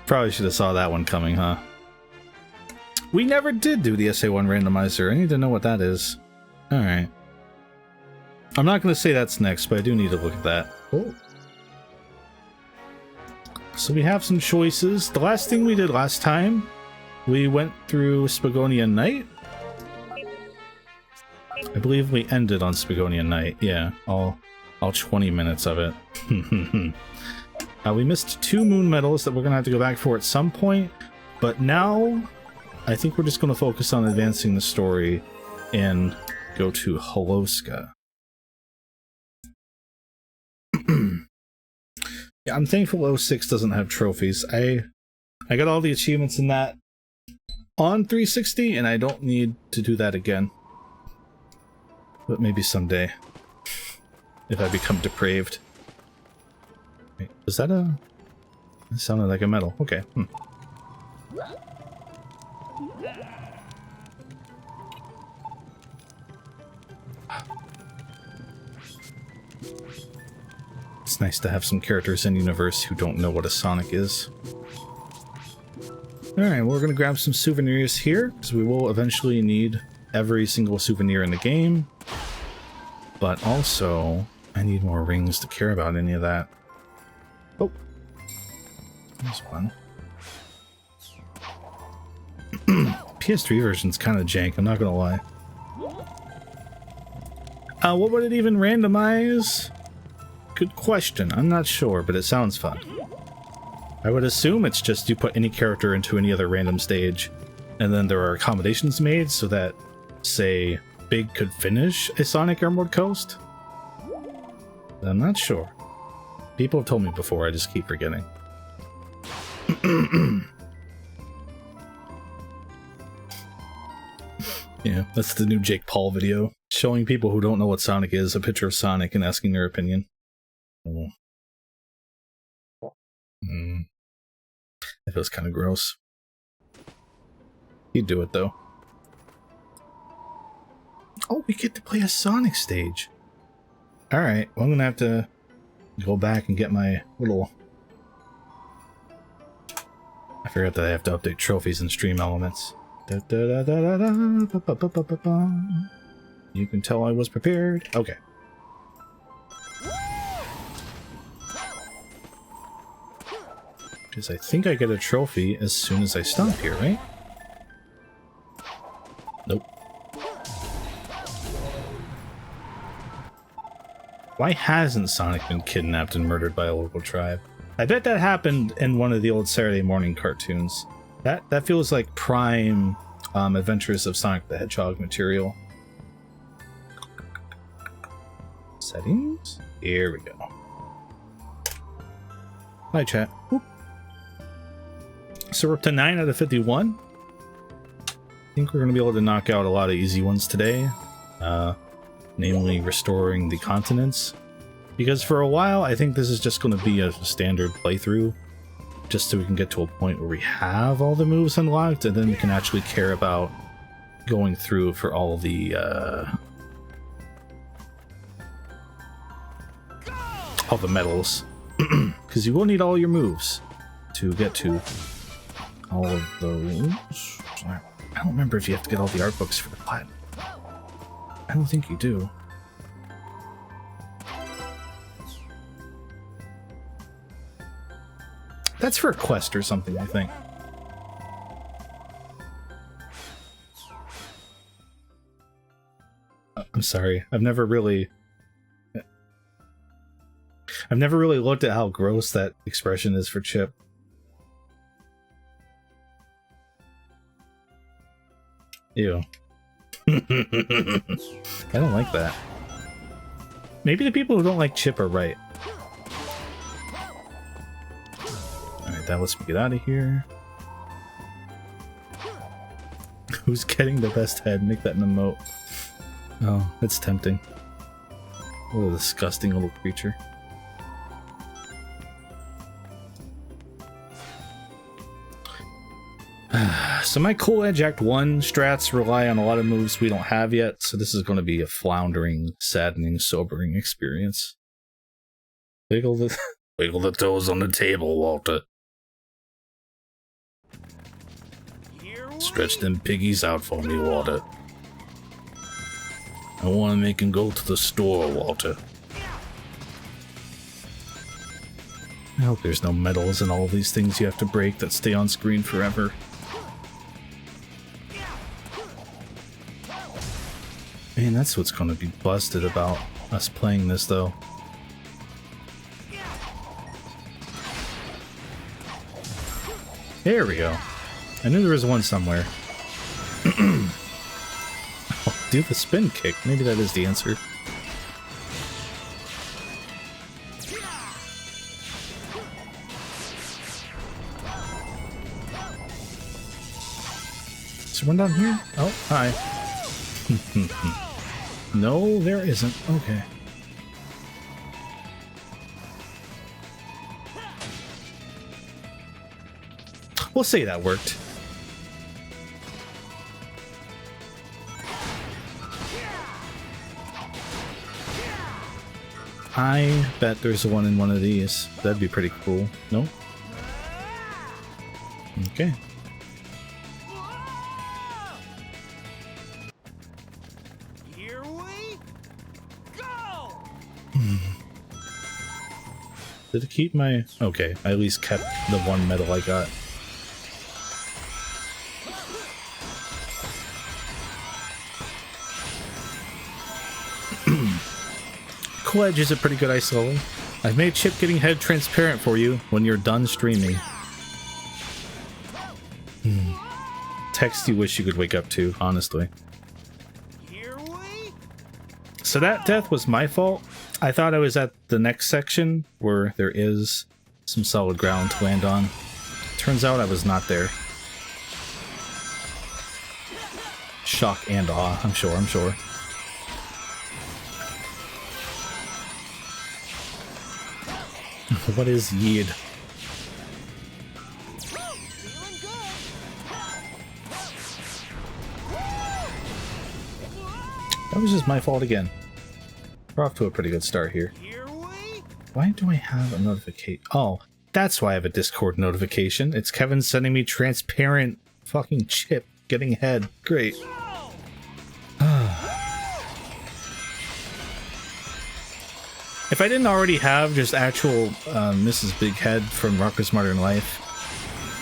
Probably should have saw that one coming, huh? We never did do the SA1 randomizer. I need to know what that is. Alright. I'm not going to say that's next, but I do need to look at that. Oh. So we have some choices. The last thing we did last time, we went through Spagonia Night. I believe we ended on Spagonia Night. Yeah, all 20 minutes of it. We missed 2 moon medals that we're going to have to go back for at some point. But now, I think we're just going to focus on advancing the story and go to Holoska. Yeah, I'm thankful 06 doesn't have trophies. I got all the achievements in that on 360, and I don't need to do that again. But maybe someday, if I become depraved. Wait, was that a... It sounded like a medal. Okay. It's nice to have some characters in universe who don't know what a Sonic is. Alright, we're gonna grab some souvenirs here, because we will eventually need every single souvenir in the game. But also, I need more rings to care about any of that. Oh. There's one. PS3 version's kind of jank, I'm not gonna lie. What would it even randomize? Good question. I'm not sure, but it sounds fun. I would assume it's just you put any character into any other random stage, and then there are accommodations made so that, say, Big could finish a Sonic Emerald Coast? I'm not sure. People have told me before, I just keep forgetting. Yeah, that's the new Jake Paul video. Showing people who don't know what Sonic is a picture of Sonic and asking their opinion. Oh. That feels kind of gross. He'd do it though. Oh, we get to play a Sonic stage. Alright, well, I'm gonna have to go back and get my little... I forgot that I have to update trophies and stream elements. You can tell I was prepared. Okay. Because I think I get a trophy as soon as I stomp here, right? Nope. Why hasn't Sonic been kidnapped and murdered by a local tribe? I bet that happened in one of the old Saturday morning cartoons. That feels like prime Adventures of Sonic the Hedgehog material. Settings? Here we go. Hi, chat. Whoop. So we're up to 9 out of 51. I think we're going to be able to knock out a lot of easy ones today. Namely restoring the continents. Because for a while, I think this is just going to be a standard playthrough. Just so we can get to a point where we have all the moves unlocked, and then we can actually care about going through for all the medals. Because you will need all your moves to get to all of those. I don't remember if you have to get all the art books for the platinum. I don't think you do. That's for a quest or something, I think. I'm sorry. I've never really looked at how gross that expression is for Chip. Ew. I don't like that. Maybe the people who don't like Chip are right. Alright, that lets me get out of here. Who's getting the best head? Make that an emote. Oh, it's tempting. What a disgusting little creature. So my Cool Edge Act 1 strats rely on a lot of moves we don't have yet, so this is going to be a floundering, saddening, sobering experience. Wiggle the toes on the table, Walter. Stretch them piggies out for me, Walter. I want to make him go to the store, Walter. I hope there's no medals and all these things you have to break that stay on screen forever. Man, that's what's going to be busted about us playing this, though. There we go. I knew there was one somewhere. Oh, do the spin kick. Maybe that is the answer. Is there one down here? Oh, hi. No, there isn't. Okay. We'll say that worked. I bet there's one in one of these. That'd be pretty cool. No? Okay. Here we go. Did it keep my... Okay, I at least kept the one medal I got. Edge is a pretty good ice level. I've made Chip getting head transparent for you when you're done streaming. Text you wish you could wake up to, honestly. Here we... So that death was my fault. I thought I was at the next section where there is some solid ground to land on. Turns out I was not there. Shock and awe, I'm sure. What is Yeed? That was just my fault again. We're off to a pretty good start here. Why do I have a notification? Oh, that's why I have a Discord notification. It's Kevin sending me transparent fucking Chip getting head. Great. If I didn't already have just actual Mrs. Big Head from Rocko's Modern Life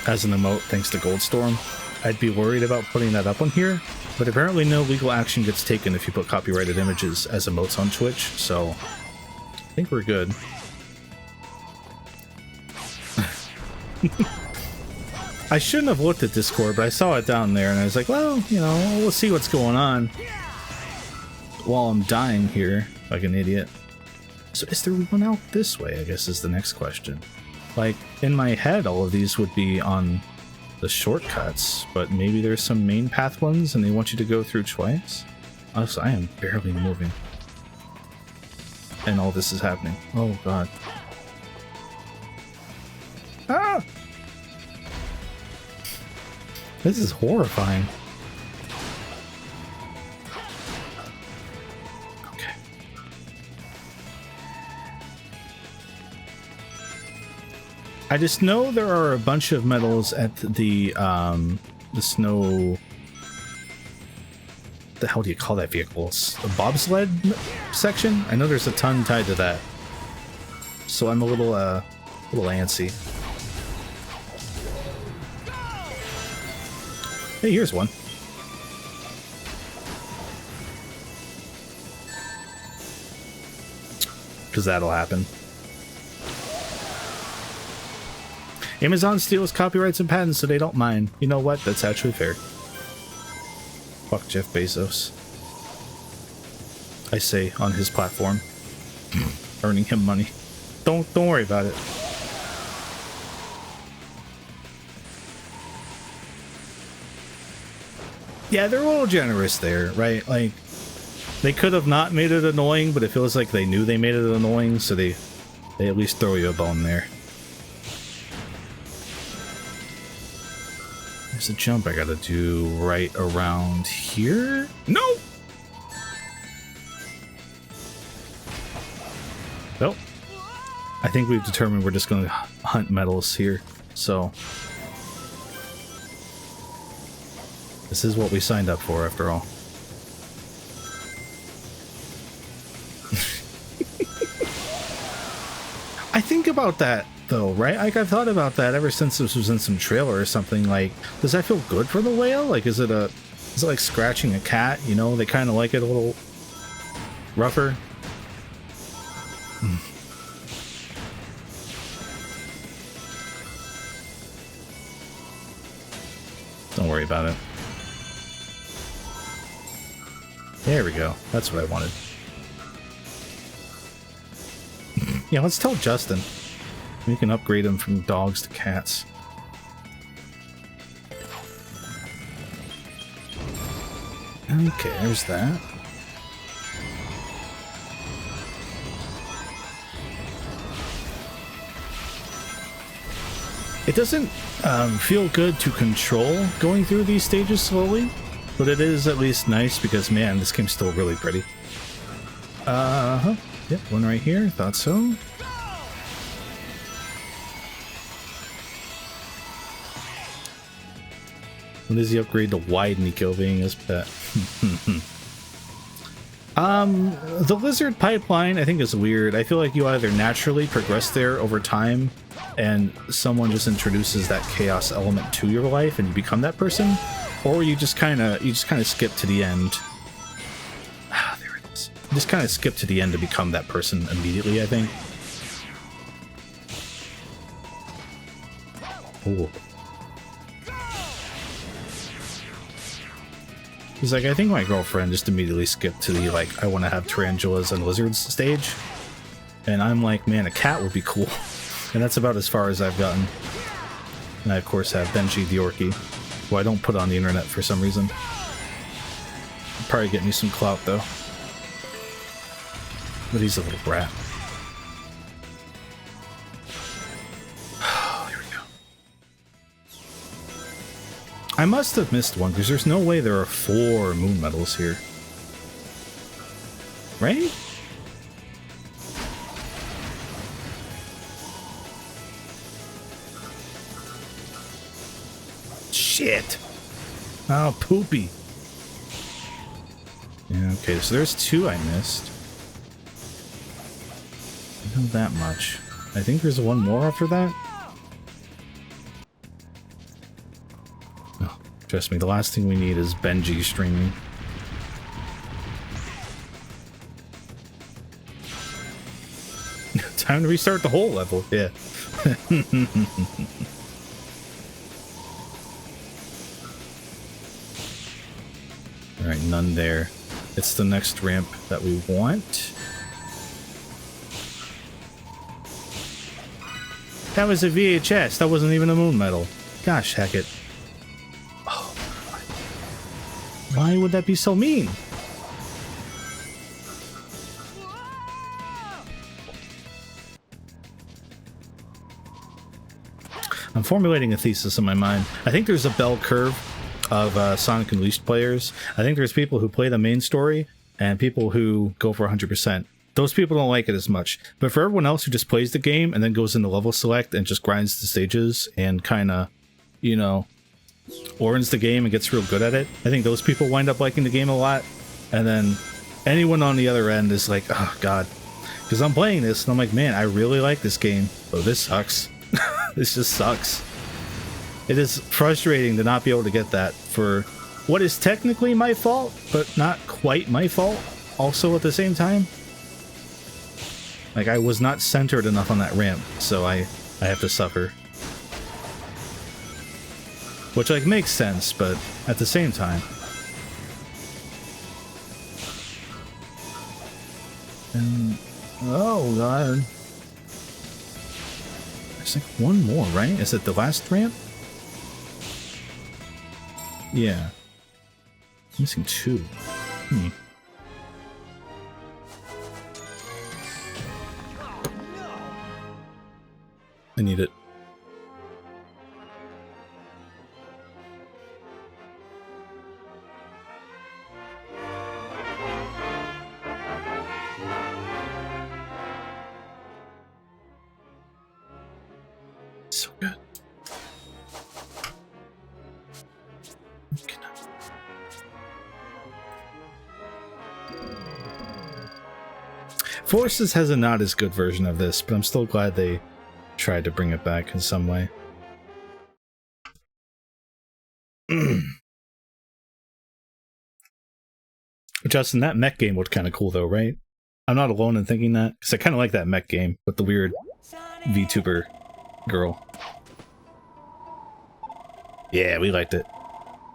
as an emote thanks to Goldstorm, I'd be worried about putting that up on here, but apparently no legal action gets taken if you put copyrighted images as emotes on Twitch, so I think we're good. I shouldn't have looked at Discord, but I saw it down there and I was like, well, you know, we'll see what's going on while I'm dying here like an idiot. So is there one out this way, I guess is the next question. Like, in my head, all of these would be on the shortcuts, but maybe there's some main path ones and they want you to go through twice? Also, I am barely moving. And all this is happening. Oh, God. Ah! This is horrifying. I just know there are a bunch of medals at the snow... The hell do you call that vehicle? A bobsled section? I know there's a ton tied to that. So I'm a little antsy. Hey, here's one. Because that'll happen. Amazon steals copyrights and patents so they don't mind. You know what? That's actually fair. Fuck Jeff Bezos. I say on his platform. Earning him money. Don't worry about it. Yeah, they're a little generous there, right? Like, they could have not made it annoying, but it feels like they knew they made it annoying, so they at least throw you a bone there. There's a jump I gotta do right around here. No! Nope. I think we've determined we're just gonna hunt medals here, so... This is what we signed up for, after all. I think about that, though, right? Like, I've thought about that ever since this was in some trailer or something. Like, does that feel good for the whale? Like, is it like scratching a cat? You know, they kind of like it a little rougher. Don't worry about it. There we go. That's what I wanted. Yeah, let's tell Justin. We can upgrade him from dogs to cats. Okay, there's that. It doesn't feel good to control going through these stages slowly, but it is at least nice because, man, this game's still really pretty. Uh-huh. Yep, one right here. Thought so. When does he upgrade to wide Nico being his pet? The lizard pipeline I think is weird. I feel like you either naturally progress there over time and someone just introduces that chaos element to your life and you become that person, or you just kind of skip to the end. Ah, there it is. You just kind of skip to the end to become that person immediately, I think. Ooh. He's like, I think my girlfriend just immediately skipped to the, like, I want to have tarantulas and lizards stage. And I'm like, man, a cat would be cool. And that's about as far as I've gotten. And I, of course, have Benji the Orky, who I don't put on the internet for some reason. He'll probably get me some clout, though. But he's a little brat. I must have missed one, because there's no way there are 4 moon medals here. Right? Shit! Oh, poopy. Yeah, okay, so there's 2 I missed. Not that much. I think there's one more after that. Trust me, the last thing we need is Benji streaming. Time to restart the whole level, yeah. Alright, none there. It's the next ramp that we want. That was a VHS, that wasn't even a moon medal. Gosh, heck it. Why would that be so mean? I'm formulating a thesis in my mind. I think there's a bell curve of Sonic Unleashed players. I think there's people who play the main story and people who go for 100%. Those people don't like it as much. But for everyone else who just plays the game and then goes into level select and just grinds the stages and kind of, you know, learns the game and gets real good at it, I think those people wind up liking the game a lot. And then anyone on the other end is like, oh god, because I'm playing this and I'm like, man, I really like this game, but this sucks. This just sucks. It is frustrating to not be able to get that for what is technically my fault, but not quite my fault also at the same time. Like, I was not centered enough on that ramp, so I have to suffer. Which, like, makes sense, but at the same time. And, oh god. There's like one more, right? Is it the last ramp? Yeah. Missing 2. I need it. So good. Okay, Forces has a not as good version of this, but I'm still glad they tried to bring it back in some way. Justin, that mech game looked kind of cool though, right? I'm not alone in thinking that, because I kind of like that mech game with the weird VTuber girl. Yeah, we liked it.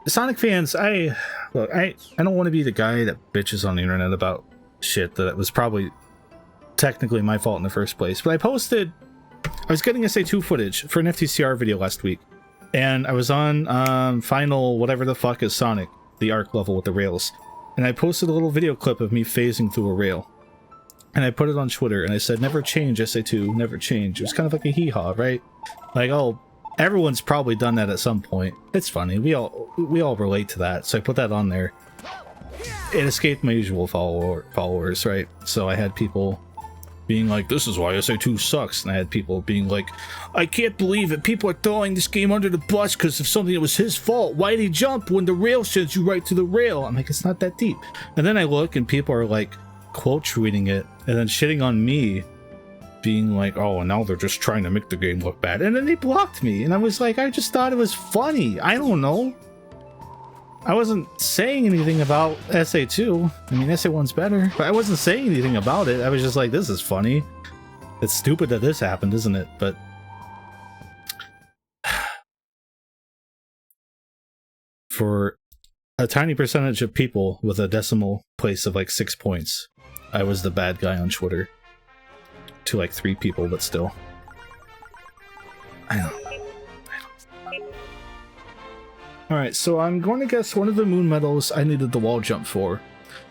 Sonic fans, look, I don't want to be the guy that bitches on the internet about shit that was probably technically my fault in the first place, but I was getting SA2 footage for an FTCR video last week, and I was on final whatever the fuck is Sonic, the arc level with the rails, and I posted a little video clip of me phasing through a rail, and I put it on Twitter, and I said, never change SA2, never change. It was kind of like a hee-haw, right? Like, oh, everyone's probably done that at some point. It's funny, we all relate to that, so I put that on there. It escaped my usual followers, right? So I had people being like, this is why SA2 sucks, and I had people being like, I can't believe it, people are throwing this game under the bus because of something that was his fault. Why'd he jump when the rail sends you right to the rail? I'm like, it's not that deep. And then I look and people are like quote tweeting it and then shitting on me, being like, oh, and now they're just trying to make the game look bad. And then they blocked me, and I was like, I just thought it was funny. I don't know. I wasn't saying anything about SA2. I mean, SA1's better, but I wasn't saying anything about it. I was just like, this is funny. It's stupid that this happened, isn't it? But for a tiny percentage of people with a decimal place of like 6 points, I was the bad guy on Twitter. To like 3 people, but still. I don't. Alright, so I'm going to guess one of the moon medals I needed the wall jump for,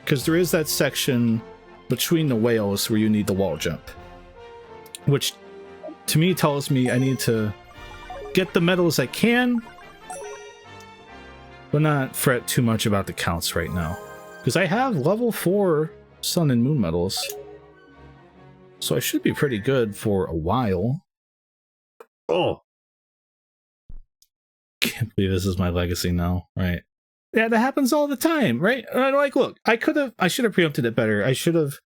because there is that section between the whales where you need the wall jump, which to me tells me I need to get the medals I can, but not fret too much about the counts right now, because I have level 4 sun and moon medals, so I should be pretty good for a while. Oh! Can't believe this is my legacy now, right? Yeah, that happens all the time, right? Like, look, I should have preempted it better. I should have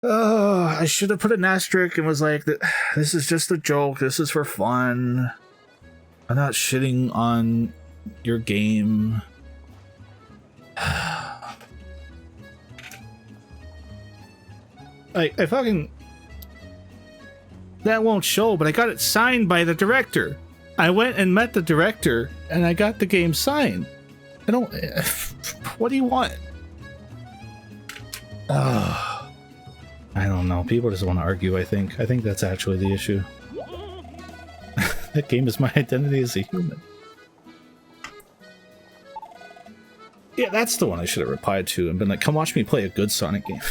put an asterisk and was like, this is just a joke, this is for fun. I'm not shitting on your game. I fucking... That won't show, but I got it signed by the director. I went and met the director, and I got the game signed. I don't... What do you want? I don't know. People just want to argue, I think. I think that's actually the issue. That game is my identity as a human. Yeah, that's the one I should have replied to and been like, come watch me play a good Sonic game.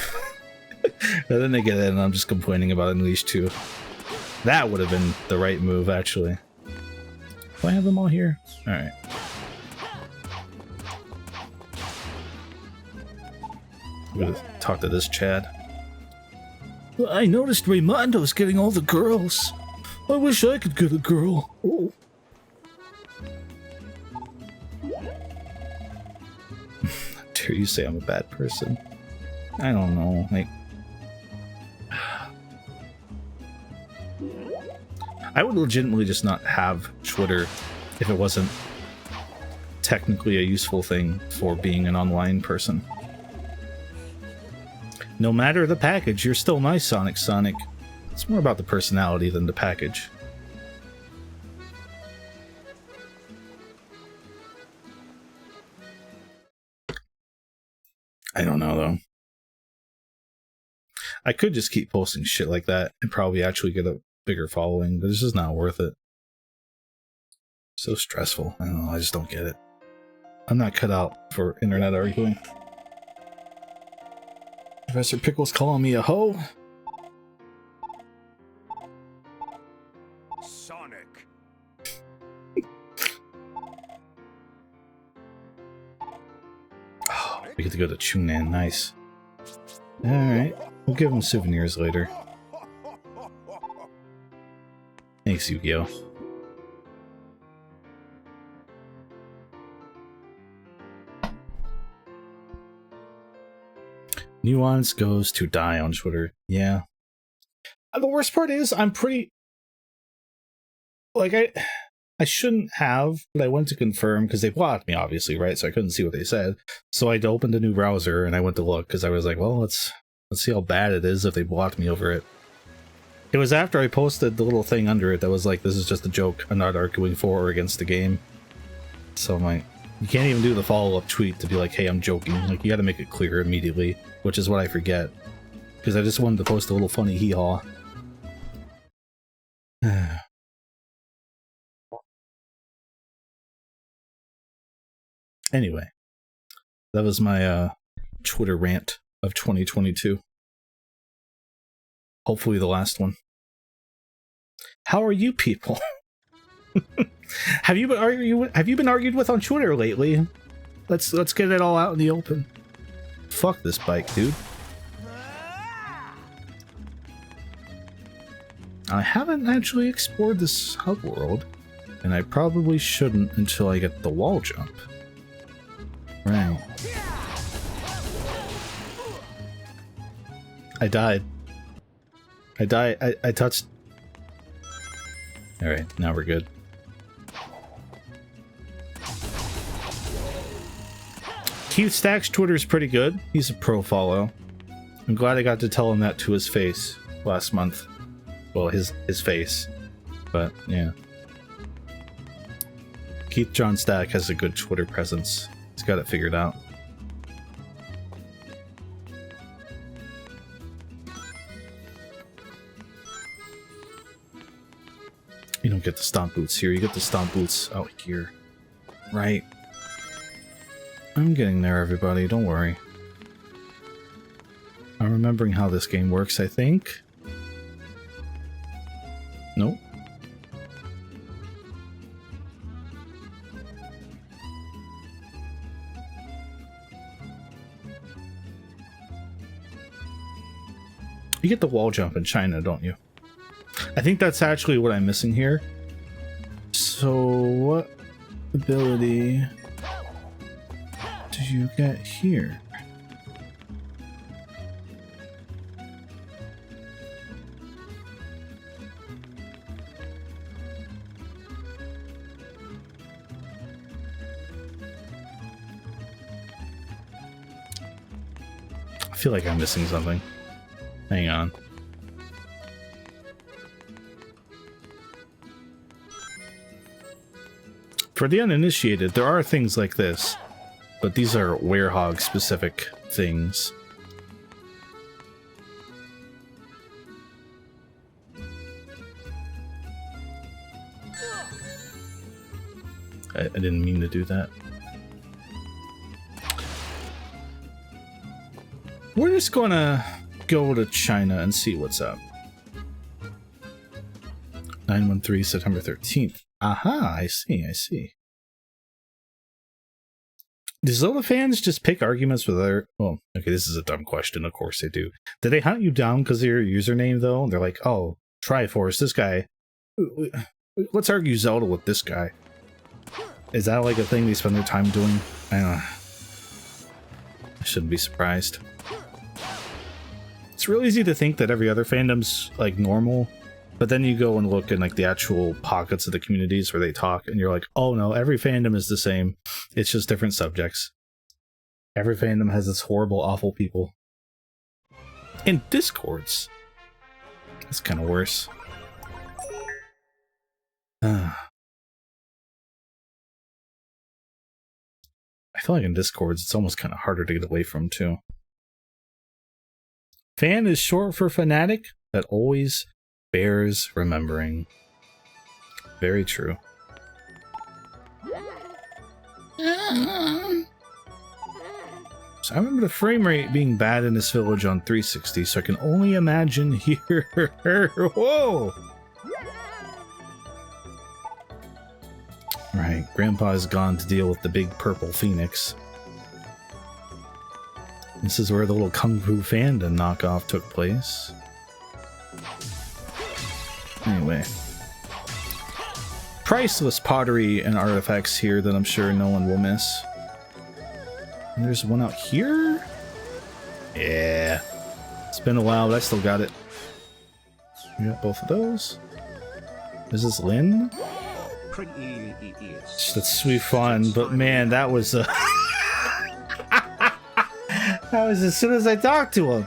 And then they get it and I'm just complaining about Unleashed 2. That would have been the right move, actually. Do I have them all here? Alright. I'm gonna talk to this Chad. Well, I noticed Raymondo's getting all the girls. I wish I could get a girl. Oh. How dare you say I'm a bad person? I don't know, like... I would legitimately just not have Twitter if it wasn't technically a useful thing for being an online person. No matter the package, you're still my Sonic. It's more about the personality than the package. I don't know, though. I could just keep posting shit like that and probably actually get a bigger following, but it's just not worth it. So stressful. I don't know, I just don't get it. I'm not cut out for internet arguing. Professor Pickle's calling me a hoe? Sonic. Oh, we get to go to Chunan, nice. Alright, we'll give him souvenirs later. Thanks, Yu-Gi-Oh! Nuance goes to die on Twitter. Yeah. The worst part is I'm pretty... Like, I shouldn't have, but I went to confirm because they blocked me, obviously, right? So I couldn't see what they said. So I opened a new browser and I went to look because I was like, well, let's see how bad it is if they blocked me over it. It was after I posted the little thing under it that was like, this is just a joke. I'm not arguing for or against the game. So I'm like, you can't even do the follow-up tweet to be like, hey, I'm joking. Like, you got to make it clear immediately, which is what I forget. Because I just wanted to post a little funny hee-haw. Anyway, that was my Twitter rant of 2022. Hopefully the last one. How are you people? Have you been argued with on Twitter lately? Let's get it all out in the open. Fuck this bike, dude. I haven't actually explored this hub world, and I probably shouldn't until I get the wall jump. Right. I died. I touched... Alright, now we're good. Keith Stack's Twitter's pretty good. He's a pro follow. I'm glad I got to tell him that to his face last month. Well, his face. But, yeah. Keith John Stack has a good Twitter presence. He's got it figured out. You don't get the stomp boots here, you get the stomp boots out here. Right. I'm getting there, everybody, don't worry. I'm remembering how this game works, I think. Nope. You get the wall jump in China, don't you? I think that's actually what I'm missing here. So, what ability do you get here? I feel like I'm missing something. Hang on. For the uninitiated, there are things like this, but these are werehog specific things. I didn't mean to do that. We're just gonna go to China and see what's up. 913 September 13th. Aha, I see. Do Zelda fans just pick arguments with other... Well, okay, this is a dumb question, of course they do. Did they hunt you down because of your username, though? They're like, oh, Triforce, this guy... Let's argue Zelda with this guy. Is that like a thing they spend their time doing? I don't know. I shouldn't be surprised. It's real easy to think that every other fandom's, like, normal. But then you go and look in like the actual pockets of the communities where they talk and you're like, oh no, every fandom is the same. It's just different subjects. Every fandom has its horrible, awful people. In Discords. That's kind of worse. I feel like in Discords it's almost kind of harder to get away from too. Fan is short for fanatic. That always bears remembering. Very true. So I remember the frame rate being bad in this village on 360, so I can only imagine here. Whoa! Right, Grandpa's gone to deal with the big purple phoenix. This is where the little Kung Fu Fandom knockoff took place. Anyway. Priceless pottery and artifacts here that I'm sure no one will miss. And there's one out here? Yeah. It's been a while, but I still got it. We got both of those. Is this Lynn? That's sweet fun, but man, that was that was as soon as I talked to him.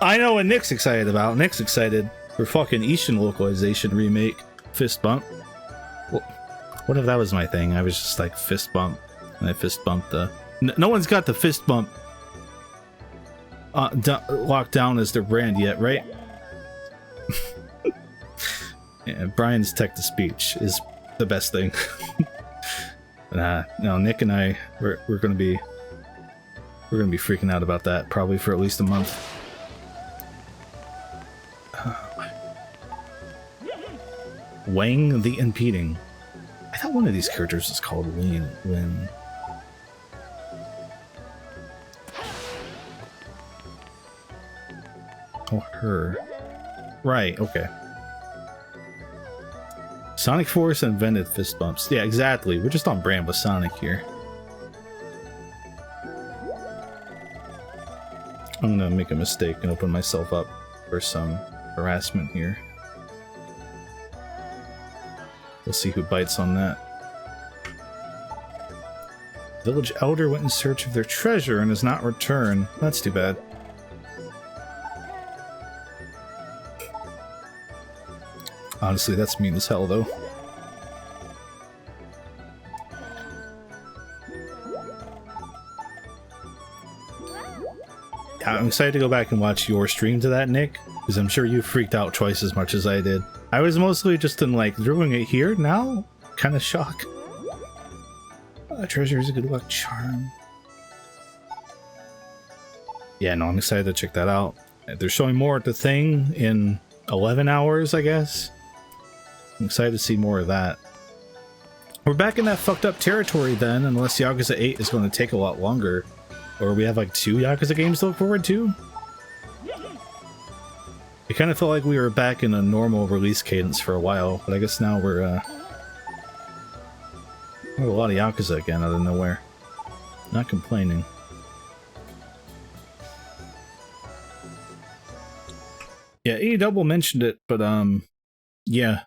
I know what Nick's excited about. Nick's excited for fucking Eastern localization remake, Fist Bump. Well, what if that was my thing? I was just like fist bump, and I fist bumped the. No one's got the fist bump locked down as their brand yet, right? Yeah, Brian's text-to-speech is the best thing. No, Nick and I, we're gonna be freaking out about that probably for at least a month. Wang the Impeding. I thought one of these characters was called Lin. Oh, her. Right, okay. Sonic Force invented fist bumps. Yeah, exactly. We're just on brand with Sonic here. I'm gonna make a mistake and open myself up for some harassment here. We'll see who bites on that. Village Elder went in search of their treasure and has not returned. That's too bad. Honestly, that's mean as hell, though. I'm excited to go back and watch your stream to that, Nick, because I'm sure you freaked out twice as much as I did. I was mostly just in, like, doing it here now? Kind of shock. Treasure is a good luck charm. Yeah, no, I'm excited to check that out. They're showing more at the thing in 11 hours, I guess. I'm excited to see more of that. We're back in that fucked up territory then, unless Yakuza 8 is going to take a lot longer. Or we have like 2 Yakuza games to look forward to. It kind of felt like we were back in a normal release cadence for a while, but I guess now we're a lot of Yakuza again out of nowhere. Not complaining. Yeah, E-Double mentioned it, but yeah.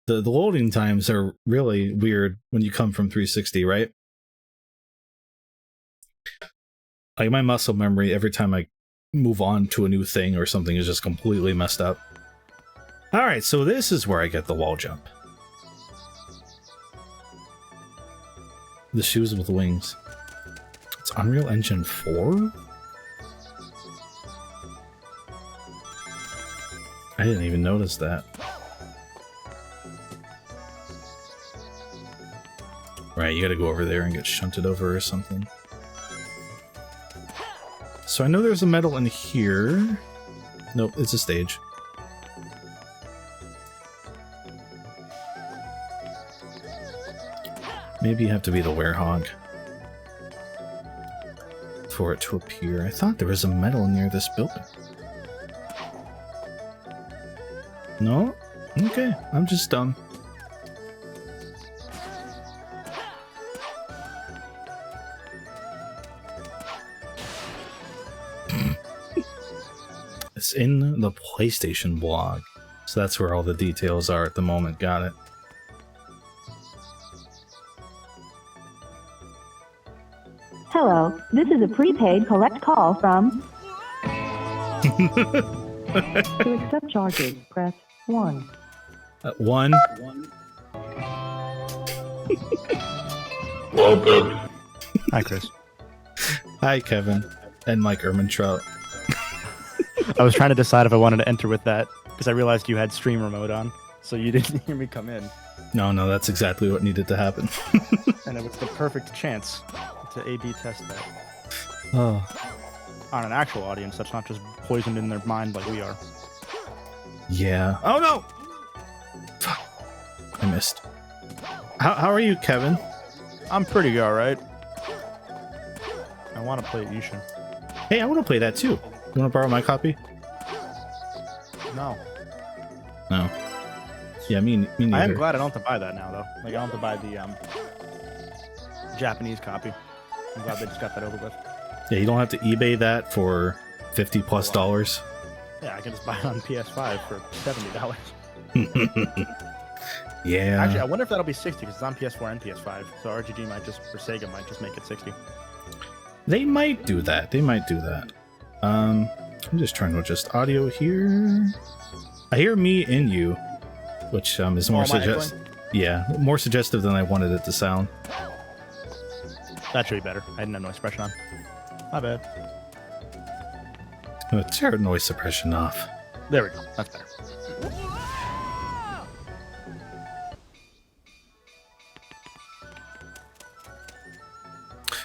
The loading times are really weird when you come from 360, right? Like my muscle memory, every time I move on to a new thing or something is just completely messed up. Alright, so this is where I get the wall jump. The shoes with wings. It's Unreal Engine 4? I didn't even notice that. Right, you gotta go over there and get shunted over or something. So I know there's a medal in here. Nope, it's a stage. Maybe you have to be the werehog for it to appear. I thought there was a medal near this building. No? Okay, I'm just dumb. It's in the PlayStation blog, so that's where all the details are at the moment. Got it. Hello, this is a prepaid collect call from... To accept charges, press 1. 1. Welcome. Hi, Chris. Hi, Kevin. And Mike Ermintrout. I was trying to decide if I wanted to enter with that, because I realized you had streamer mode on, so you didn't hear me come in. No, that's exactly what needed to happen. And it was the perfect chance to A/B test that. Oh. On an actual audience that's not just poisoned in their mind like we are. Yeah. Oh no! Fuck. I missed. How are you, Kevin? I'm pretty alright. I want to play Ishin. Hey, I want to play that too. You want to borrow my copy? No. No. Yeah, me neither. I am glad I don't have to buy that now, though. Like, I don't have to buy the Japanese copy. I'm glad they just got that over with. Yeah, you don't have to eBay that for $50+ Yeah, I can just buy it on PS5 for $70. Yeah. Actually, I wonder if that'll be 60 because it's on PS4 and PS5. So RGG might just, or Sega might just make it 60. They might do that. They might do that. I'm just trying to adjust audio here. I hear me and you, which is more more suggestive than I wanted it to sound. That should be better. I didn't have noise suppression on. My bad. Turn noise suppression off. There we go. That's better.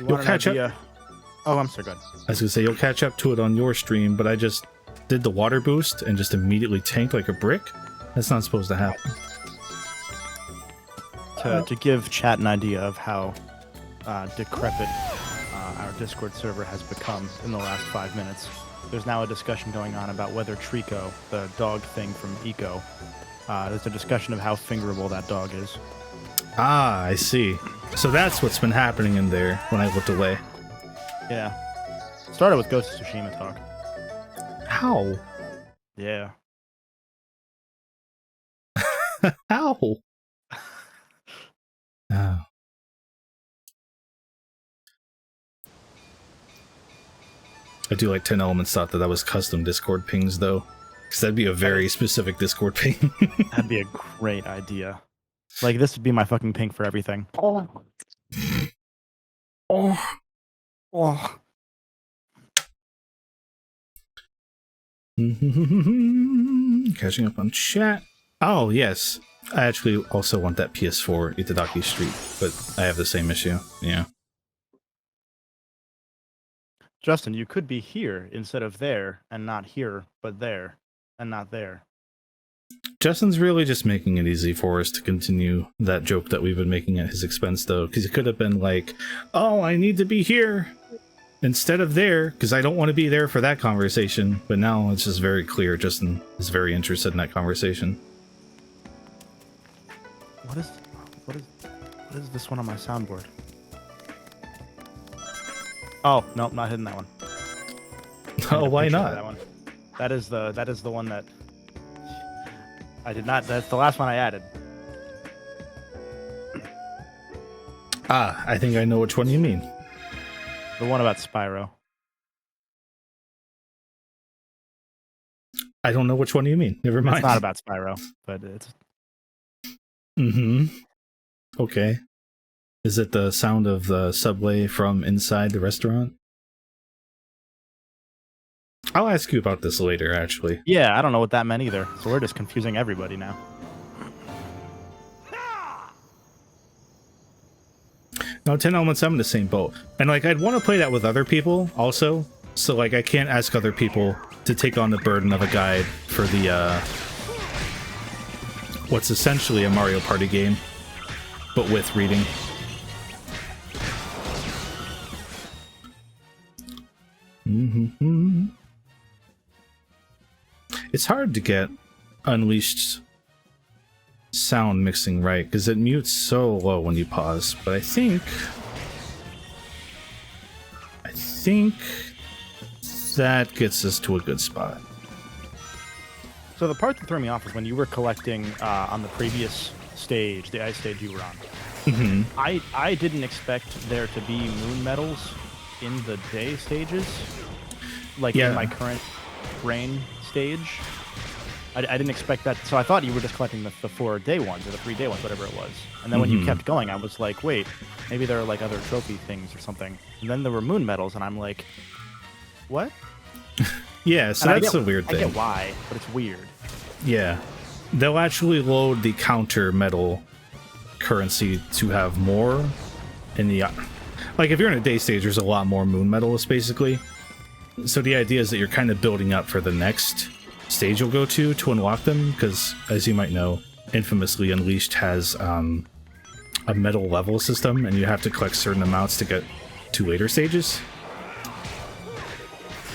You'll catch up. Oh, I'm so good. I was gonna say you'll catch up to it on your stream, but I just did the water boost and just immediately tanked like a brick. That's not supposed to happen. To give chat an idea of how decrepit our Discord server has become in the last 5 minutes, there's now a discussion going on about whether Trico, the dog thing from Eco, there's a discussion of how fingerable that dog is. Ah, I see. So that's what's been happening in there when I looked away. Yeah. Started with Ghost of Tsushima talk. How? Yeah. How? Oh. I do like 10 Elements thought that was custom Discord pings, though. Because that'd be a very specific Discord ping. That'd be a great idea. Like, this would be my fucking ping for everything. Oh. Catching up on chat. Oh, yes. I actually also want that PS4 Itadaki Street, but I have the same issue. Yeah. Justin, you could be here instead of there, and not here, but there, and not there. Justin's really just making it easy for us to continue that joke that we've been making at his expense, though, because it could have been like, oh, I need to be here instead of there, because I don't want to be there for that conversation. But now it's just very clear Justin is very interested in that conversation. What is this one on my soundboard? Oh, nope, not hitting that one. Oh, why not? That one. That is the one that I did not. That's the last one I added. Ah, I think I know which one you mean. The one about Spyro. I don't know which one you mean. Never mind. It's not about Spyro, but it's... Mm-hmm. Okay. Is it the sound of the subway from inside the restaurant? I'll ask you about this later, actually. Yeah, I don't know what that meant either. So we're just confusing everybody now. No, 10 Elements, I'm in the same boat. And, like, I'd want to play that with other people, also. So, like, I can't ask other people to take on the burden of a guide for the, what's essentially a Mario Party game, but with reading. Mm-hmm. It's hard to get Unleashed sound mixing right, because it mutes so low when you pause, but I think that gets us to a good spot. So the part that threw me off was when you were collecting on the previous stage, the ice stage you were on. Mm-hmm. I didn't expect there to be moon medals in the day stages, like in my current rain stage. I didn't expect that, so I thought you were just collecting the 4-day ones or the 3-day ones, whatever it was. And then when you kept going, I was like, wait, maybe there are like other trophy things or something. And then there were moon medals, and I'm like, what? Yeah, so that's a weird thing. I get why, but it's weird. Yeah. They'll actually load the counter medal currency to have more in the... Like, if you're in a day stage, there's a lot more moon medals, basically. So the idea is that you're kind of building up for the next stage you'll go to unlock them, because, as you might know, infamously Unleashed has a medal level system, and you have to collect certain amounts to get to later stages.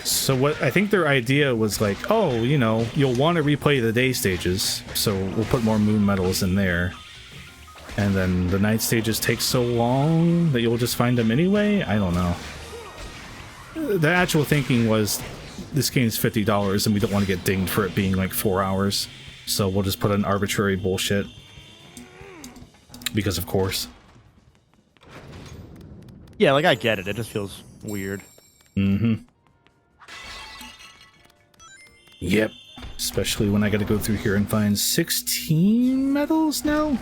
So what I think their idea was like, oh, you know, you'll want to replay the day stages, so we'll put more moon medals in there. And then the night stages take so long that you'll just find them anyway? I don't know. The actual thinking was this game's $50 and we don't want to get dinged for it being like 4 hours. So we'll just put in arbitrary bullshit. Because of course. Yeah, like I get it. It just feels weird. Mm-hmm. Yep. Especially when I gotta go through here and find 16 medals now?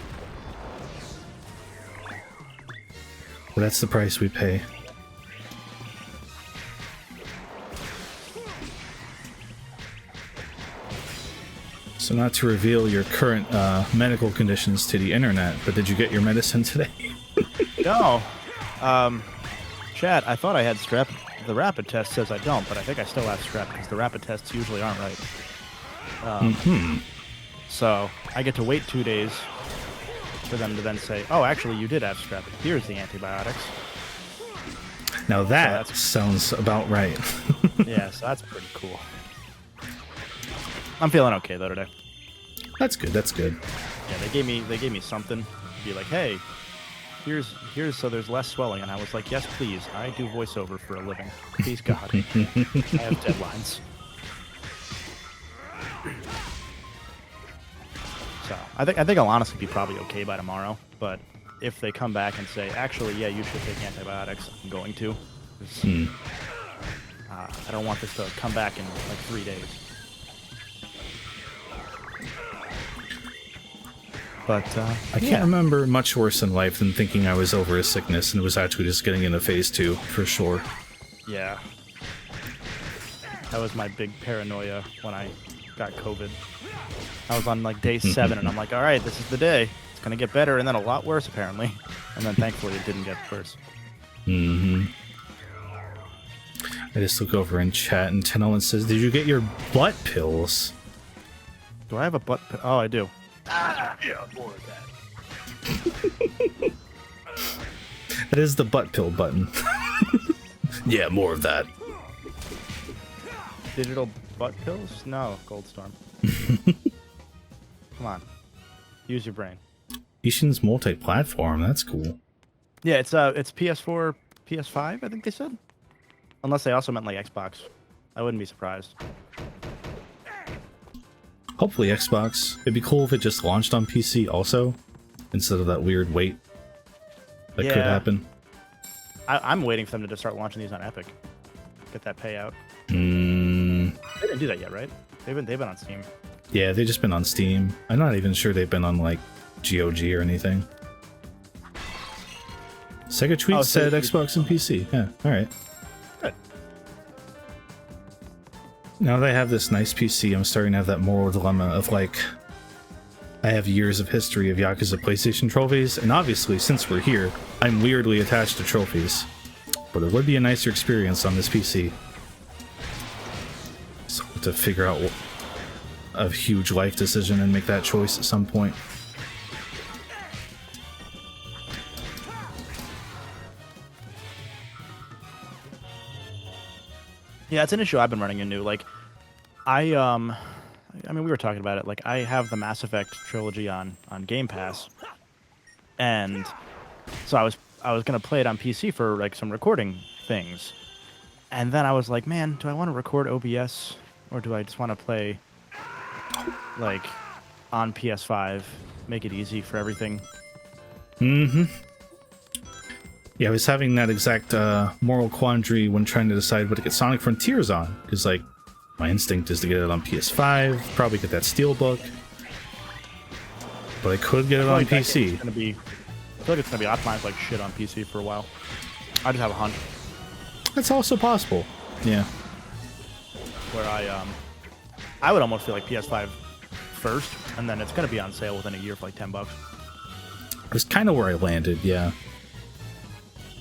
Well, that's the price we pay. So not to reveal your current medical conditions to the internet, but did you get your medicine today? No. Chat, I thought I had strep. The rapid test says I don't, but I think I still have strep because the rapid tests usually aren't right. So I get to wait 2 days for them to then say, oh, actually, you did have strep. Here's the antibiotics. Now that sounds about right. Yeah, so that's pretty cool. I'm feeling okay though today. That's good. That's good. Yeah, they gave me something to be like, hey, here's so there's less swelling, and I was like, yes, please. I do voiceover for a living. Please God, I have deadlines. So I think I'll honestly be probably okay by tomorrow. But if they come back and say, actually, yeah, you should take antibiotics, I'm going to. I don't want this to come back in like 3 days. But I can't remember much worse in life than thinking I was over a sickness and it was actually just getting into phase 2, for sure. Yeah. That was my big paranoia when I got COVID. I was on like day 7 and I'm like, all right, this is the day. It's going to get better and then a lot worse apparently. And then thankfully it didn't get worse. Mm-hmm. I just look over in chat and Tenelin says, did you get your butt pills? Do I have a butt pill? Oh, I do. Yeah, more of that. That is the butt pill button. Yeah, more of that. Digital butt pills? No, Goldstorm. Come on. Use your brain. Ishin's multi-platform, that's cool. Yeah, it's PS4, PS5, I think they said. Unless they also meant like Xbox. I wouldn't be surprised. Hopefully Xbox. It'd be cool if it just launched on PC also, instead of that weird wait that could happen. I'm waiting for them to just start launching these on Epic. Get that payout. They didn't do that yet, right? They've been on Steam. Yeah, they've just been on Steam. I'm not even sure they've been on like GOG or anything. Sega Tweet said Xbox and PC. Yeah, alright. Good. Now that I have this nice PC, I'm starting to have that moral dilemma of like, I have years of history of Yakuza PlayStation trophies, and obviously, since we're here, I'm weirdly attached to trophies. But it would be a nicer experience on this PC. So to figure out a huge life decision and make that choice at some point. Yeah, it's an issue I've been running into. Like, I mean, we were talking about it. Like, I have the Mass Effect trilogy on Game Pass, and so I was gonna play it on PC for like some recording things, and then I was like, man, do I want to record OBS or do I just want to play like on PS5, make it easy for everything? Mm-hmm. Yeah, I was having that exact moral quandary when trying to decide what to get Sonic Frontiers on, because like my instinct is to get it on PS5, probably get that Steelbook, but I could get it on PC. I feel like it's gonna be optimized like shit on PC for a while. I just have a hunch. That's also possible. Yeah. Where I would almost feel like PS5 first, and then it's gonna be on sale within a year for like $10. It's kind of where I landed, yeah.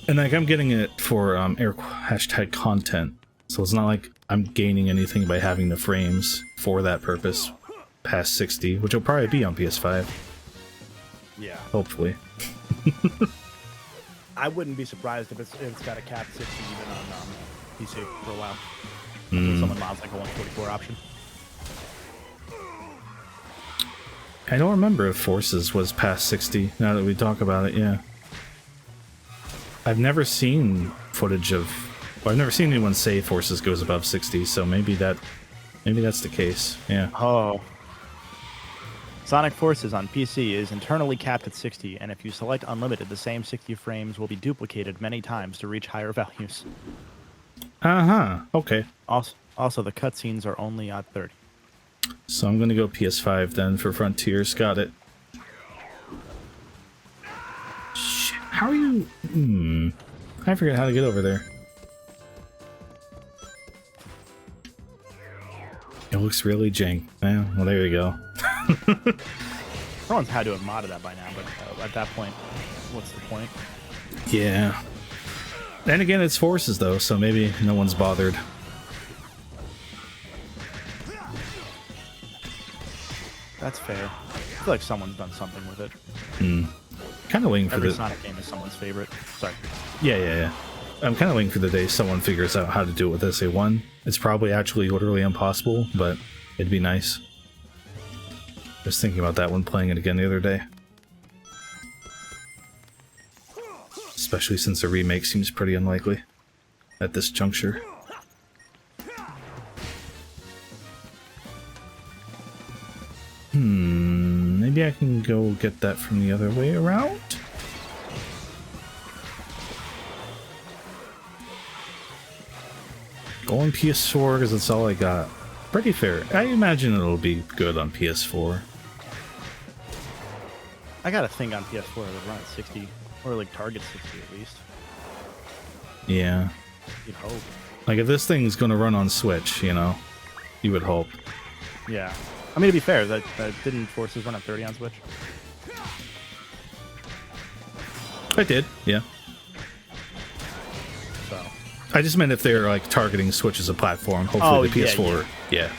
And like I'm getting it for # content, so it's not like I'm gaining anything by having the frames for that purpose past 60, which will probably be on PS5. Yeah. Hopefully. I wouldn't be surprised if it's got a cap 60 even on PC for a while. Someone mods like a 144 option. I don't remember if Forces was past 60, now that we talk about it, yeah. I've never seen footage of Well, I've never seen anyone say Forces goes above 60, so maybe that's the case. Yeah. Oh. Sonic Forces on PC is internally capped at 60, and if you select Unlimited, the same 60 frames will be duplicated many times to reach higher values. Uh-huh. Okay. Also, the cutscenes are only at 30. So I'm gonna go PS5 then for Frontiers. Got it. Shit. How are you... I forget how to get over there. It looks really jank. Yeah, well, there you go. Someone's had to have modded that by now, but at that point, what's the point? Yeah. And again, it's Forces, though, so maybe no one's bothered. That's fair. I feel like someone's done something with it. Kind of waiting for Every the... Sonic game is someone's favorite. Sorry. Yeah. I'm kind of waiting for the day someone figures out how to do it with SA1. It's probably actually literally impossible, but it'd be nice. I was thinking about that when playing it again the other day. Especially since a remake seems pretty unlikely at this juncture. Maybe I can go get that from the other way around? Go on PS4 because that's all I got. Pretty fair. I imagine it'll be good on PS4. I got a thing on PS4 that run at 60, or like target 60 at least. Yeah. You'd hope. Like if this thing's gonna run on Switch, you know, you would hope. Yeah. I mean, to be fair, that didn't Forces run at 30 on Switch? I did, yeah. So. I just meant if they're like targeting Switch as a platform, hopefully the PS4. Yeah.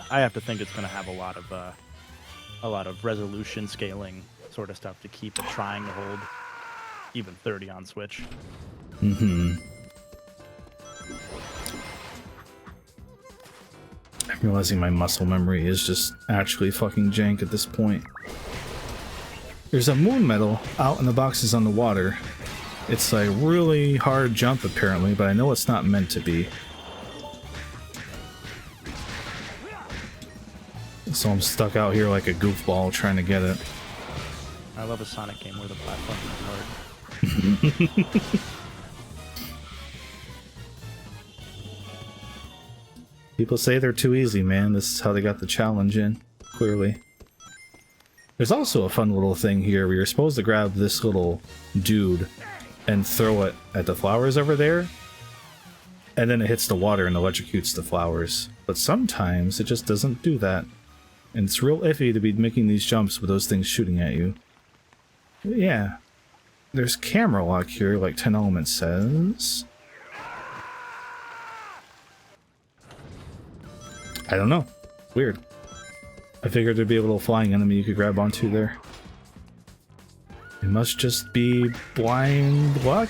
I have to think it's going to have a lot of resolution scaling sort of stuff to keep it trying to hold even 30 on Switch. I'm realizing my muscle memory is just actually fucking jank at this point. There's a moon medal out in the boxes on the water. It's a really hard jump apparently, but I know it's not meant to be. So I'm stuck out here like a goofball trying to get it. I love a Sonic game where the platform is hard. People say they're too easy, man. This is how they got the challenge in, clearly. There's also a fun little thing here where you're supposed to grab this little dude and throw it at the flowers over there, and then it hits the water and electrocutes the flowers. But sometimes it just doesn't do that. And it's real iffy to be making these jumps with those things shooting at you. But yeah. There's camera lock here, like 10 Elements says. I don't know. Weird. I figured there'd be a little flying enemy you could grab onto there. It must just be blind luck?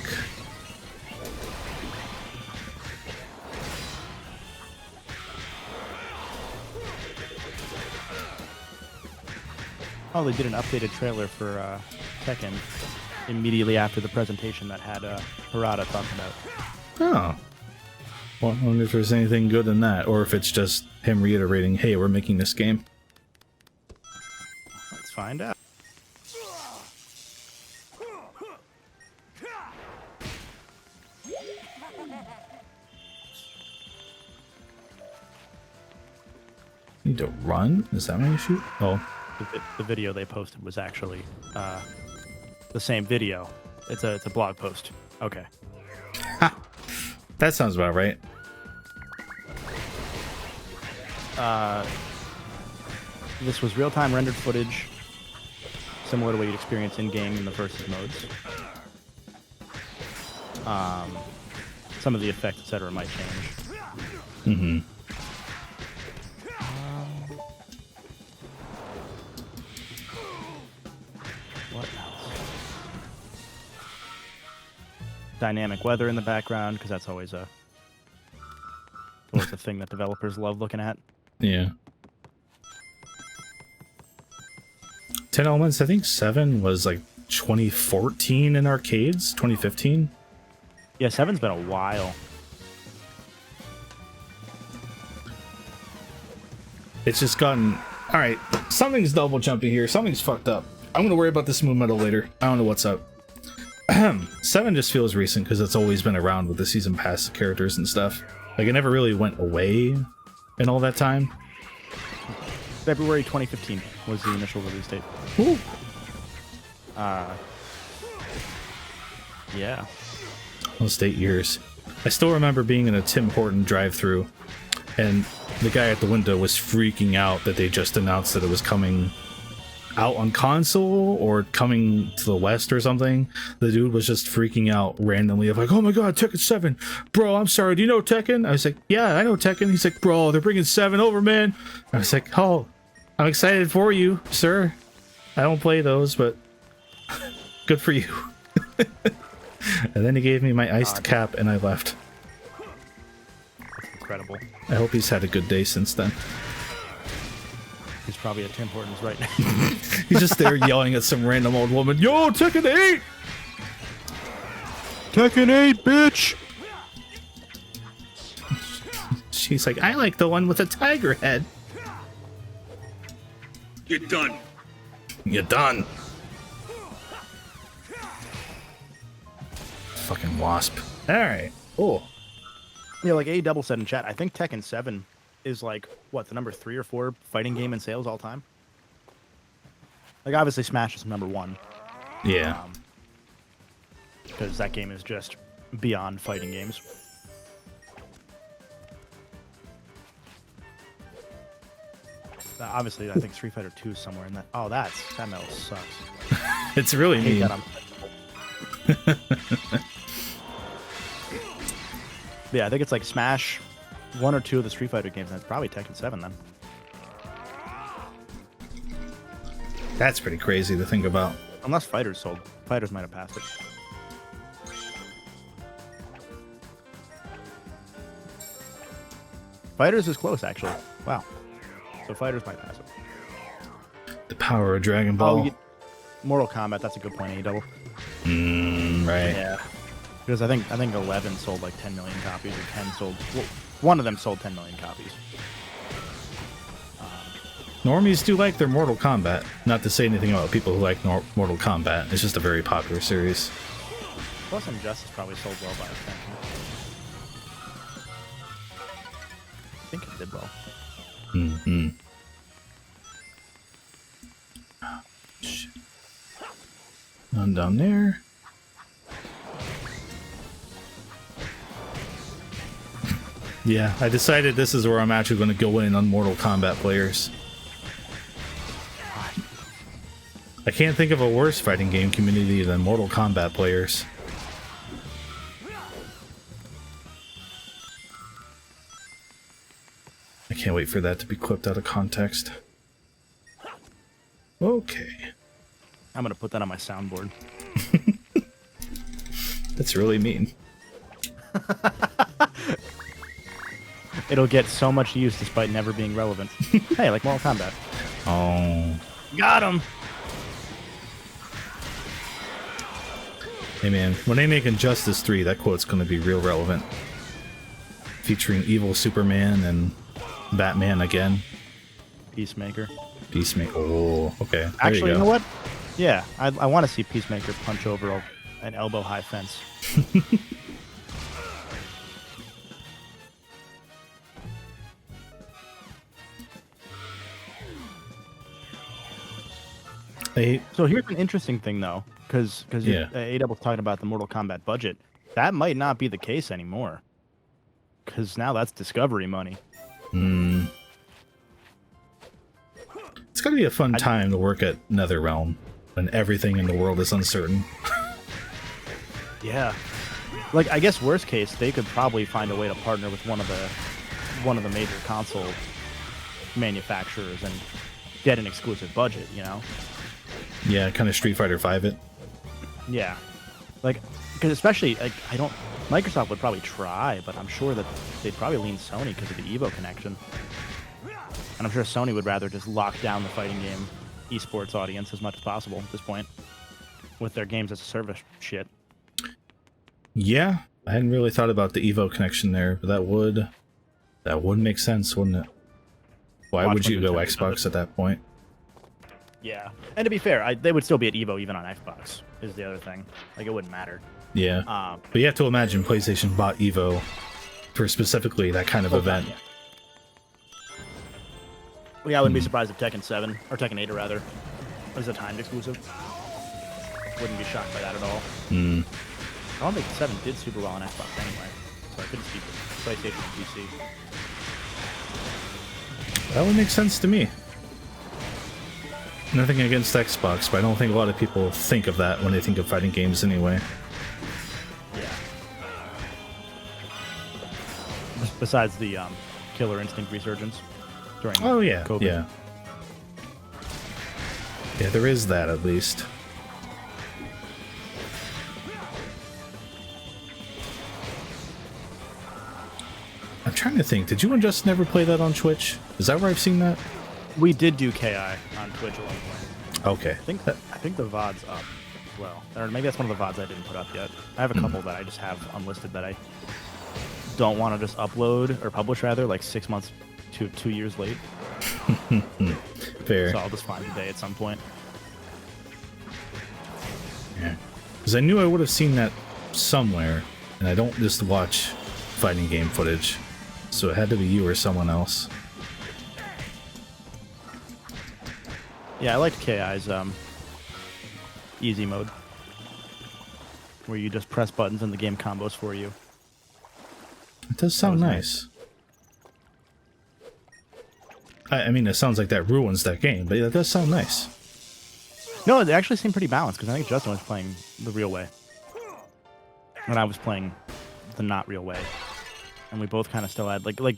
Oh, they did an updated trailer for Tekken immediately after the presentation that had Harada talking about. Oh. Well, I wonder if there's anything good in that, or if it's just him reiterating, hey, we're making this game. Let's find out. Need to run? Is that when you shoot? Oh. The video they posted was actually the same video. It's a blog post. Okay. That sounds about right. This was real-time rendered footage, similar to what you'd experience in-game in the versus modes. Some of the effects, etc., might change. Mm-hmm. What else? Dynamic weather in the background, because that's always a thing that developers love looking at. Yeah. 10 Elements, I think 7 was like 2014 in arcades, 2015. Yeah, 7's been a while. It's just gotten... Alright, something's double jumping here. Something's fucked up. I'm gonna worry about this moon medal later. I don't know what's up. 7 just feels recent because it's always been around with the season pass characters and stuff. Like, it never really went away in all that time. February 2015 was the initial release date. Ooh. Yeah. Almost 8 years. I still remember being in a Tim Horton drive-thru, and the guy at the window was freaking out that they just announced that it was coming out on console or coming to the West or something. The dude was just freaking out randomly of like, oh my god, Tekken 7. Bro, I'm sorry, do you know Tekken? I was like, yeah, I know Tekken. He's like, bro, they're bringing 7 over, man. I was like, oh, I'm excited for you, sir. I don't play those, but good for you. And then he gave me my iced cap and I left. That's incredible. I hope he's had a good day since then. He's probably at Tim Hortons right now. He's just there yelling at some random old woman, yo, Tekken 8! Tekken 8, bitch! She's like, I like the one with a tiger head. You're done. You're done. Fucking wasp. Alright. Oh. Yeah, like A Double said in chat, I think Tekken 7 is like, what, the number 3 or 4 fighting game in sales all time? Like, obviously Smash is number 1. Yeah. Because that game is just beyond fighting games. Obviously, I think Street Fighter 2 is somewhere in that. Oh, that metal sucks. It's really I hate mean. that yeah, I think it's like Smash, 1 or 2 of the Street Fighter games, and it's probably Tekken 7 then. That's pretty crazy to think about. Unless Fighters sold. Fighters might have passed it. Fighters is close, actually. Wow. So Fighters might pass it. The power of Dragon Ball. Oh, Mortal Kombat, that's a good point, A-Double. Right. Yeah. Because I think 11 sold like 10 million copies, or 10 sold... Well, one of them sold 10 million copies. Normies do like their Mortal Kombat. Not to say anything about people who like Mortal Kombat. It's just a very popular series. Plus Injustice probably sold well by extension. I think it did well. Mm-hmm. Shit. None down there. Yeah, I decided this is where I'm actually going to go in on Mortal Kombat players. I can't think of a worse fighting game community than Mortal Kombat players. I can't wait for that to be clipped out of context. Okay. I'm going to put that on my soundboard. That's really mean. It'll get so much use despite never being relevant. Hey, like Mortal Kombat. Oh. Got him! Hey man, when they make Injustice 3, that quote's gonna be real relevant. Featuring evil Superman and Batman again. Peacemaker. Peacemaker. Oh, okay. There Actually, you know go. what? Yeah, I want to see Peacemaker punch over an elbow-high fence. So here's an interesting thing, though, because Yeah. A-Double's talking about the Mortal Kombat budget. That might not be the case anymore, because now that's Discovery money. Hmm. It's gotta be a fun time to work at NetherRealm when everything in the world is uncertain. Yeah, like I guess worst case they could probably find a way to partner with one of the major console manufacturers and get an exclusive budget, you know? Yeah, kind of Street Fighter 5 it. Yeah, like because especially like Microsoft would probably try, but I'm sure that they'd probably lean Sony because of the Evo connection. And I'm sure Sony would rather just lock down the fighting game esports audience as much as possible at this point with their games as a service shit. Yeah, I hadn't really thought about the Evo connection there, but that would make sense, wouldn't it? Why would you go Xbox at that point? Yeah, and to be fair, they would still be at Evo even on Xbox. Is the other thing. Like, it wouldn't matter. Yeah, but you have to imagine PlayStation bought Evo for specifically that kind of event. Yeah. Well, yeah, I wouldn't be surprised if Tekken 7 or Tekken 8 rather was a timed exclusive. Wouldn't be shocked by that at all. I don't think 7 did super well on Xbox anyway, so I couldn't speak for PlayStation and PC. That would make sense to me. Nothing against Xbox, but I don't think a lot of people think of that when they think of fighting games anyway. Yeah. Besides the Killer Instinct resurgence during COVID. Yeah, there is that at least. I'm trying to think, did you and Justin ever play that on Twitch? Is that where I've seen that? We did do KI on Twitch at one point. Okay. I think the VOD's up as well. Or maybe that's one of the VODs I didn't put up yet. I have a couple that I just have unlisted that I don't want to just upload, or publish rather, like 6 months to 2 years late. Fair. So I'll just find a day at some point. Yeah. Because I knew I would have seen that somewhere, and I don't just watch fighting game footage. So it had to be you or someone else. Yeah, I liked KI's easy mode, where you just press buttons and the game combos for you. It does sound nice. I mean, it sounds like that ruins that game, but yeah, it does sound nice. No, it actually seemed pretty balanced, because I think Justin was playing the real way, and I was playing the not real way, and we both kind of still had like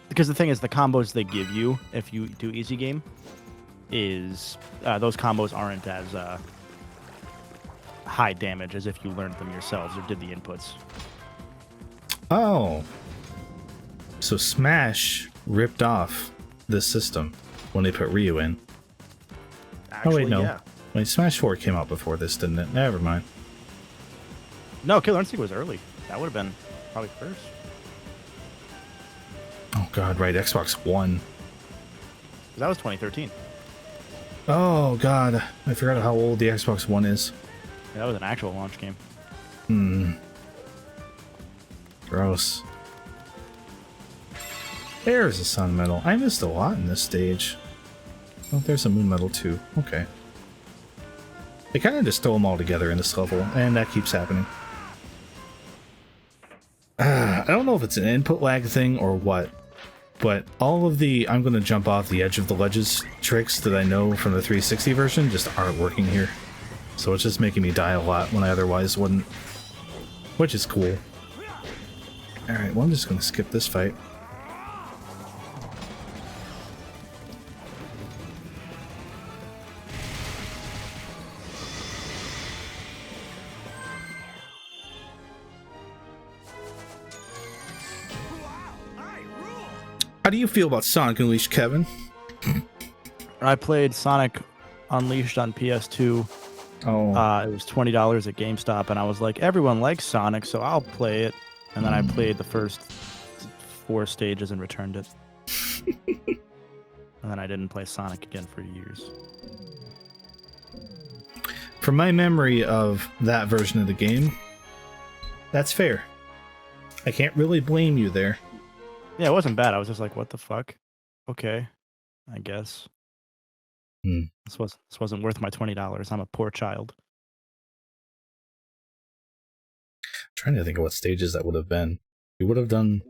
because the thing is, the combos they give you if you do easy game is those combos aren't as high damage as if you learned them yourselves or did the inputs. Oh, so Smash ripped off this system when they put Ryu in. Actually, oh wait, no. Yeah. Wait, Smash 4 came out before this, didn't it? Never mind. No, Killer Instinct was early. That would have been probably first. Oh god, right, Xbox One. That was 2013. Oh god, I forgot how old the Xbox One is. Yeah, that was an actual launch game. Gross. There's a Sun Medal. I missed a lot in this stage. Oh, there's a Moon Medal too. Okay. They kind of just throw them all together in this level, and that keeps happening. I don't know if it's an input lag thing or what, but all of the I'm going to jump off the edge of the ledges tricks that I know from the 360 version just aren't working here. So it's just making me die a lot when I otherwise wouldn't. Which is cool. Alright, well I'm just going to skip this fight. How do you feel about Sonic Unleashed, Kevin? I played Sonic Unleashed on PS2. Oh. It was $20 at GameStop, and I was like, everyone likes Sonic, so I'll play it. And then I played the first 4 stages and returned it. And then I didn't play Sonic again for years. From my memory of that version of the game, that's fair. I can't really blame you there. Yeah, it wasn't bad. I was just like, what the fuck? Okay, I guess. This wasn't worth my $20. I'm a poor child. I'm trying to think of what stages that would have been. We would have done...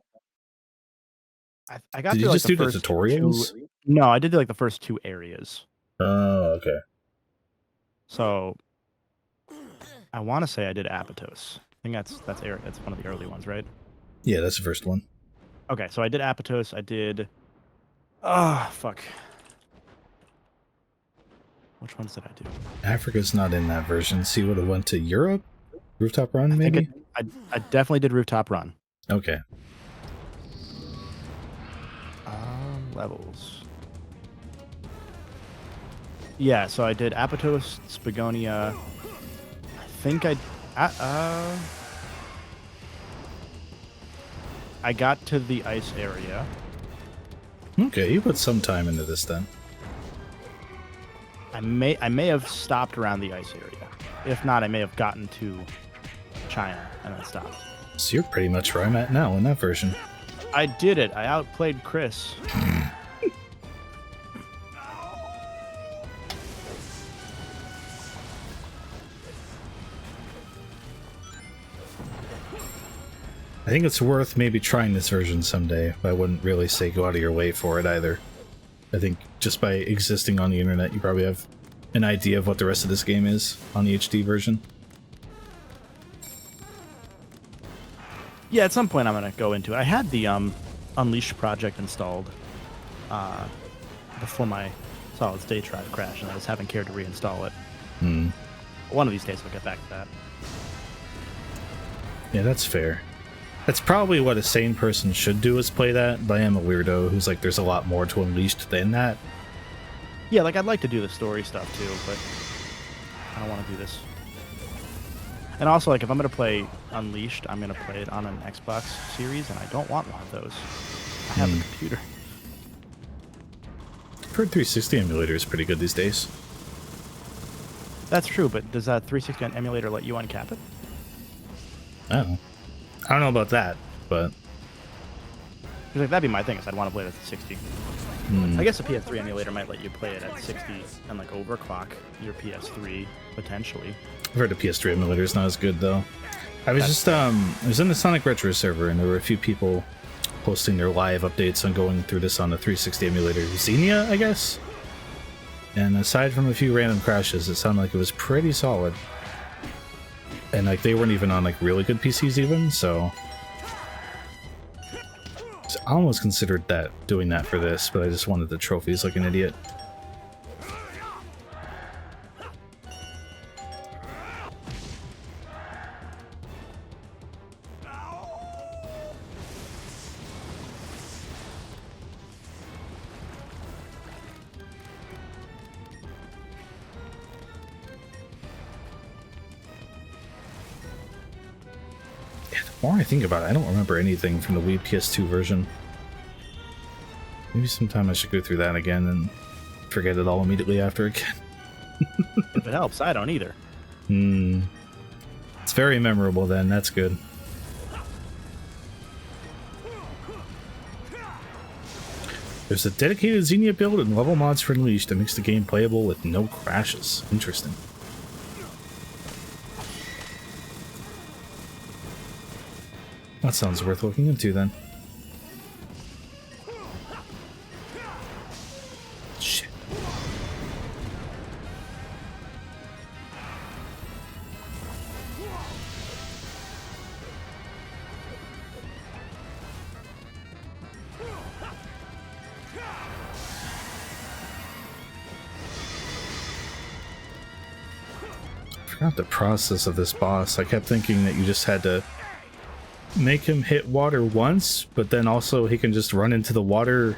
I got Did you just do the tutorials? No, I did like the first 2 areas. Oh, okay. So, I want to say I did Apatos. I think that's one of the early ones, right? Yeah, that's the first one. Okay, so I did Apatos. I did... Ah, fuck. Which ones did I do? Africa's not in that version, so you would have went to Europe? Rooftop Run, maybe? I definitely did Rooftop Run. Okay. Levels. Yeah, so I did Apatos, Spagonia. I think I got to the ice area. Okay, you put some time into this then. I may have stopped around the ice area. If not, I may have gotten to China and then stopped. So you're pretty much where I'm at now in that version. I did it. I outplayed Chris. I think it's worth maybe trying this version someday, but I wouldn't really say go out of your way for it either. I think just by existing on the internet, you probably have an idea of what the rest of this game is on the HD version. Yeah, at some point I'm going to go into it. I had the Unleashed project installed before my solid state drive crashed, and I just haven't cared to reinstall it. One of these days I'll get back to that. Yeah, that's fair. That's probably what a sane person should do, is play that, but I am a weirdo who's like, there's a lot more to Unleashed than that. Yeah, like I'd like to do the story stuff too, but I don't want to do this. And also, like, if I'm going to play Unleashed, I'm going to play it on an Xbox Series, and I don't want one of those. I have a computer. I've heard 360 emulator is pretty good these days. That's true, but does that 360 emulator let you uncap it? Oh. I don't know about that, but... Like, that'd be my thing, is I'd want to play it at 60. I guess a PS3 emulator might let you play it at 60 and, like, overclock your PS3, potentially. I've heard the PS3 emulator is not as good, though. I was I was in the Sonic Retro server, and there were a few people posting their live updates on going through this on the 360 emulator. Xenia, I guess? And aside from a few random crashes, it sounded like it was pretty solid. And, like, they weren't even on, like, really good PCs even, so I almost considered doing that for this, but I just wanted the trophies like an idiot. The more I think about it, I don't remember anything from the Wii PS2 version. Maybe sometime I should go through that again and forget it all immediately after again. If it helps, I don't either. It's very memorable then, that's good. There's a dedicated Xenia build and level mods for Unleashed that makes the game playable with no crashes. Interesting. That sounds worth looking into then. Shit. I forgot the process of this boss. I kept thinking that you just had to make him hit water once, but then also he can just run into the water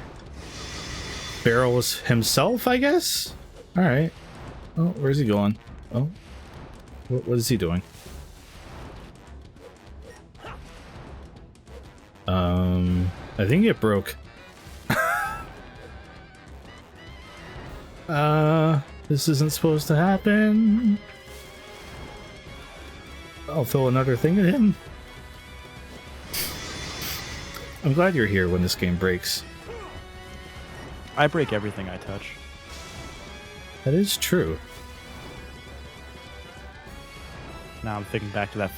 barrels himself, I guess? Alright. Oh, where's he going? Oh. What is he doing? I think it broke. This isn't supposed to happen. I'll throw another thing at him. I'm glad you're here when this game breaks. I break everything I touch. That is true. Now I'm thinking back to that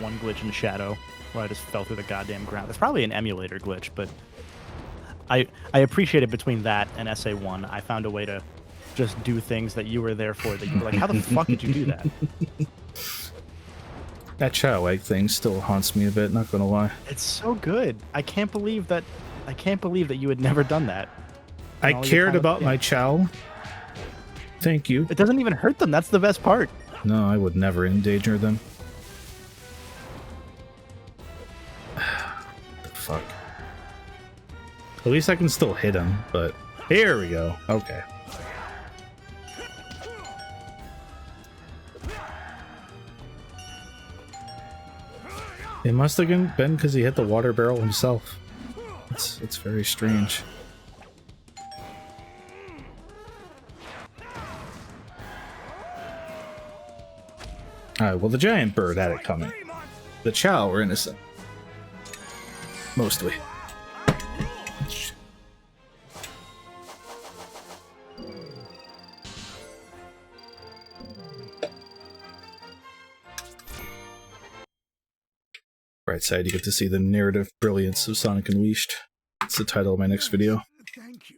one glitch in Shadow where I just fell through the goddamn ground. That's probably an emulator glitch, but I appreciated between that and SA1, I found a way to just do things that you were there for, that you were like, how the fuck did you do that? That Chow Egg thing still haunts me a bit, not gonna lie. It's so good. I can't believe that you had never done that. I cared about my Chow. Thank you. It doesn't even hurt them. That's the best part. No, I would never endanger them. The fuck. At least I can still hit him, but here we go. Okay. It must have been because he hit the water barrel himself. It's very strange. Alright, well the giant bird had it coming. The Chow were innocent. Mostly. Right side, you get to see the narrative brilliance of Sonic Unleashed. It's the title of my next video. Thank you.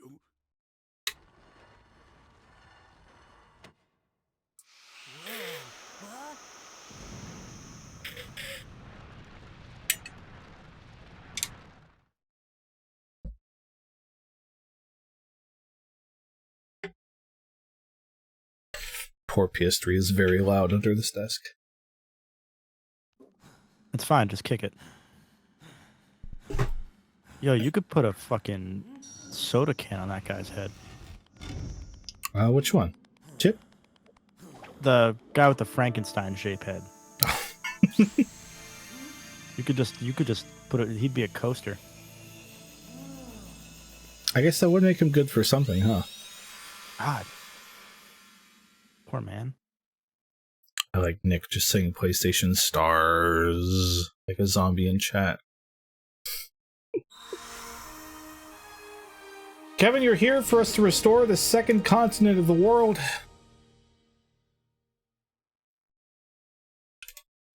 Poor PS3 is very loud under this desk. It's fine, just kick it. Yo, you could put a fucking soda can on that guy's head. Which one? Chip? The guy with the Frankenstein shape head. You could just put it. He'd be a coaster. I guess that would make him good for something, huh? God. Poor man. I like Nick just saying PlayStation stars like a zombie in chat. Kevin, you're here for us to restore the second continent of the world.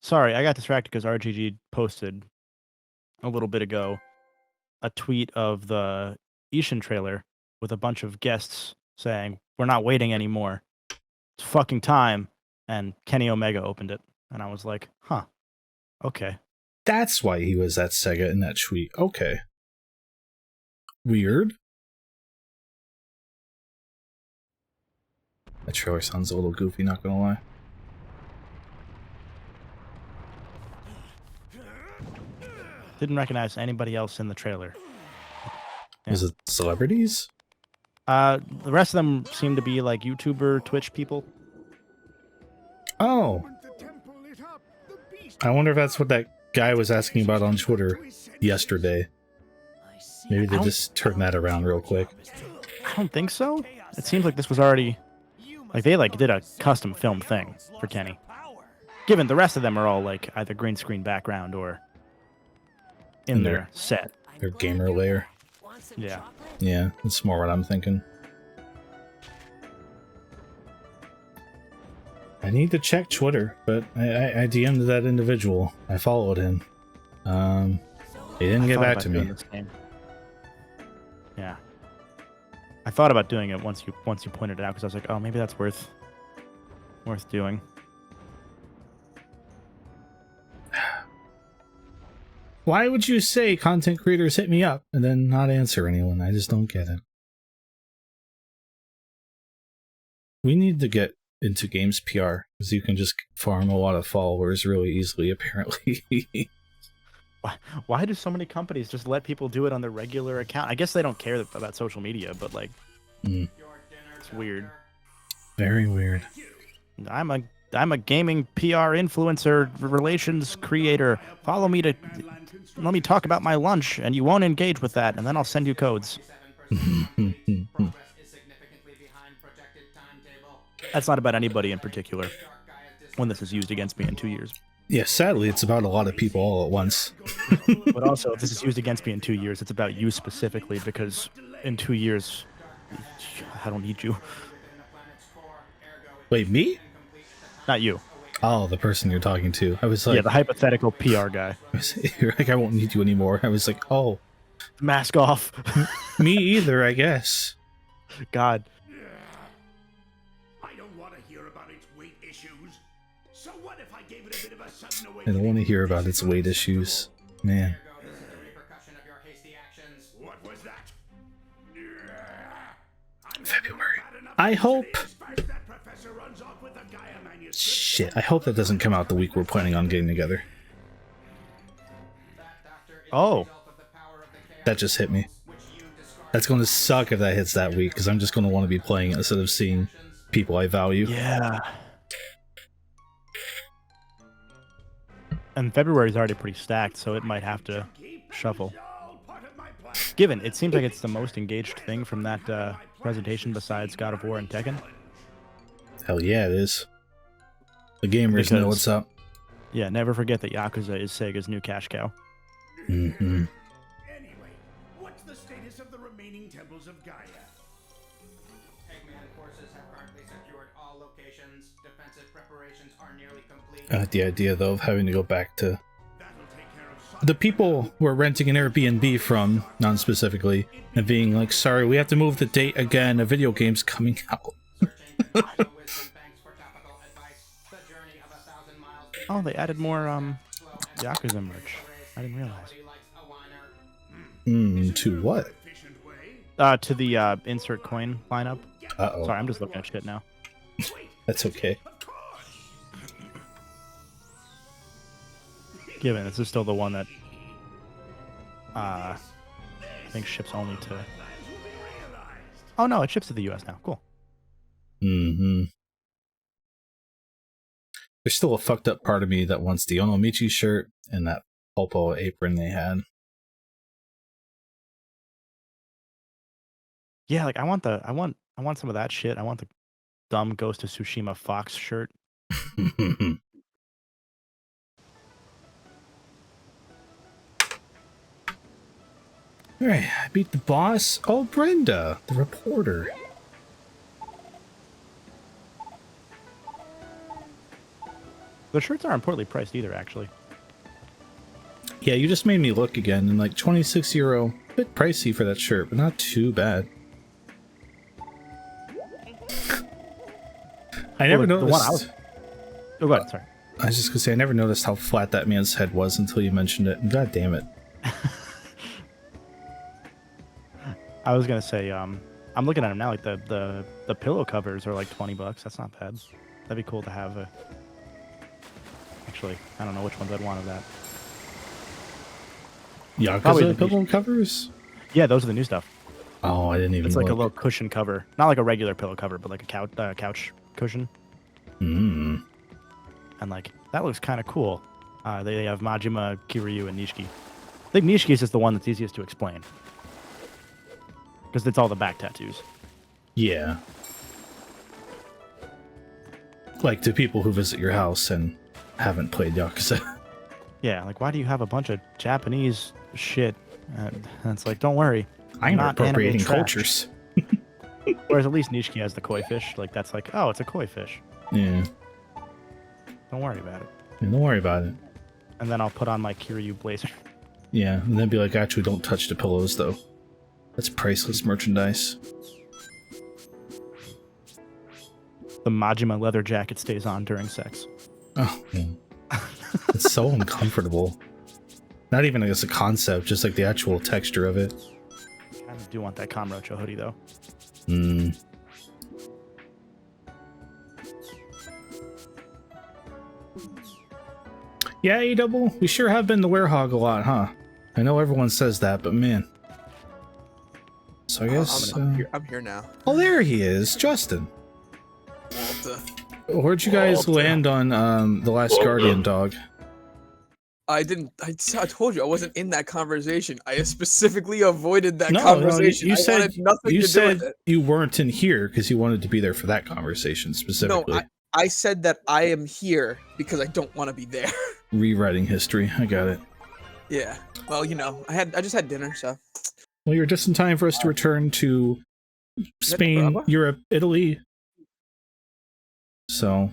Sorry, I got distracted because RGG posted a little bit ago a tweet of the Ishin trailer with a bunch of guests saying, "We're not waiting anymore. It's fucking time." And Kenny Omega opened it. And I was like, huh, okay. That's why he was at Sega in that tweet. Okay. Weird. That trailer sounds a little goofy, not gonna lie. Didn't recognize anybody else in the trailer. Yeah. Was it celebrities? The rest of them seem to be like YouTuber, Twitch people. Oh. I wonder if that's what that guy was asking about on Twitter yesterday. Maybe they just turned that around real quick. I don't think so. It seems like this was already... Like, they did a custom film thing for Kenny. Given the rest of them are all, like, either green screen background or in their set. Their gamer layer. Yeah. Yeah, that's more what I'm thinking. I need to check Twitter, but I DM'd that individual. I followed him. He didn't get back to me. Yeah. I thought about doing it once you pointed it out because I was like, oh, maybe that's worth doing. Why would you say content creators hit me up and then not answer anyone? I just don't get it. We need to get into games PR because you can just farm a lot of followers really easily, apparently. Why do so many companies just let people do it on their regular account? I guess they don't care about social media, but like, it's weird. Very weird. I'm a gaming PR influencer relations creator. Follow me to let me talk about my lunch, and you won't engage with that, and then I'll send you codes. That's not about anybody in particular when this is used against me in 2 years. Yeah, sadly, it's about a lot of people all at once. But also, if this is used against me in 2 years, it's about you specifically, because in 2 years, I don't need you. Wait, me? Not you. Oh, the person you're talking to. I was like... Yeah, the hypothetical PR guy. You're like, I won't need you anymore. I was like, oh. Mask off. Me either, I guess. God. I don't want to hear about its weight issues. So what if I gave it a bit of a sudden I don't want to hear about its weight issues. Man. What was that? February. I hope... Shit, I hope that doesn't come out the week we're planning on getting together. Oh. That just hit me. That's going to suck if that hits that week, because I'm just going to want to be playing it instead of seeing people I value. Yeah. And February's already pretty stacked, so it might have to shuffle. Given, it seems like it's the most engaged thing from that presentation besides God of War and Tekken. Hell yeah, it is. The gamers know what's up. Yeah, never forget that Yakuza is Sega's new cash cow. Mm-hmm. Anyway, what's the status of the remaining temples of Gaia? Eggman forces have currently secured all locations. Defensive preparations are nearly complete. I like the idea, though, of having to go back to That'll take care of the people we're renting an Airbnb from, non-specifically, and being like, sorry, we have to move the date again, a video game's coming out. Oh, they added more Yakuza merch. I didn't realize. To what? To the insert coin lineup. Uh-oh. Sorry, I'm just looking at shit now. That's okay. Given, this is still the one that I think ships only to... Oh no, it ships to the US now. Cool. Mm-hmm. There's still a fucked up part of me that wants the Onomichi shirt and that Pulpo apron they had. Yeah, like I want some of that shit. I want the dumb Ghost of Tsushima Fox shirt. Alright, I beat the boss. Oh, Brenda, the reporter. The shirts aren't poorly priced either, actually. Yeah, you just made me look again, and like €26. A bit pricey for that shirt, but not too bad. I never noticed. Oh, go ahead, sorry. I was just gonna say, I never noticed how flat that man's head was until you mentioned it. God damn it. I was gonna say, I'm looking at them now, like the pillow covers are like $20. That's not bad. That'd be cool to have. Actually, I don't know which ones I'd want of that. Yakuza pillow covers? Yeah, those are the new stuff. Oh, I didn't even It's like look. a little cushion cover. Not like a regular pillow cover, but like a couch cushion. Mm. And like, that looks kind of cool. They have Majima, Kiryu, and Nishiki. I think Nishiki is just the one that's easiest to explain. Because it's all the back tattoos. Yeah. Like to people who visit your house and haven't played Yakuza. Yeah, like why do you have a bunch of Japanese shit? And it's like, don't worry. I'm not appropriating anime trash. cultures. Whereas at least Nishiki has the koi fish. Like that's like, oh, it's a koi fish. Yeah. Don't worry about it. Yeah, don't worry about it. And then I'll put on my Kiryu blazer. Yeah, and then be like, actually, don't touch the pillows, though. That's priceless merchandise. The Majima leather jacket stays on during sex. Oh, man. It's so uncomfortable. Not even as a concept, just like the actual texture of it. I do want that Kamurocho hoodie, though. Hmm. Yeah, A-Double, we sure have been the werehog a lot, huh? I know everyone says that, but man. So I guess... I'm here now. Oh, there he is, Justin. Walter. Where'd you guys land on The Last Guardian, dog? I didn't. I told you I wasn't in that conversation. I specifically avoided that conversation. You I said wanted nothing you to said do with it. you weren't in here because you wanted to be there for that conversation specifically. No, I said that I am here because I don't want to be there. Rewriting history. I got it. Yeah. Well, you know, I just had dinner, so. Well, you're just in time for us to return to Spain, Nicaragua? Europe, Italy. So,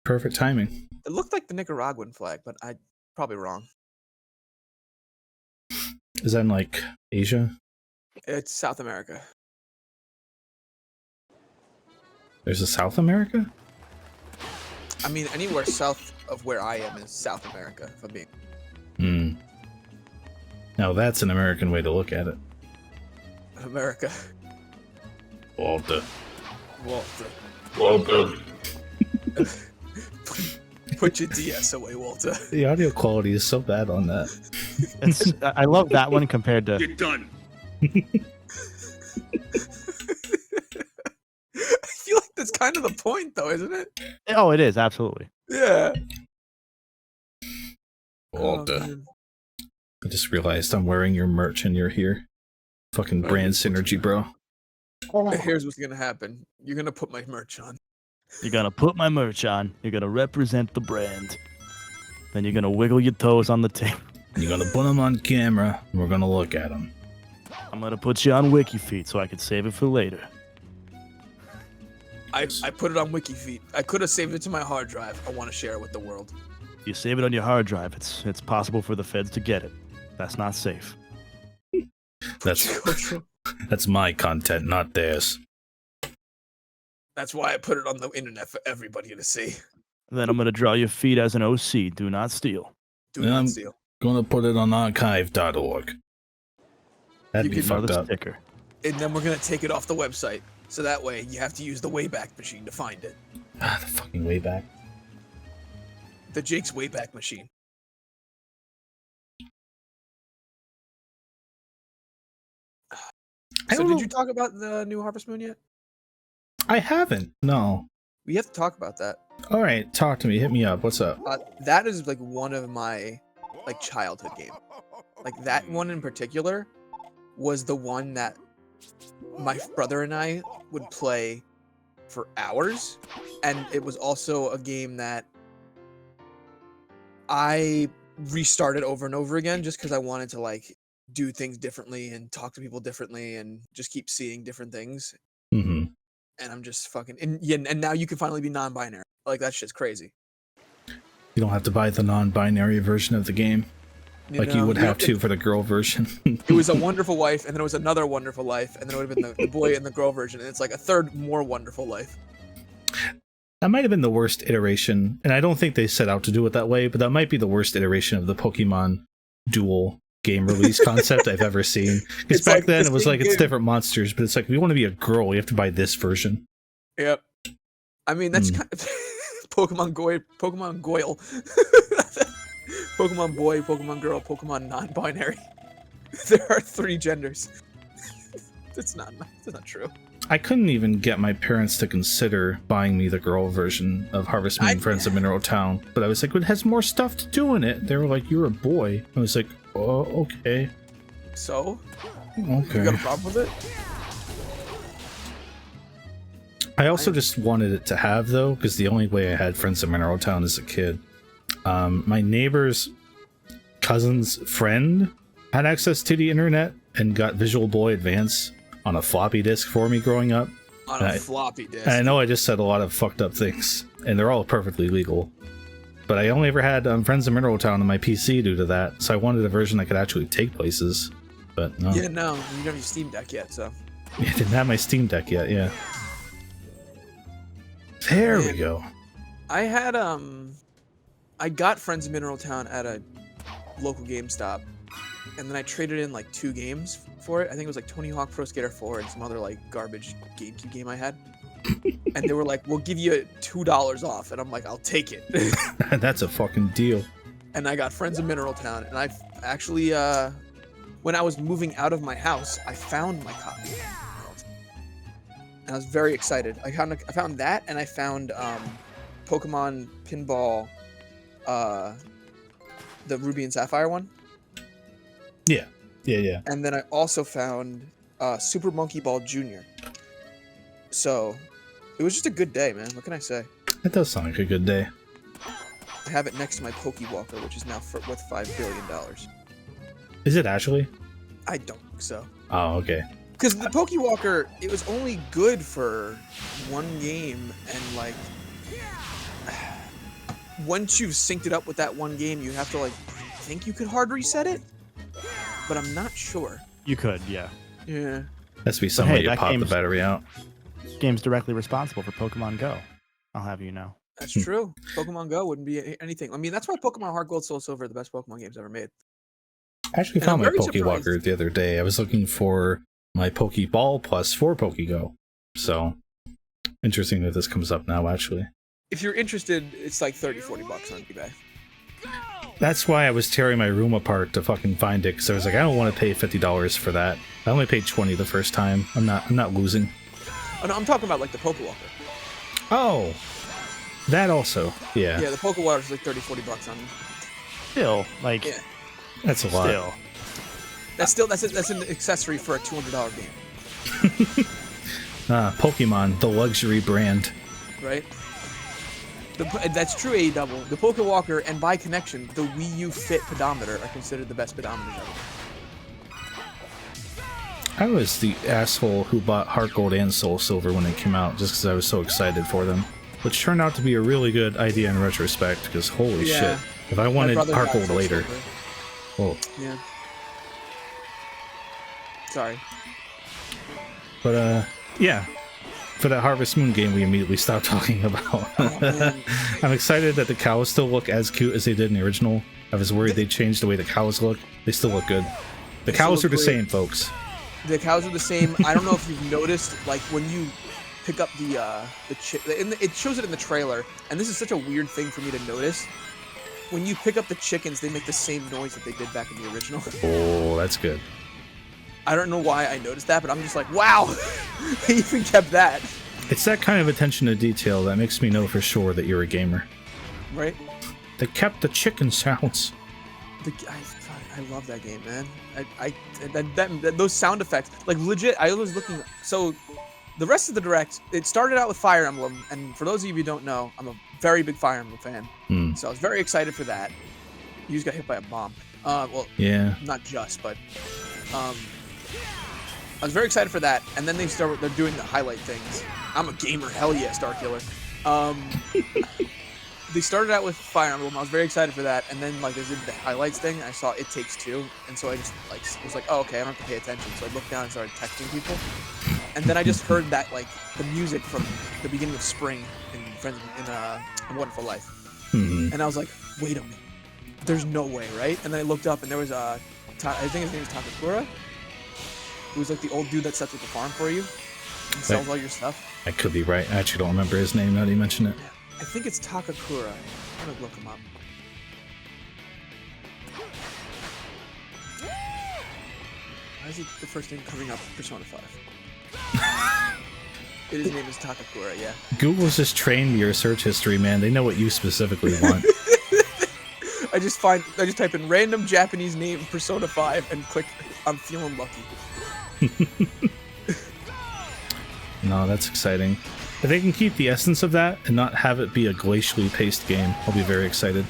perfect timing. It looked like the Nicaraguan flag, but I'm probably wrong. Is that in like Asia? It's South America. There's a South America? I mean, anywhere south of where I am is South America, if I'm being. Hmm. Now that's an American way to look at it. America. Walter. Walter. Put your DS away, Walter. The audio quality is so bad on that. I love that one compared to... You're done. I feel like that's kind of the point, though, isn't it? Oh, it is, absolutely. Yeah. Oh, man. I just realized I'm wearing your merch and you're here. Fucking brand synergy, bro. Here's what's gonna happen. You're gonna put my merch on. You're gonna put my merch on. You're gonna represent the brand. Then you're gonna wiggle your toes on the table. You're gonna put them on camera, and we're gonna look at them. I'm gonna put you on WikiFeet so I can save it for later. I put it on WikiFeet. I could have saved it to my hard drive. I want to share it with the world. You save it on your hard drive. It's possible for the feds to get it. That's not safe. That's my content, not theirs. That's why I put it on the internet for everybody to see. Then I'm gonna draw your feet as an OC. Do not steal. Do not steal. Gonna put it on archive.org. That'd be fucked up. Sticker. And then we're gonna take it off the website. So that way you have to use the Wayback Machine to find it. Ah, the fucking Wayback. The Jake's Wayback Machine. So did you talk about the new Harvest Moon yet? I haven't. No. We have to talk about that. All right, talk to me. Hit me up. What's up? That is like one of my childhood game. Like that one in particular was the one that my brother and I would play for hours, and it was also a game that I restarted over and over again just because I wanted to like do things differently and talk to people differently and just keep seeing different things. Mm-hmm. And I'm just fucking and now you can finally be non-binary. Like that shit's crazy. You don't have to buy the non-binary version of the game. You would have to for the girl version. It was a wonderful wife, and then it was another wonderful life, and then it would have been the boy and the girl version, and it's like a third more wonderful life. That might have been the worst iteration, and I don't think they set out to do it that way, but that might be the worst iteration of the Pokemon dual game release concept I've ever seen. Because back then it was like it's different monsters, but it's like if you want to be a girl, you have to buy this version. Yep. I mean that's kind of Pokemon Goyle. Pokemon boy, Pokemon girl, Pokemon non-binary. There are 3 genders. That's not true. I couldn't even get my parents to consider buying me the girl version of Harvest Moon Friends of Mineral Town, but I was like, it has more stuff to do in it. They were like, you're a boy. I was like, oh, okay. So? Okay. You got a problem with it? I also just wanted it to have, though, because the only way I had Friends of Mineral Town as a kid, my neighbor's cousin's friend had access to the internet and got Visual Boy Advance on a floppy disk for me growing up. On a floppy disk. And I know I just said a lot of fucked up things, and they're all perfectly legal. But I only ever had Friends of Mineral Town on my PC due to that, so I wanted a version that could actually take places. But no. Yeah, no, you don't have your Steam Deck yet, so. I didn't have my Steam Deck yet, yeah. There we go. I had, I got Friends of Mineral Town at a local GameStop, and then I traded in like 2 games for it. I think it was like Tony Hawk Pro Skater 4 and some other like garbage GameCube game I had. And they were like, we'll give you $2 off. And I'm like, I'll take it. That's a fucking deal. And I got Friends of Mineral Town. And I actually, when I was moving out of my house, I found my copy. And I was very excited. I found that, and I found Pokemon Pinball, the Ruby and Sapphire one. Yeah. Yeah. And then I also found Super Monkey Ball Jr. So it was just a good day, man. What can I say? That does sound like a good day. I have it next to my Pokewalker, which is now worth $5 billion. Is it actually? I don't think so. Oh, okay. Because the Pokewalker, it was only good for 1 game, and like once you've synced it up with that 1 game, you have to like think you could hard reset it, but I'm not sure. You could, yeah. Yeah. Has to be some way you pop the battery out. Game's directly responsible for Pokemon Go. I'll have you know. That's true. Pokemon Go wouldn't be anything. I mean, that's why Pokemon Heart Gold, Soul Silver are the best Pokemon games ever made. I actually found my Pokewalker the other day. I was looking for my Pokeball Plus for PokeGo. So, interesting that this comes up now, actually. If you're interested, it's like $30-40 on eBay. That's why I was tearing my room apart to fucking find it, because I was like, I don't want to pay $50 for that. I only paid $20 the first time. I'm not losing. Oh no, I'm talking about like the Pokewalker. Oh, that also, yeah. Yeah, the Pokewalker is like $30-40 on still, like, Yeah. That's a lot. still. That's an accessory for a $200 game, Pokemon, the luxury brand. right? That's true, AEW. The Pokewalker and by connection, the Wii U Fit pedometer are considered the best pedometers ever. I was the asshole who bought Heart Gold and Soul Silver when they came out just because I was so excited for them. Which turned out to be a really good idea in retrospect because holy shit. If I wanted Heart Gold later. Whoa. Yeah. Sorry. But, yeah. For that Harvest Moon game we immediately stopped talking about. I'm excited that the cows still look as cute as they did in the original. I was worried they changed the way the cows look. They still look good. The cows are the same, folks. The cows are the same. I don't know if you've noticed, like, when you pick up the it shows it in the trailer, and this is such a weird thing for me to notice. When you pick up the chickens, they make the same noise that they did back in the original. Oh, that's good. I don't know why I noticed that, but I'm just like, wow, they even kept that. It's that kind of attention to detail that makes me know for sure that you're a gamer. Right? They kept the chicken sounds. I love that game, man. Those sound effects, like legit. I was looking. So, the rest of the direct, it started out with Fire Emblem, and for those of you who don't know, I'm a very big Fire Emblem fan. So I was very excited for that. You just got hit by a bomb. Well, yeah, not just, but I was very excited for that. And then they're doing the highlight things. I'm a gamer, hell yeah, Starkiller. They started out with Fire Emblem. I was very excited for that, and then like they did the highlights thing. I saw It Takes Two, and so I just like was like, oh okay, I don't have to pay attention. So I looked down and started texting people, and then I just heard that like the music from the beginning of Spring in A Wonderful Life, and I was like, wait a minute, there's no way, right? And then I looked up, and there was I think his name is Takakura, who was like the old dude that sets up the farm for you and sells all your stuff. I could be right. I actually don't remember his name now that you mention it. I think it's Takakura. I'm gonna look him up. Why is the first name coming up? Persona 5. His name is Takakura, yeah. Google's just trained your search history, man. They know what you specifically want. I just type in random Japanese name Persona 5 and click I'm feeling lucky. No, that's exciting. If they can keep the essence of that and not have it be a glacially paced game, I'll be very excited.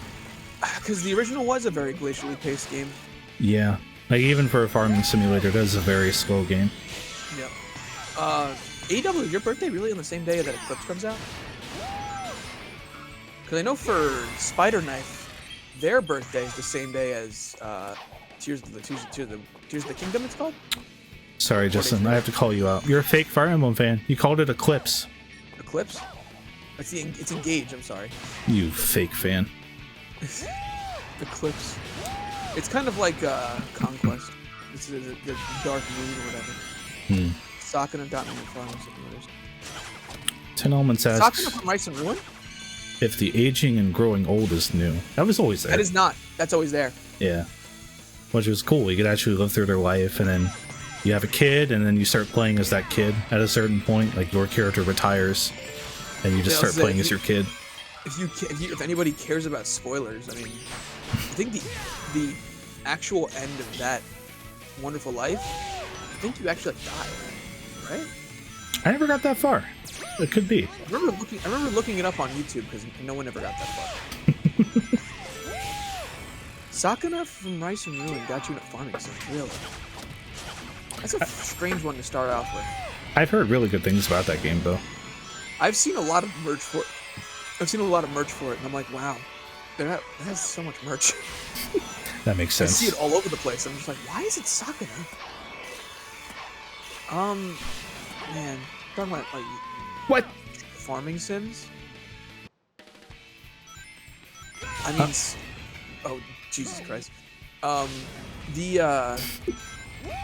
Because the original was a very glacially paced game. Yeah. Like, even for a farming simulator, that is a very slow game. Yeah. AEW, is your birthday really on the same day that Eclipse comes out? Because I know for Spider Knife, their birthday is the same day as Tears of the Kingdom, it's called? Sorry, Justin, I have to call you out. You're a fake Fire Emblem fan. You called it Eclipse. Eclipse? It's Engage, I'm sorry. You fake fan. Eclipse. It's kind of like Conquest. It's the Dark Moon or whatever. Sakuna got me in Farming Simulators. 10 Elements asks... Sakuna from Rice and Ruin? If the aging and growing old is new. That was always there. That is not. That's always there. Yeah. Which was cool. You could actually live through their life, and then you have a kid, and then you start playing as that kid at a certain point. Like, your character retires, and you just start playing as your kid. If anybody cares about spoilers, I mean, I think the actual end of that Wonderful Life, I think you actually die, right? I never got that far. It could be. I remember looking it up on YouTube because no one ever got that far. Sakuna from Rice and Ruin got you in a farming sim, really? That's a strange one to start off with. I've heard really good things about that game, though. I've seen a lot of merch for it. And I'm like, wow, that has so much merch. That makes sense. I see it all over the place. I'm just like, why is it Sakuna? Man, talking about like what farming sims? I mean, oh Jesus Christ.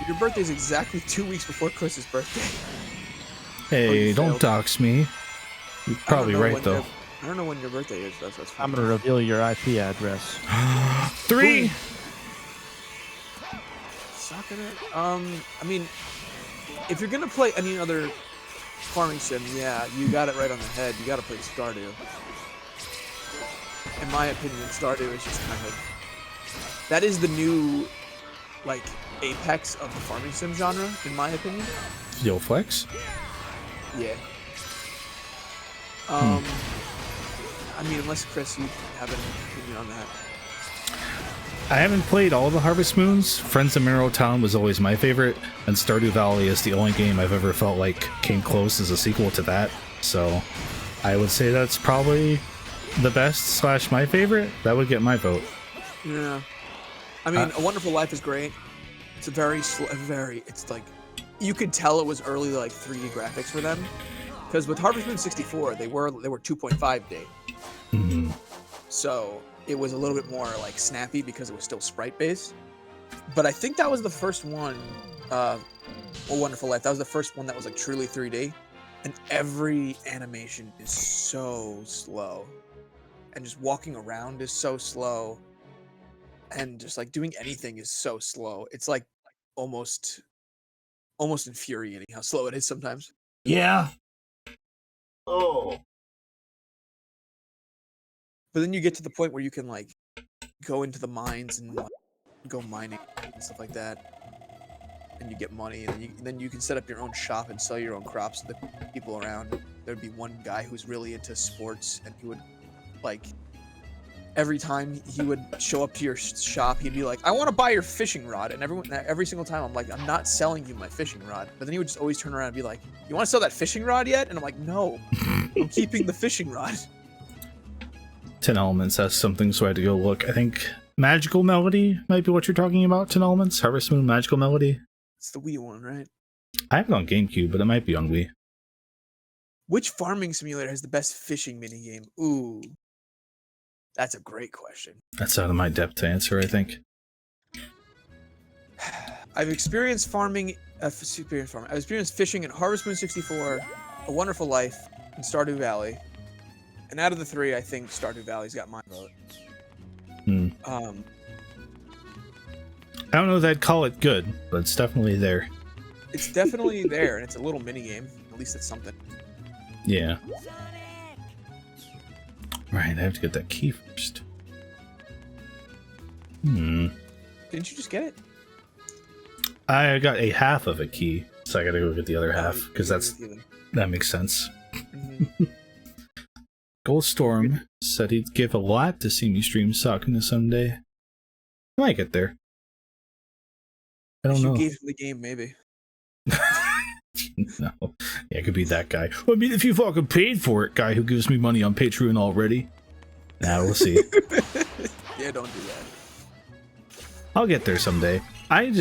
Your birthday's exactly 2 weeks before Chris's birthday. Hey, don't dox me. You're probably right, though. I don't know when your birthday is. That's I'm gonna reveal your IP address. 3. Sakuna. I mean, if you're gonna play any other farming sim, yeah, you got it right on the head. You gotta play Stardew. In my opinion, Stardew is just kind of That is the new, like, apex of the farming sim genre, in my opinion. Yo, Flex? Yeah. I mean, unless Chris, you have an opinion on that. I haven't played all the Harvest Moons. Friends of Mineral Town was always my favorite, and Stardew Valley is the only game I've ever felt like came close as a sequel to that. So I would say that's probably the best / my favorite. That would get my vote. Yeah. I mean, A Wonderful Life is great. It's a very slow, it's like, you could tell it was early, like, 3D graphics for them. Because with Harvest Moon 64, they were 2.5D. Mm-hmm. So it was a little bit more, like, snappy because it was still sprite-based. But I think that was the first one, A Wonderful Life, that was the first one that was, like, truly 3D. And every animation is so slow. And just walking around is so slow. And just, like, doing anything is so slow. It's, like, almost infuriating how slow it is sometimes. Yeah. Oh. But then you get to the point where you can, like, go into the mines and, like, go mining and stuff like that. And you get money, and then you can set up your own shop and sell your own crops to the people around. There'd be one guy who's really into sports, and he would, like, every time he would show up to your shop, he'd be like, I want to buy your fishing rod. And every single time I'm like, I'm not selling you my fishing rod. But then he would just always turn around and be like, you want to sell that fishing rod yet? And I'm like, no, I'm keeping the fishing rod. 10 Elements has something, so I had to go look. I think Magical Melody might be what you're talking about. 10 Elements, Harvest Moon Magical Melody. It's the Wii one, right? I have it on GameCube, but it might be on Wii. Which farming simulator has the best fishing minigame? Ooh. That's a great question. That's out of my depth to answer, I think. I've experienced farming. I've experienced fishing in Harvest Moon 64, A Wonderful Life, and Stardew Valley. And out of the three, I think Stardew Valley's got my vote. I don't know if I'd call it good, but it's definitely there. It's definitely there, and it's a little mini game. At least it's something. Yeah. Right, I have to get that key first. Didn't you just get it? I got a half of a key, so I gotta go get the other half, because that makes sense. Mm-hmm. Goldstorm said he'd give a lot to see me stream Sakuna someday. I might get there. I don't know. You gave him the game, maybe. No. Yeah, it could be that guy. I mean, if you fucking paid for it, guy who gives me money on Patreon already. Nah, we'll see. Yeah, don't do that. I'll get there someday. I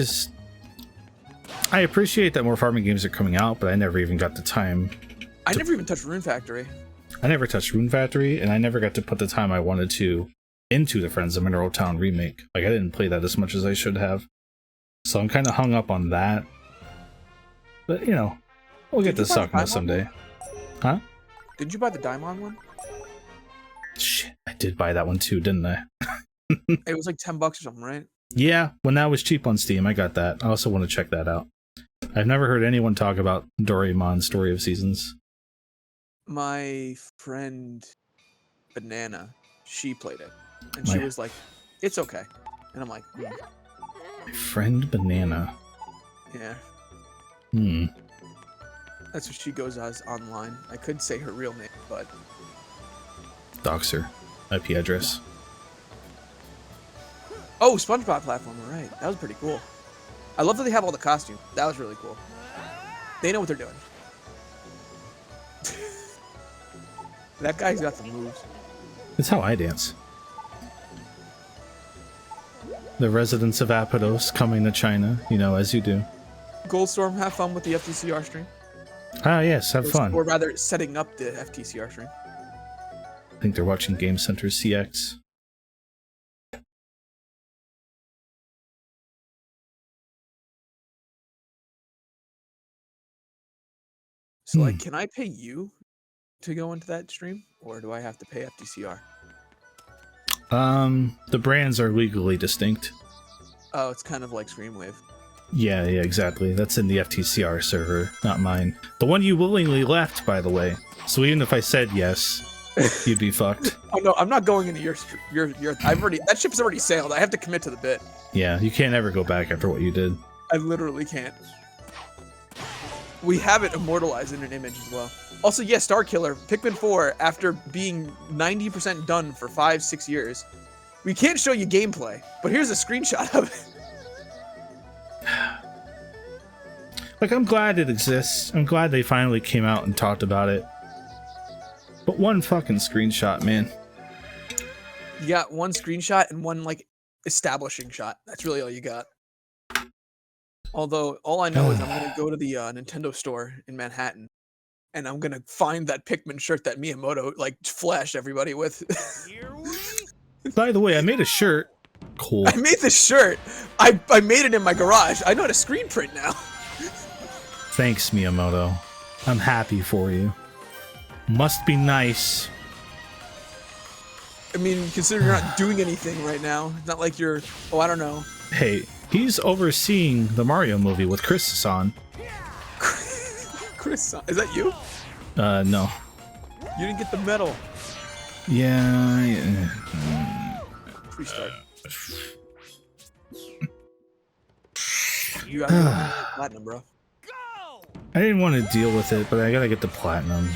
appreciate that more farming games are coming out, but I never even got the time. I never even touched Rune Factory. I never touched Rune Factory, and I never got to put the time I wanted to into the Friends of Mineral Town remake. Like, I didn't play that as much as I should have. So I'm kind of hung up on that. But, you know, we'll get to Sakuna someday. Huh? Did you buy the Daimon one? Shit, I did buy that one too, didn't I? It was like $10 or something, right? Yeah, when that was cheap on Steam, I got that. I also want to check that out. I've never heard anyone talk about Doraemon Story of Seasons. My friend Banana, she played it. And she was like, it's okay. And I'm like, My friend Banana. Yeah. Hmm. That's what she goes as online. I could say her real name, but... Doxer. IP address. Oh, SpongeBob platformer, right. That was pretty cool. I love that they have all the costumes. That was really cool. They know what they're doing. That guy's got the moves. That's how I dance. The residents of Apidos coming to China, you know, as you do. Goldstorm, have fun with the FTCR stream. Ah, yes, have fun. Or rather, setting up the FTCR stream. I think they're watching Game Center CX. So, like, can I pay you to go into that stream? Or do I have to pay FTCR? The brands are legally distinct. Oh, it's kind of like Screamwave. Yeah, exactly. That's in the FTCR server, not mine. The one you willingly left, by the way. So even if I said yes, you'd be fucked. Oh no, I'm not going into your. That ship's already sailed. I have to commit to the bit. Yeah, you can't ever go back after what you did. I literally can't. We have it immortalized in an image as well. Also, yeah, Star Killer, Pikmin 4, after being 90% done for 5-6 years, we can't show you gameplay, but here's a screenshot of it. Like, I'm glad it exists. I'm glad they finally came out and talked about it. But one fucking screenshot, man. You got one screenshot and one, like, establishing shot. That's really all you got. Although, all I know is I'm going to go to the Nintendo store in Manhattan, and I'm going to find that Pikmin shirt that Miyamoto, like, flashed everybody with. By the way, I made a shirt. Cool. I made this shirt. I made it in my garage. I know how to screen print now. Thanks, Miyamoto. I'm happy for you. Must be nice. I mean, considering you're not doing anything right now, it's not like you're, oh, I don't know. Hey, he's overseeing the Mario movie with Chris on. Chris, is that you? No. You didn't get the medal. Yeah. Restart. You got platinum, bro. I didn't want to deal with it, but I gotta get the platinum.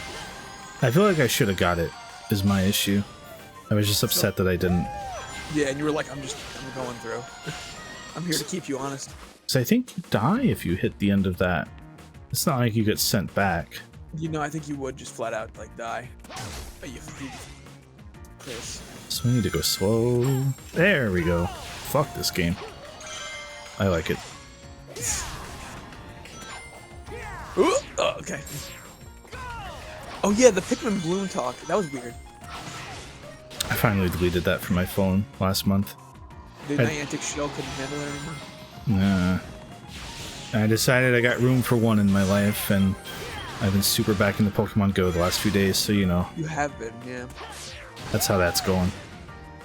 I feel like I should have got it, is my issue. I was just upset that I didn't. Yeah, and you were like, I'm going through. I'm here to keep you honest. So I think you die if you hit the end of that. It's not like you get sent back. You know, I think you would just flat out, like, die. But you Chris. So we need to go slow. There we go. Fuck this game. I like it. Ooh, oh, okay. Oh yeah, the Pikmin Bloom talk. That was weird. I finally deleted that from my phone last month. The Niantic shell couldn't handle it anymore? Nah. I decided I got room for one in my life, and I've been super back into Pokemon Go the last few days, so you know. You have been, yeah. That's how that's going.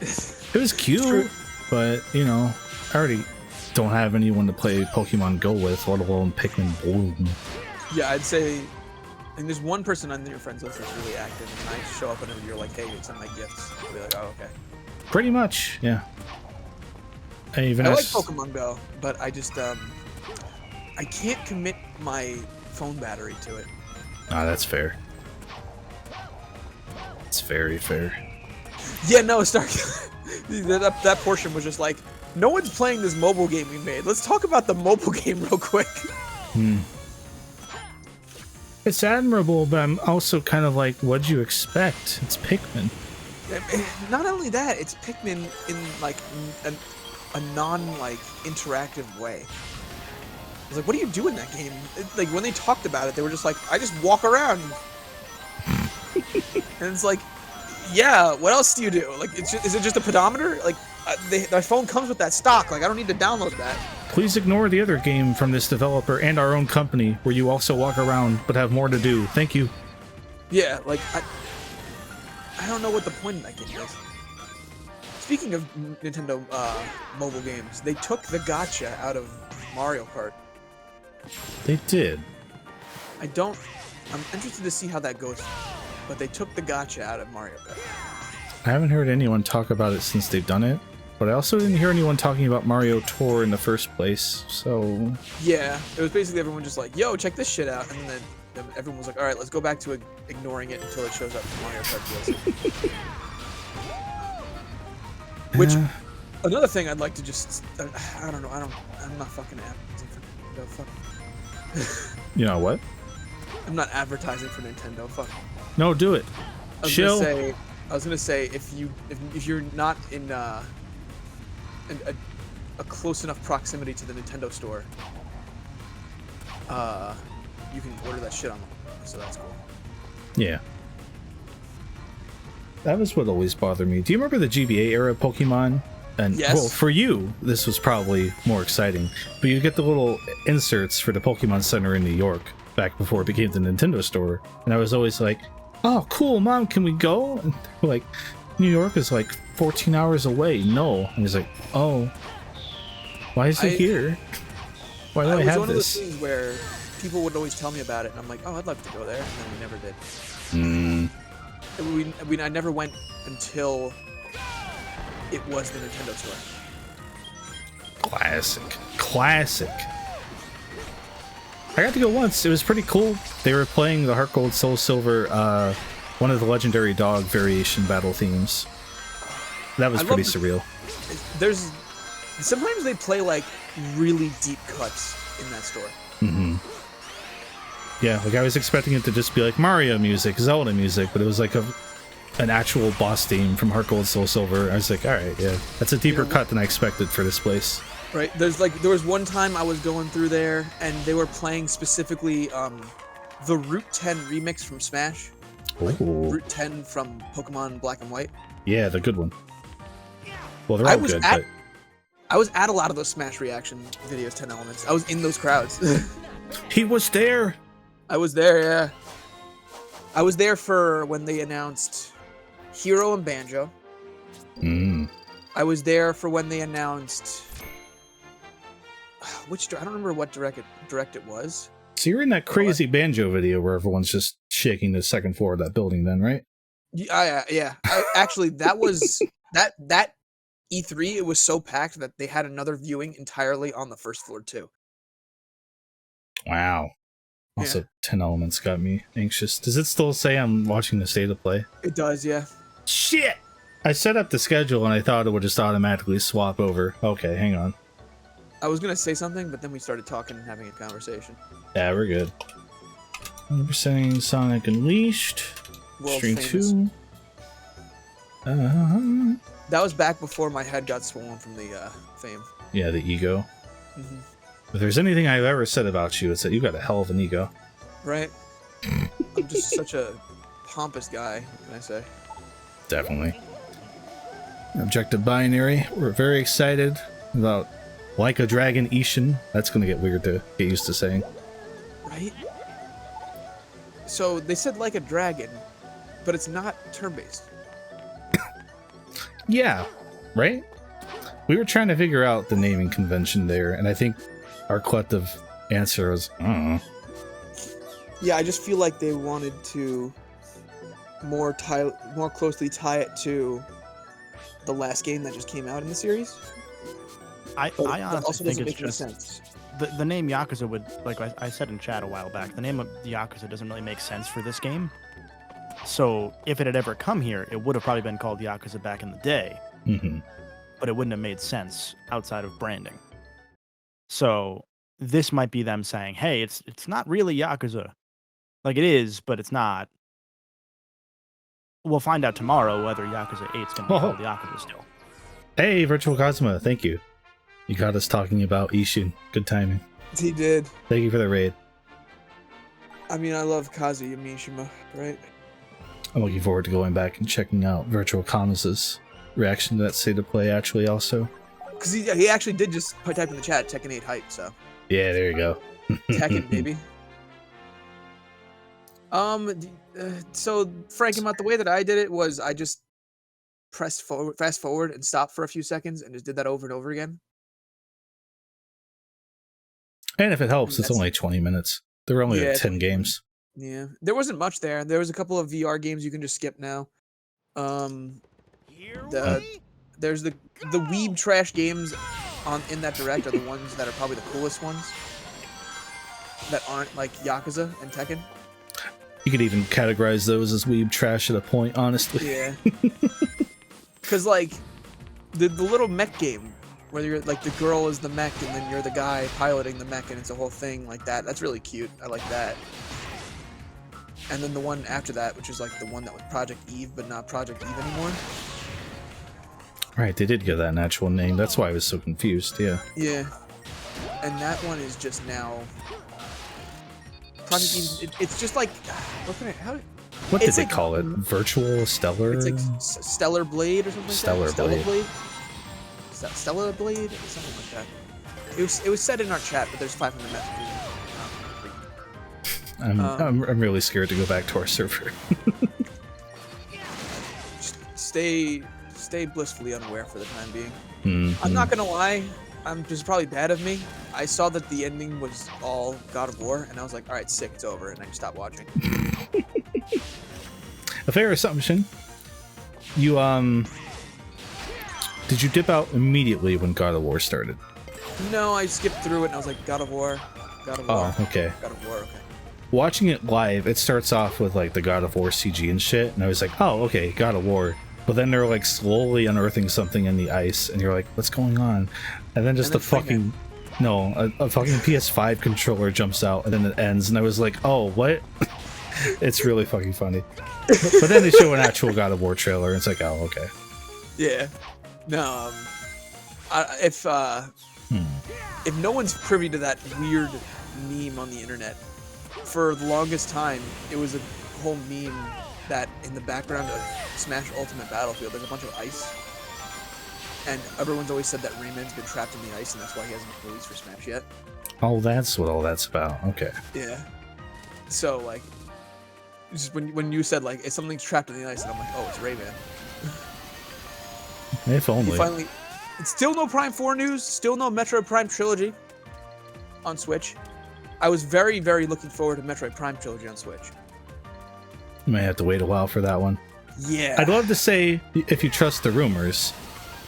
It was cute, but, you know, I already don't have anyone to play Pokemon Go with, let alone Pikmin Bloom. Yeah, I'd say, and there's one person on your friends list that's really active, and I show up whenever you're like, hey, it's on my gifts. I'll be like, oh, okay. Pretty much, yeah. I like Pokemon Go, but I just, I can't commit my phone battery to it. Ah, that's fair. It's very fair. Yeah, no, that portion was just like, no one's playing this mobile game we made. Let's talk about the mobile game real quick. It's admirable, but I'm also kind of like, what'd you expect? It's Pikmin. Not only that, it's Pikmin in like a non-like interactive way. I was like, what do you do in that game? Like when they talked about it, they were just like, I just walk around. And it's like, yeah, what else do you do? Like, is it just a pedometer? Like, my phone comes with that stock. Like, I don't need to download that. Please ignore the other game from this developer and our own company, where you also walk around but have more to do. Thank you. Yeah, like, I don't know what the point of that game is. Speaking of Nintendo mobile games, they took the gacha out of Mario Kart. They did. I'm interested to see how that goes, but they took the gacha out of Mario Kart. I haven't heard anyone talk about it since they've done it, but I also didn't hear anyone talking about Mario Tour in the first place, so... Yeah, it was basically everyone just like, yo, check this shit out, and then everyone was like, alright, let's go back to ignoring it until it shows up in Mario Kart DLC. Which, another thing I'd like to just, I don't know, I'm not fucking advertising for Nintendo, fuck. You know what? I'm not advertising for Nintendo, fuck. No, do it. Chill. I was gonna say, if you're not in a close enough proximity to the Nintendo store, you can order that shit online, so that's cool. Yeah. That was what always bothered me. Do you remember the GBA era Pokemon? And yes. Well, for you, this was probably more exciting. But you get the little inserts for the Pokemon Center in New York back before it became the Nintendo store. And I was always like, oh, cool, Mom, can we go? And they're like, New York is like 14 hours away. No. And he's like, oh, why is it here? Why do I have this? It was one of those things where people would always tell me about it, and I'm like, oh, I'd love to go there, and then we never did. I never went until it was the Nintendo store. Classic. I got to go once. It was pretty cool. They were playing the Heart Gold Soul Silver, one of the legendary dog variation battle themes. That was pretty surreal. Sometimes they play like really deep cuts in that store. Mm-hmm. Yeah, like I was expecting it to just be like Mario music, Zelda music, but it was like an actual boss theme from Heart Gold Soul Silver. I was like, all right, yeah, that's a deeper cut than I expected for this place. Right. There was one time I was going through there and they were playing specifically the Route 10 remix from Smash. Like Route 10 from Pokemon Black and White. Yeah, the good one. Well, they're all good, but I was at a lot of those Smash reaction videos, 10 Elements. I was in those crowds. He was there. I was there, yeah. I was there for when they announced Hero and Banjo. I was there for when they announced I don't remember what direct it was. So you're in that crazy Banjo video where everyone's just shaking the second floor of that building then, right? Yeah. Actually, that was that E3, it was so packed that they had another viewing entirely on the first floor too. Wow. Also, 10 Elements got me anxious. Does it still say I'm watching the state of play? It does, yeah. Shit! I set up the schedule and I thought it would just automatically swap over. Okay, hang on. I was gonna say something, but then we started talking and having a conversation. Yeah, we're good. 100% Sonic Unleashed. World Stream famous. 2. That was back before my head got swollen from the fame. Yeah, the ego. Mm-hmm. If there's anything I've ever said about you, it's that you got a hell of an ego. Right? I'm just such a pompous guy, what can I say? Definitely. Objective Binary. We're very excited about Like a Dragon Ishin. That's going to get weird to get used to saying. Right? So they said Like a Dragon, but it's not turn-based. Yeah, right? We were trying to figure out the naming convention there, and I think our collective answer was, I don't know. Yeah, I just feel like they wanted to more closely tie it to the last game that just came out in the series. I honestly think it's make any just sense. the name Yakuza would, like I said in chat a while back, the name of Yakuza doesn't really make sense for this game. So if it had ever come here, it would have probably been called Yakuza back in the day. Mm-hmm. But it wouldn't have made sense outside of branding. So this might be them saying, hey, it's not really Yakuza. Like it is, but it's not. We'll find out tomorrow whether Yakuza 8 is going to be called Yakuza still. Hey, Virtual Cosmo, thank you. You got us talking about Ishin. Good timing. He did. Thank you for the raid. I mean, I love Kazuya Mishima, right? I'm looking forward to going back and checking out Virtual Cosmos' reaction to that state of play, actually, also. Because he actually did just type in the chat, Tekken 8 hype, so. Yeah, there you go. Tekken, baby. So, Frank, about the way that I did it was I just pressed forward, fast forward, and stopped for a few seconds, and just did that over and over again. And if it helps, it's only 20 minutes. There were only like 10 games. Yeah, there wasn't much there. There was a couple of VR games you can just skip now. There's the weeb trash games in that direct are the ones that are probably the coolest ones. That aren't like Yakuza and Tekken. You could even categorize those as weeb trash at a point, honestly. Yeah. Because like the little mech game where you're like the girl is the mech and then you're the guy piloting the mech and it's a whole thing like that. That's really cute. I like that. And then the one after that, which is like the one that was Project Eve, but not Project Eve anymore. Right, they did give that an actual name. That's why I was so confused, yeah. Yeah. And that one is just now... Project Eve, it's just like... What did they call it? Virtual Stellar? It's like Stellar Blade or something like Stellar that? Blade. Is that Stellar Blade? Or something like that. It was said in our chat, but there's 500 messages. I'm really scared to go back to our server. Stay blissfully unaware for the time being. Mm-hmm. I'm not gonna lie, this is probably bad of me. I saw that the ending was all God of War, and I was like, all right, sick, it's over, and I just stopped watching. A fair assumption. You, did you dip out immediately when God of War started? No, I skipped through it and I was like, God of War, God of War. Oh, okay. God of War, okay. Watching it live, it starts off with like the God of War CG and shit, and I was like, oh, okay, God of War. But then they're like slowly unearthing something in the ice, and you're like, what's going on? And then just And a then fucking, no, a fucking PS5 controller jumps out, and then it ends, and I was like, oh, what? It's really fucking funny. But then they show an actual God of War trailer, and it's like, oh, okay. Yeah. No, if no one's privy to that weird meme on the internet, for the longest time, it was a whole meme that in the background of Smash Ultimate Battlefield, there's a bunch of ice. And everyone's always said that Rayman's been trapped in the ice, and that's why he hasn't been released for Smash yet. Oh, that's what all that's about. Okay. Yeah. So, like, just when you said, like, if something's trapped in the ice, and I'm like, oh, it's Rayman. If only. Finally, still no Prime 4 news, still no Metroid Prime Trilogy on Switch. I was very, very looking forward to Metroid Prime Trilogy on Switch. You might have to wait a while for that one. Yeah. I'd love to say if you trust the rumors,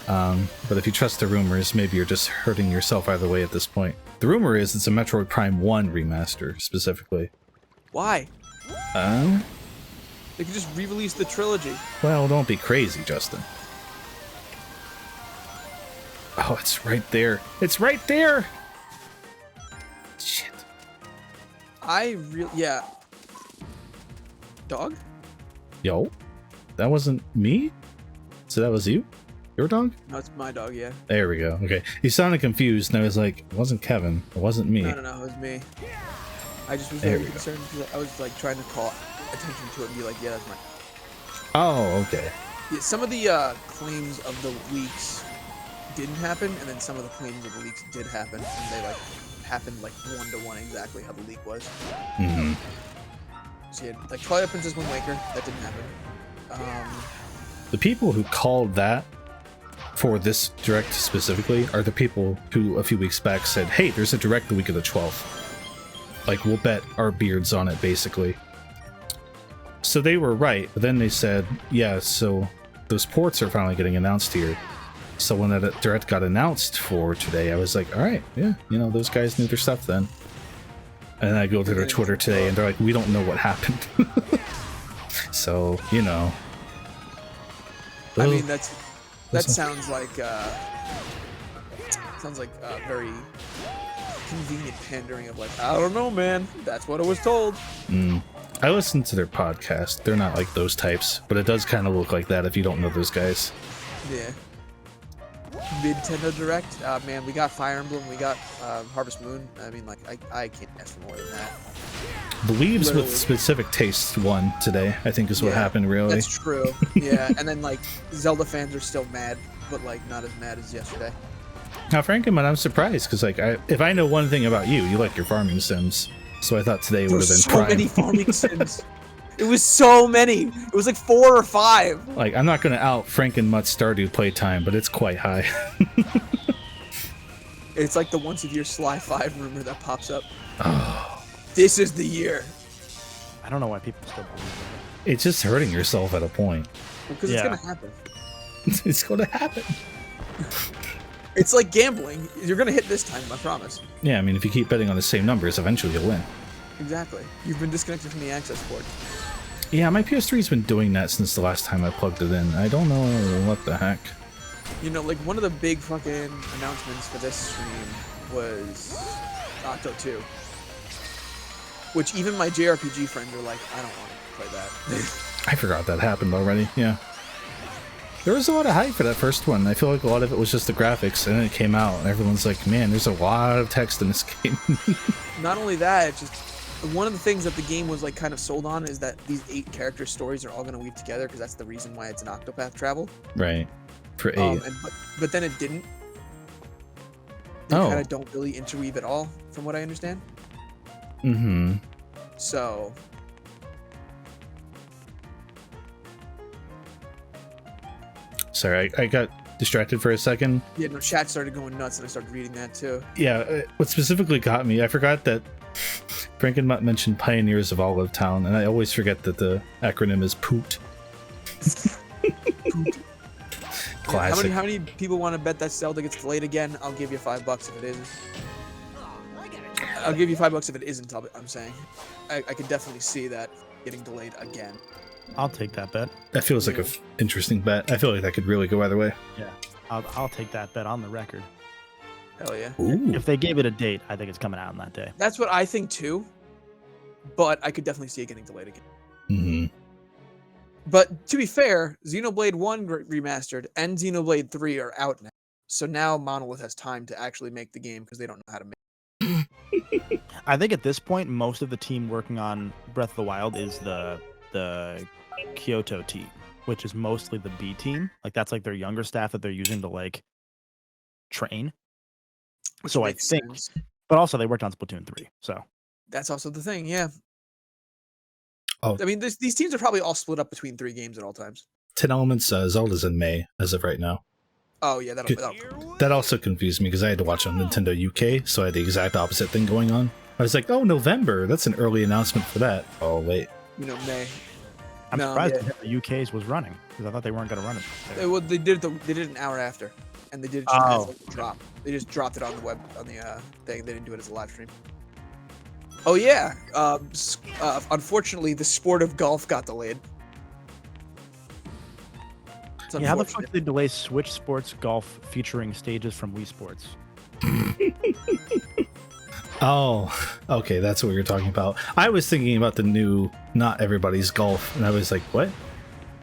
but if you trust the rumors, maybe you're just hurting yourself either way at this point. The rumor is it's a Metroid Prime 1 remaster, specifically. Why? They could just re-release the trilogy. Well, don't be crazy, Justin. Oh, it's right there. It's right there! Shit. Yeah. Dog? Yo? That wasn't me? So that was you? Your dog? No, it's my dog, yeah. There we go. Okay. He sounded confused, and I was like, it wasn't Kevin. It wasn't me. No, it was me. I just was very concerned because I was, like, trying to call attention to it and be like, yeah, that's mine. Oh, okay. Yeah, some of the claims of the leaks didn't happen, and then some of the claims of the leaks did happen, and they, like, happened, like, 1-to-1 exactly how the leak was. Mm-hmm. So you had, like, Twilight Princess Wind Waker, that didn't happen. The people who called that for this direct specifically are the people who a few weeks back said, hey, there's a direct the week of the 12th. Like, we'll bet our beards on it, basically. So they were right, but then they said, yeah, so those ports are finally getting announced here. So when that direct got announced for today, I was like, all right, yeah, you know, those guys knew their stuff then. And then I go to their Twitter today, and they're like, we don't know what happened. So, you know. I mean, that sounds like very convenient pandering of, like, I don't know, man. That's what I was told. I listened to their podcast. They're not like those types, but it does kind of look like that if you don't know those guys. Yeah. Nintendo Direct, man, we got Fire Emblem, we got Harvest Moon. I mean, like, I can't ask for more than that. The weebs Literally. with specific tastes won today, I think is what happened, really. That's true. Yeah, and then, like, Zelda fans are still mad, but, like, not as mad as yesterday. Now, Frankenmuth, I'm surprised, because, like, if I know one thing about you, you like your farming sims. So I thought today would have been so prime. many farming sims. It was so many. It was like 4 or 5. Like, I'm not going to out Frankenmuth's Stardew playtime, but it's quite high. It's like the once a year Sly 5 rumor that pops up. Oh. This is the year. I don't know why people still believe it. It's just hurting yourself at a point. Because it's going to happen. It's going to happen. It's like gambling. You're going to hit this time, I promise. Yeah, I mean, if you keep betting on the same numbers, eventually you'll win. Exactly. You've been disconnected from the access port. Yeah, my PS3's been doing that since the last time I plugged it in. I don't know what the heck. You know, like, one of the big fucking announcements for this stream was Octo 2. Which even my JRPG friends are like, I don't want to play that. I forgot that happened already, yeah. There was a lot of hype for that first one. I feel like a lot of it was just the graphics, and then it came out, and everyone's like, man, there's a lot of text in this game. Not only that, it's just one of the things that the game was, like, kind of sold on is that these 8 character stories are all going to weave together, because that's the reason why it's an Octopath Travel. Right. For 8. But then it didn't. They kind of don't really interweave at all, from what I understand. Mm-hmm. So... Sorry, I got distracted for a second. Yeah, no, chat started going nuts, and I started reading that, too. Yeah, what specifically got me, I forgot that Frankenmuth mentioned Pioneers of Olive Town, and I always forget that the acronym is POOT. Classic. How many people want to bet that Zelda gets delayed again? I'll give you $5 if it isn't. I'll give you $5 if it isn't. I'm saying, I could definitely see that getting delayed again. I'll take that bet. That feels like a interesting bet. I feel like that could really go either way. Yeah, I'll take that bet on the record. Hell yeah. Ooh. If they gave it a date, I think it's coming out on that day. That's what I think too. But I could definitely see it getting delayed again. Mm-hmm. But to be fair, Xenoblade 1 remastered and Xenoblade 3 are out now. So now Monolith has time to actually make the game because they don't know how to make it. I think at this point, most of the team working on Breath of the Wild is the Kyoto team, which is mostly the B team. Like that's like their younger staff that they're using to like train. Which So I makes think, sense. but also they worked on Splatoon 3. So That's also the thing, yeah. Oh. I mean, these teams are probably all split up between 3 games at all times. 10 Elements Zelda's in May as of right now. Oh yeah, that'll That also confused me because I had to watch on Nintendo UK, so I had the exact opposite thing going on. I was like, oh, November, that's an early announcement for that. Oh, wait. May. I'm No, surprised yeah. the UK's was running because I thought they weren't going to run it. there. Well, they did it an hour after, and they did it just as like a drop. They just dropped it on the web on the thing. They didn't do it as a live stream. Oh yeah. Unfortunately, the sport of golf got delayed. It's Yeah, how the unfortunate. fuck did they delay Switch Sports Golf featuring stages from Wii Sports? Oh, okay, that's what you're talking about. I was thinking about the new Not Everybody's Golf, and I was like, what?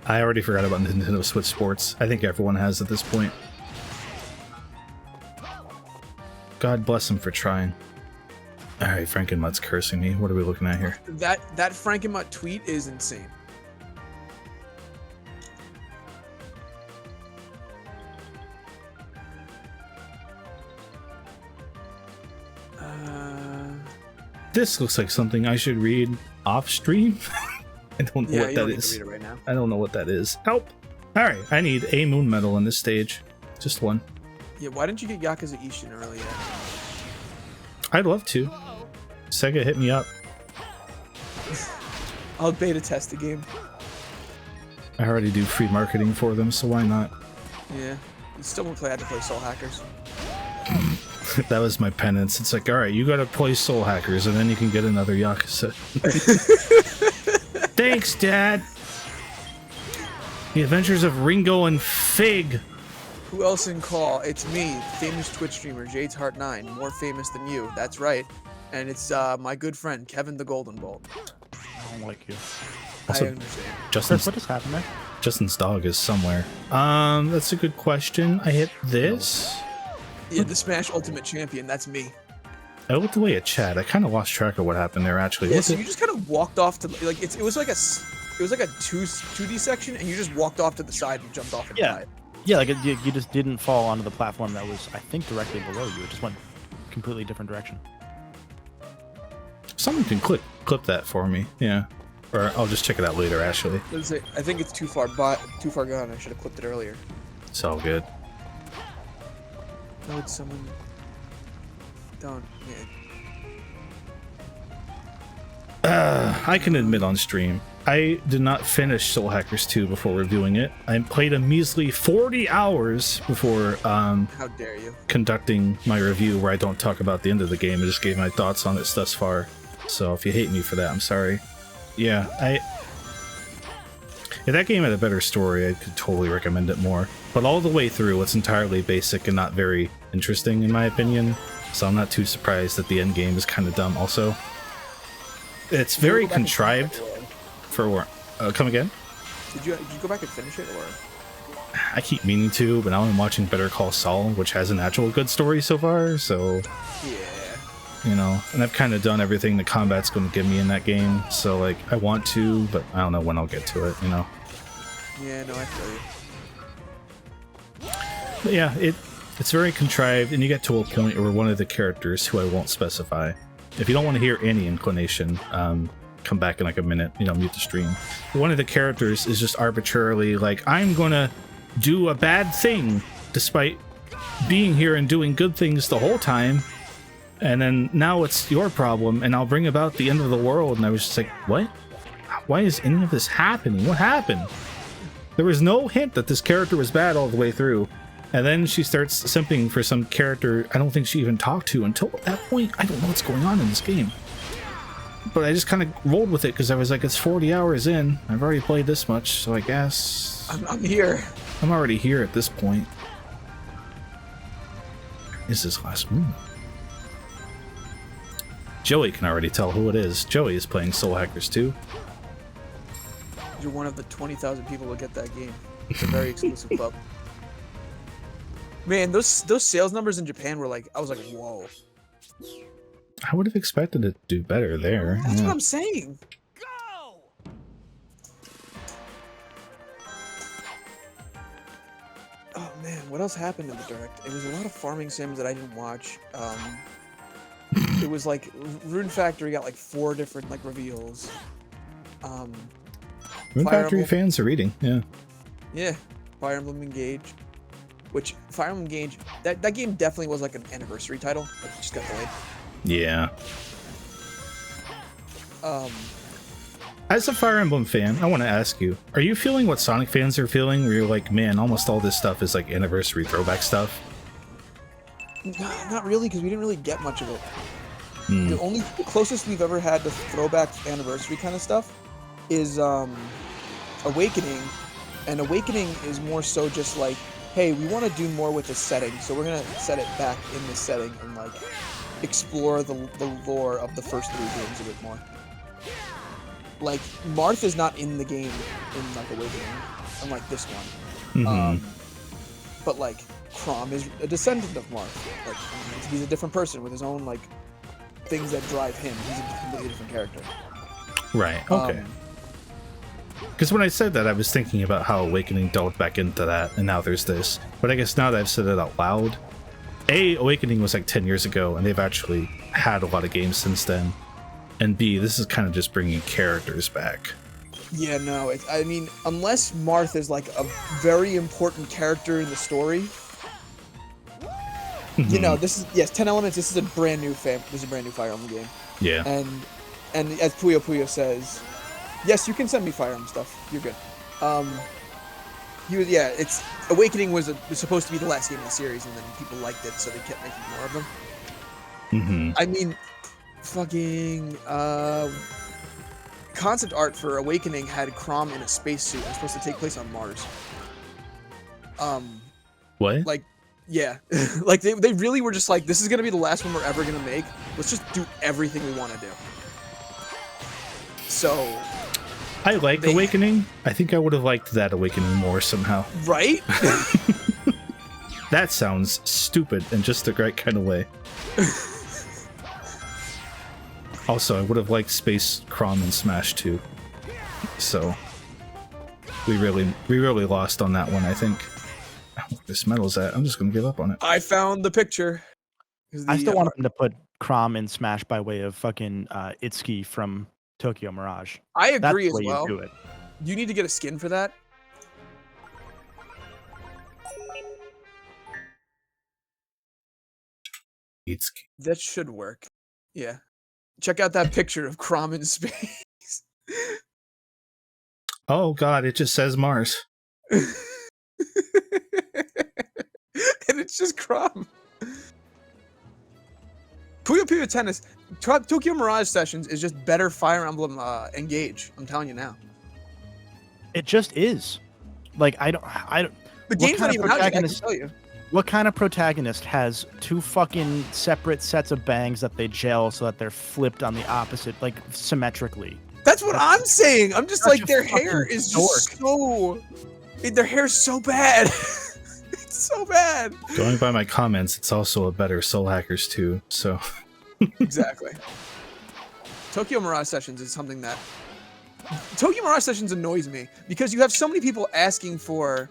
I already forgot about Nintendo Switch Sports. I think everyone has at this point. God bless him for trying. Alright, Frankenmutt's cursing me. What are we looking at here? That Frankenmutt tweet is insane. This looks like something I should read off stream. I don't know Yeah, what you that don't need is. to read it right now. I don't know what that is. Help! Alright, I need a moon medal in this stage. Just one. Yeah, why didn't you get Yakuza Ishin earlier? I'd love to. Sega hit me up. I'll beta test the game. I already do free marketing for them, so why not? Yeah. You still won't have to play Soul Hackers. That was my penance. It's like, alright, you gotta play Soul Hackers, and then you can get another Yakuza. Thanks, Dad! The Adventures of Ringo and Fig! Who else in call? It's me, famous Twitch streamer, Jade's Heart 9, more famous than you. That's right. And it's my good friend, Kevin the Golden Bolt. I don't like you. Also, I understand. Justin's, What just happened there? Justin's dog is somewhere. That's a good question. I hit this. Yeah, the Smash Ultimate Champion, that's me. I looked away at chat. I kind of lost track of what happened there, actually. Yeah, What's so it? you just kind of walked off to, like, it was like a 2D section, and you just walked off to the side and jumped off and Yeah. died. Yeah, like you just didn't fall onto the platform that was, I think, directly below you. It just went completely different direction. Someone can clip that for me. Yeah. Or I'll just check it out later, actually. I think it's too far gone. I should have clipped it earlier. It's all good. No, it's someone. Don't. Yeah. I can admit on stream, I did not finish Soul Hackers 2 before reviewing it. I played a measly 40 hours before How dare you? conducting my review, where I don't talk about the end of the game. I just gave my thoughts on it thus far. So if you hate me for that, I'm sorry. Yeah, if that game had a better story, I could totally recommend it more. But all the way through, it's entirely basic and not very interesting, in my opinion. So I'm not too surprised that the end game is kind of dumb also. It's very contrived for... come again? Did you go back and finish it, or? I keep meaning to, but now I'm watching Better Call Saul, which has an actual good story so far, so... Yeah. You know, and I've kind of done everything the combat's going to give me in that game, so, like, I want to, but I don't know when I'll get to it, you know? Yeah, no, I feel you. But yeah, it's very contrived, and you get to a point where one of the characters, who I won't specify, if you don't want to hear any inclination, come back in like a minute, you know, mute the stream. One of the characters is just arbitrarily like, I'm gonna do a bad thing, despite being here and doing good things the whole time, and then now it's your problem, and I'll bring about the end of the world. And I was just like, what? Why is any of this happening? What happened? There was no hint that this character was bad all the way through. And then she starts simping for some character I don't think she even talked to until that point. I don't know what's going on in this game. But I just kind of rolled with it because I was like, it's 40 hours in. I've already played this much, so I guess... I'm here. I'm already here at this point. Is this last moon? Joey can already tell who it is. Joey is playing Soul Hackers 2. You're one of the 20,000 people who get that game. It's a very exclusive club. Man, those sales numbers in Japan were like, I was like, whoa. I would have expected it to do better there. That's what I'm saying. Go! Oh man, what else happened in the direct? It was a lot of farming sims that I didn't watch. It was like Rune Factory got like 4 different like reveals. Rune Fire Factory Emblem- fans are reading, yeah. Yeah, Fire Emblem Engage. Which Fire Emblem Engage, that game definitely was like an anniversary title. Like, it just got delayed. Yeah. Um, As a Fire Emblem fan, I want to ask you, are you feeling what Sonic fans are feeling, where you're like, man, almost all this stuff is like anniversary throwback stuff? not really, because we didn't really get much of it. The closest we've ever had to throwback anniversary kind of stuff is Awakening, and Awakening is more so just like, hey, we want to do more with the setting, so we're gonna set it back in this setting and like explore the lore of the first 3 games a bit more. Like, Marth is not in the game in like Awakening, unlike this one. But like Chrom is a descendant of Marth. Like, he's a different person with his own like things that drive him. He's a completely different character. Right, okay. Because when I said that, I was thinking about how Awakening delved back into that, and now there's this. But I guess now that I've said it out loud, A, Awakening was like 10 years ago, and they've actually had a lot of games since then. And B, this is kind of just bringing characters back. Yeah, no, I mean, unless Marth is like a very important character in the story, you know, this is, yes, 10 Elements, this is a brand new Fire Emblem game. Yeah. And as Puyo Puyo says, yes, you can send me Fire Emblem stuff. You're good. It's Awakening was supposed to be the last game in the series, and then people liked it, so they kept making more of them. I mean, fucking concept art for Awakening had Chrom in a spacesuit. It was supposed to take place on Mars. What? Like, yeah, like they really were just like, this is gonna be the last one we're ever gonna make. Let's just do everything we want to do. So. I like Awakening. I think I would have liked that Awakening more somehow. Right? That sounds stupid in just the right kind of way. Also, I would have liked Space Chrom in Smash 2. So we really lost on that one, I think. Where this medal's at, I'm just gonna give up on it. I found the picture. I still want them to put Chrom in Smash by way of fucking Itsuki from Tokyo Mirage. I agree That's as the way well. you do it. You need to get a skin for that. Itsuki. That should work. Yeah. Check out that picture of Chrom in space. Oh god, it just says Mars. And it's just Chrom. Puyo Puyo Tennis. Tokyo Mirage Sessions is just better Fire Emblem Engage. I'm telling you now. It just is. Like, I don't. The game's not even out yet, I can tell you. What kind of protagonist has 2 fucking separate sets of bangs that they gel so that they're flipped on the opposite, like, symmetrically? That's what I'm saying. I'm just Such like, a their hair fucking is just so... Their hair's so bad. It's so bad. Going by my comments, it's also a better Soul Hackers 2, so... Exactly. Tokyo Mirage Sessions is something that... Tokyo Mirage Sessions annoys me, because you have so many people asking for...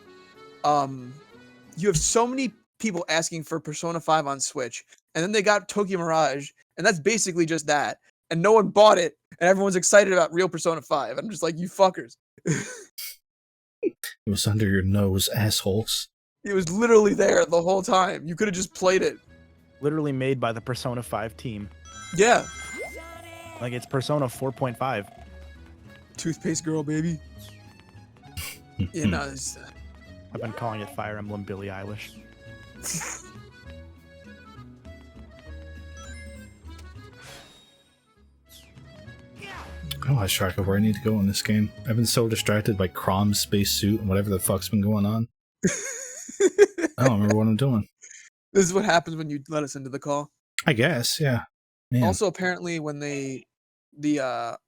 You have so many people asking for Persona 5 on Switch, and then they got Tokyo Mirage, and that's basically just that. And no one bought it, and everyone's excited about real Persona 5. I'm just like, you fuckers. It was under your nose, assholes. It was literally there the whole time. You could have just played it. Literally made by the Persona 5 team. Yeah. Like, it's Persona 4.5. Toothpaste girl, baby. Yeah, no, it's, I've been calling it Fire Emblem Billie Eilish. I lost track of where I need to go in this game. I've been so distracted by Crom's spacesuit and whatever the fuck's been going on. I don't remember what I'm doing. this is what happens when you let us into the call. I guess, yeah. Man. Also, apparently, when the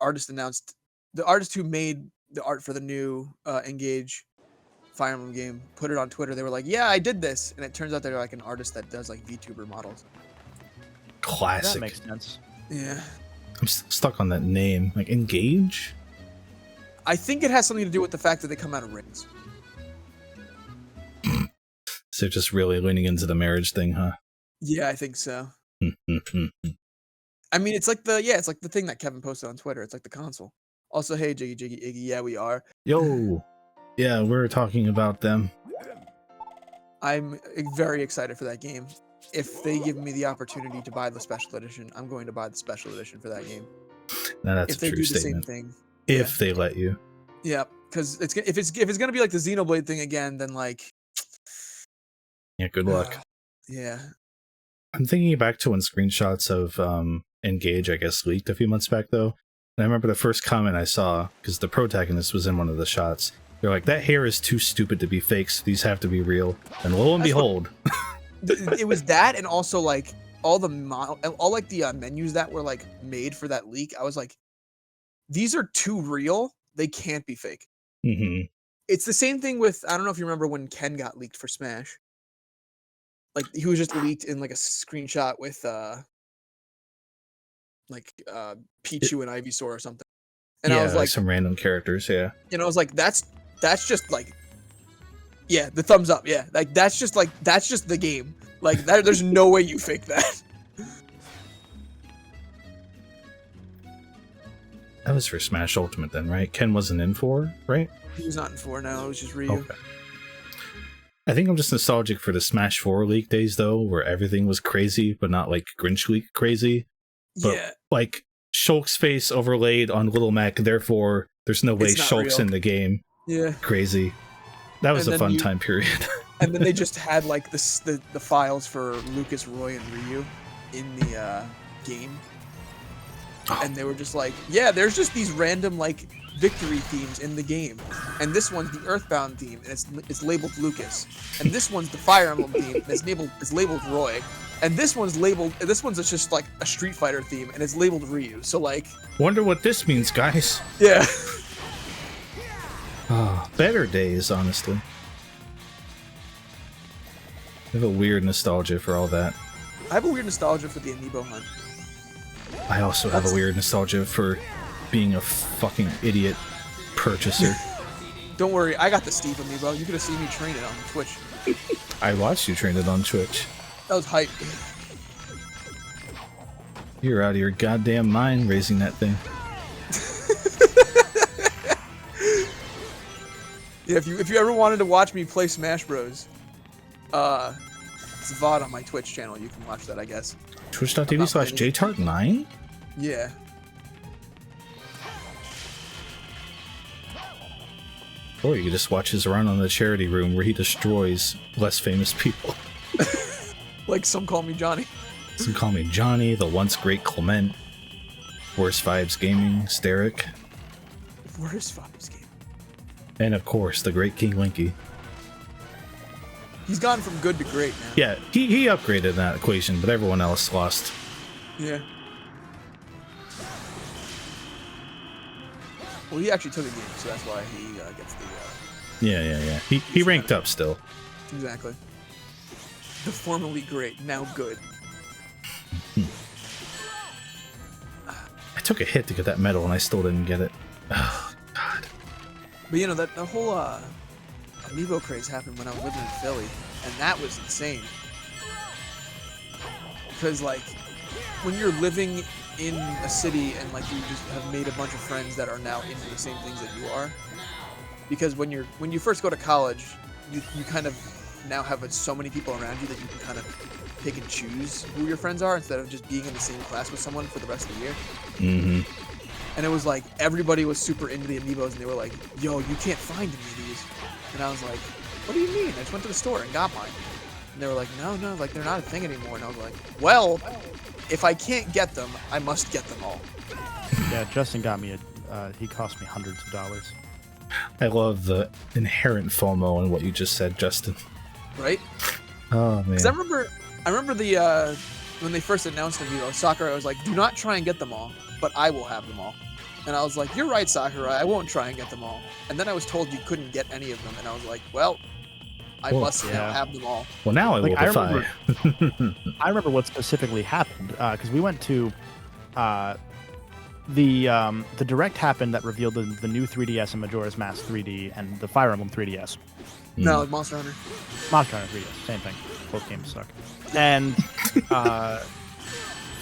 artist announced, the artist who made the art for the new Engage Fire Emblem game put it on Twitter. They were like, "Yeah, I did this," and it turns out they're like an artist that does like VTuber models. Classic. That makes sense. Yeah, I'm stuck on that name. Like, Engage? I think it has something to do with the fact that they come out of rings. So they're just really leaning into the marriage thing, huh? Yeah, I think so. I mean, it's like the thing that Kevin posted on Twitter. It's like the console. Also, hey, Jiggy, Iggy, yeah, we are. Yo! Yeah, we're talking about them. I'm very excited for that game. If they give me the opportunity to buy the special edition, I'm going to buy the special edition for that game. Now that's if a they true do statement. the same thing. If they let you. Yeah, because if it's gonna be like the Xenoblade thing again, then like. Yeah, good luck. Yeah. I'm thinking back to when screenshots of Engage, I guess, leaked a few months back, though. And I remember the first comment I saw, because the protagonist was in one of the shots. They're like, that hair is too stupid to be fake, so these have to be real. And lo and behold. It was that, and also like all the menus that were like made for that leak. I was like, these are too real. They can't be fake. Mm-hmm. It's the same thing with, I don't know if you remember when Ken got leaked for Smash. Like he was just leaked in like a screenshot with Pichu and Ivysaur or something. And yeah, I was like some random characters, yeah. And I was like, that's just like, yeah, the thumbs up, yeah. Like that's just the game. Like there's no way you fake that. That was for Smash Ultimate then, right? Ken wasn't in 4, right? He was not in 4 now, it was just Ryu. Okay. I think I'm just nostalgic for the Smash 4 leak days, though, where everything was crazy, but not like Grinch leak crazy. But yeah. like Shulk's face overlaid on Little Mac, therefore there's no way Shulk's in the game. Yeah. Crazy. That was a fun time period. And then they just had like the files for Lucas, Roy, and Ryu in the game. And they were just like, yeah, there's just these random like victory themes in the game, and this one's the Earthbound theme, and it's labeled Lucas, and this one's the Fire Emblem theme, and it's labeled Roy, and this one's just like a Street Fighter theme, and it's labeled Ryu. So like, wonder what this means, guys. Yeah. Better days, honestly. I have a weird nostalgia for all that. I have a weird nostalgia for the Amiibo hunt. I also have a weird nostalgia for being a fucking idiot purchaser. Don't worry, I got the Steve Amiibo. You could have seen me train it on Twitch. I watched you train it on Twitch. That was hype. You're out of your goddamn mind raising that thing. Yeah, if you ever wanted to watch me play Smash Bros, it's VOD on my Twitch channel. You can watch that, I guess. Twitch.tv/JTart9? Yeah. Or you could just watch his run on the charity room where he destroys less famous people. Like Some Call Me Johnny. Some Call Me Johnny, the once great Clement, Worst Vibes Gaming, Steric. Worst Vibes Gaming. And of course, the great King Linky. He's gone from good to great now. Yeah, he upgraded that equation, but everyone else lost. Yeah. Well, he actually took a game, so that's why he gets the... Yeah. He ranked up still. Exactly. The formerly great, now good. I took a hit to get that medal, and I still didn't get it. Oh, God. But you know, the whole Amiibo craze happened when I was living in Philly, and that was insane. Because, like, when you're living in a city and, like, you just have made a bunch of friends that are now into the same things that you are, because when you first go to college, you kind of now have so many people around you that you can kind of pick and choose who your friends are instead of just being in the same class with someone for the rest of the year. Mm-hmm. And it was like everybody was super into the Amiibos, and they were like, "Yo, you can't find any of these." And I was like, what do you mean? I just went to the store and got mine. And they were like, no, like they're not a thing anymore. And I was like, well, if I can't get them, I must get them all. Yeah, Justin got me he cost me hundreds of dollars. I love the inherent FOMO in what you just said, Justin. Right? Oh, man. Because I remember the when they first announced Amiibo, Sakurai was like, do not try and get them all, but I will have them all. And I was like, you're right, Sakurai, I won't try and get them all. And then I was told you couldn't get any of them, and I was like, well, I must now have them all. Well, now I will defy. I remember what specifically happened, because we went to the direct happened that revealed the new 3DS and Majora's Mask 3D and the Fire Emblem 3DS. No, like Monster Hunter. Monster Hunter 3DS, same thing. Both games suck. And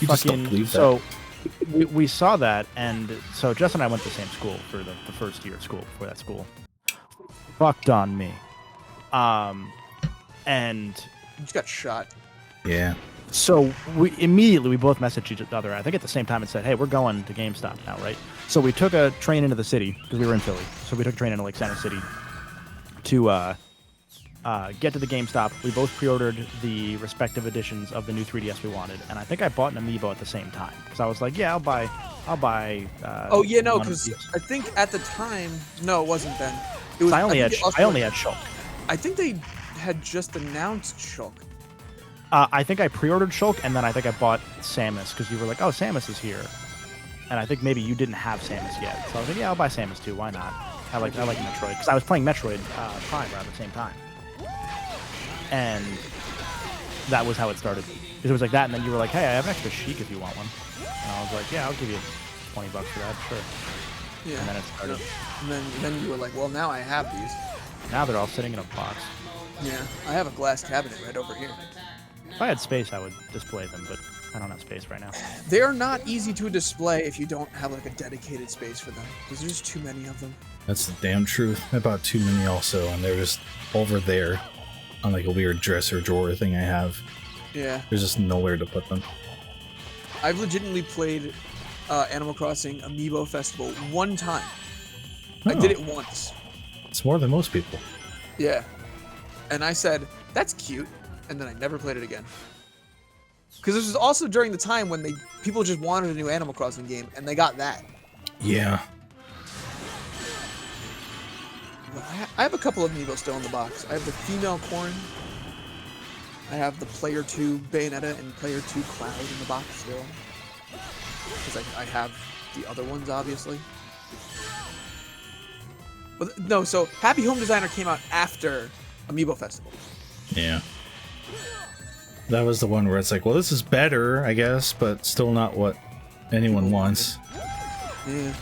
You just don't believe that. so we saw that, and so Justin and I went to the same school for the first year of school before that school fucked on me. And You just got shot. Yeah. so we both messaged each other, I think at the same time, and said, hey, we're going to GameStop now, right? So we took a train into the city, because we were in Philly. So we took a train into like Center City to get to the GameStop. We both pre-ordered the respective editions of the new 3DS we wanted, and I think I bought an Amiibo at the same time, because I was like, yeah, I'll buy Oh yeah, no, one of because these. I think at the time, no, it wasn't then. It was. I only had think Shulk. I think they had just announced Shulk. I think I pre-ordered Shulk, and then I think I bought Samus, because you were like, oh, Samus is here. And I think maybe you didn't have Samus yet. So I was like, yeah, I'll buy Samus too, why not? I like Metroid, because I was playing Metroid Prime around the same time. And that was how it started. Because it was like that, and then you were like, hey, I have an extra Sheik if you want one. And I was like, yeah, I'll give you $20 for that, sure. Yeah. And then it started. And then you were like, well, now I have these. Now they're all sitting in a box. Yeah, I have a glass cabinet right over here. If I had space, I would display them, but I don't have space right now. They're not easy to display if you don't have like a dedicated space for them, because there's too many of them. That's the damn truth. I bought too many also, and they're just over there on like a weird dresser drawer thing I have. Yeah. There's just nowhere to put them. I've legitimately played Animal Crossing Amiibo Festival one time. I did it once. It's more than most people. Yeah. And I said, that's cute. And then I never played it again. Because this was also during the time when people just wanted a new Animal Crossing game, and they got that. Yeah. I have a couple of Amiibo still in the box. I have the female Corn. I have the Player 2 Bayonetta and Player 2 Cloud in the box still. Because I have the other ones, obviously. But no, so Happy Home Designer came out after Amiibo Festival. Yeah. That was the one where it's like, well, this is better, I guess, but still not what anyone wants. Yeah.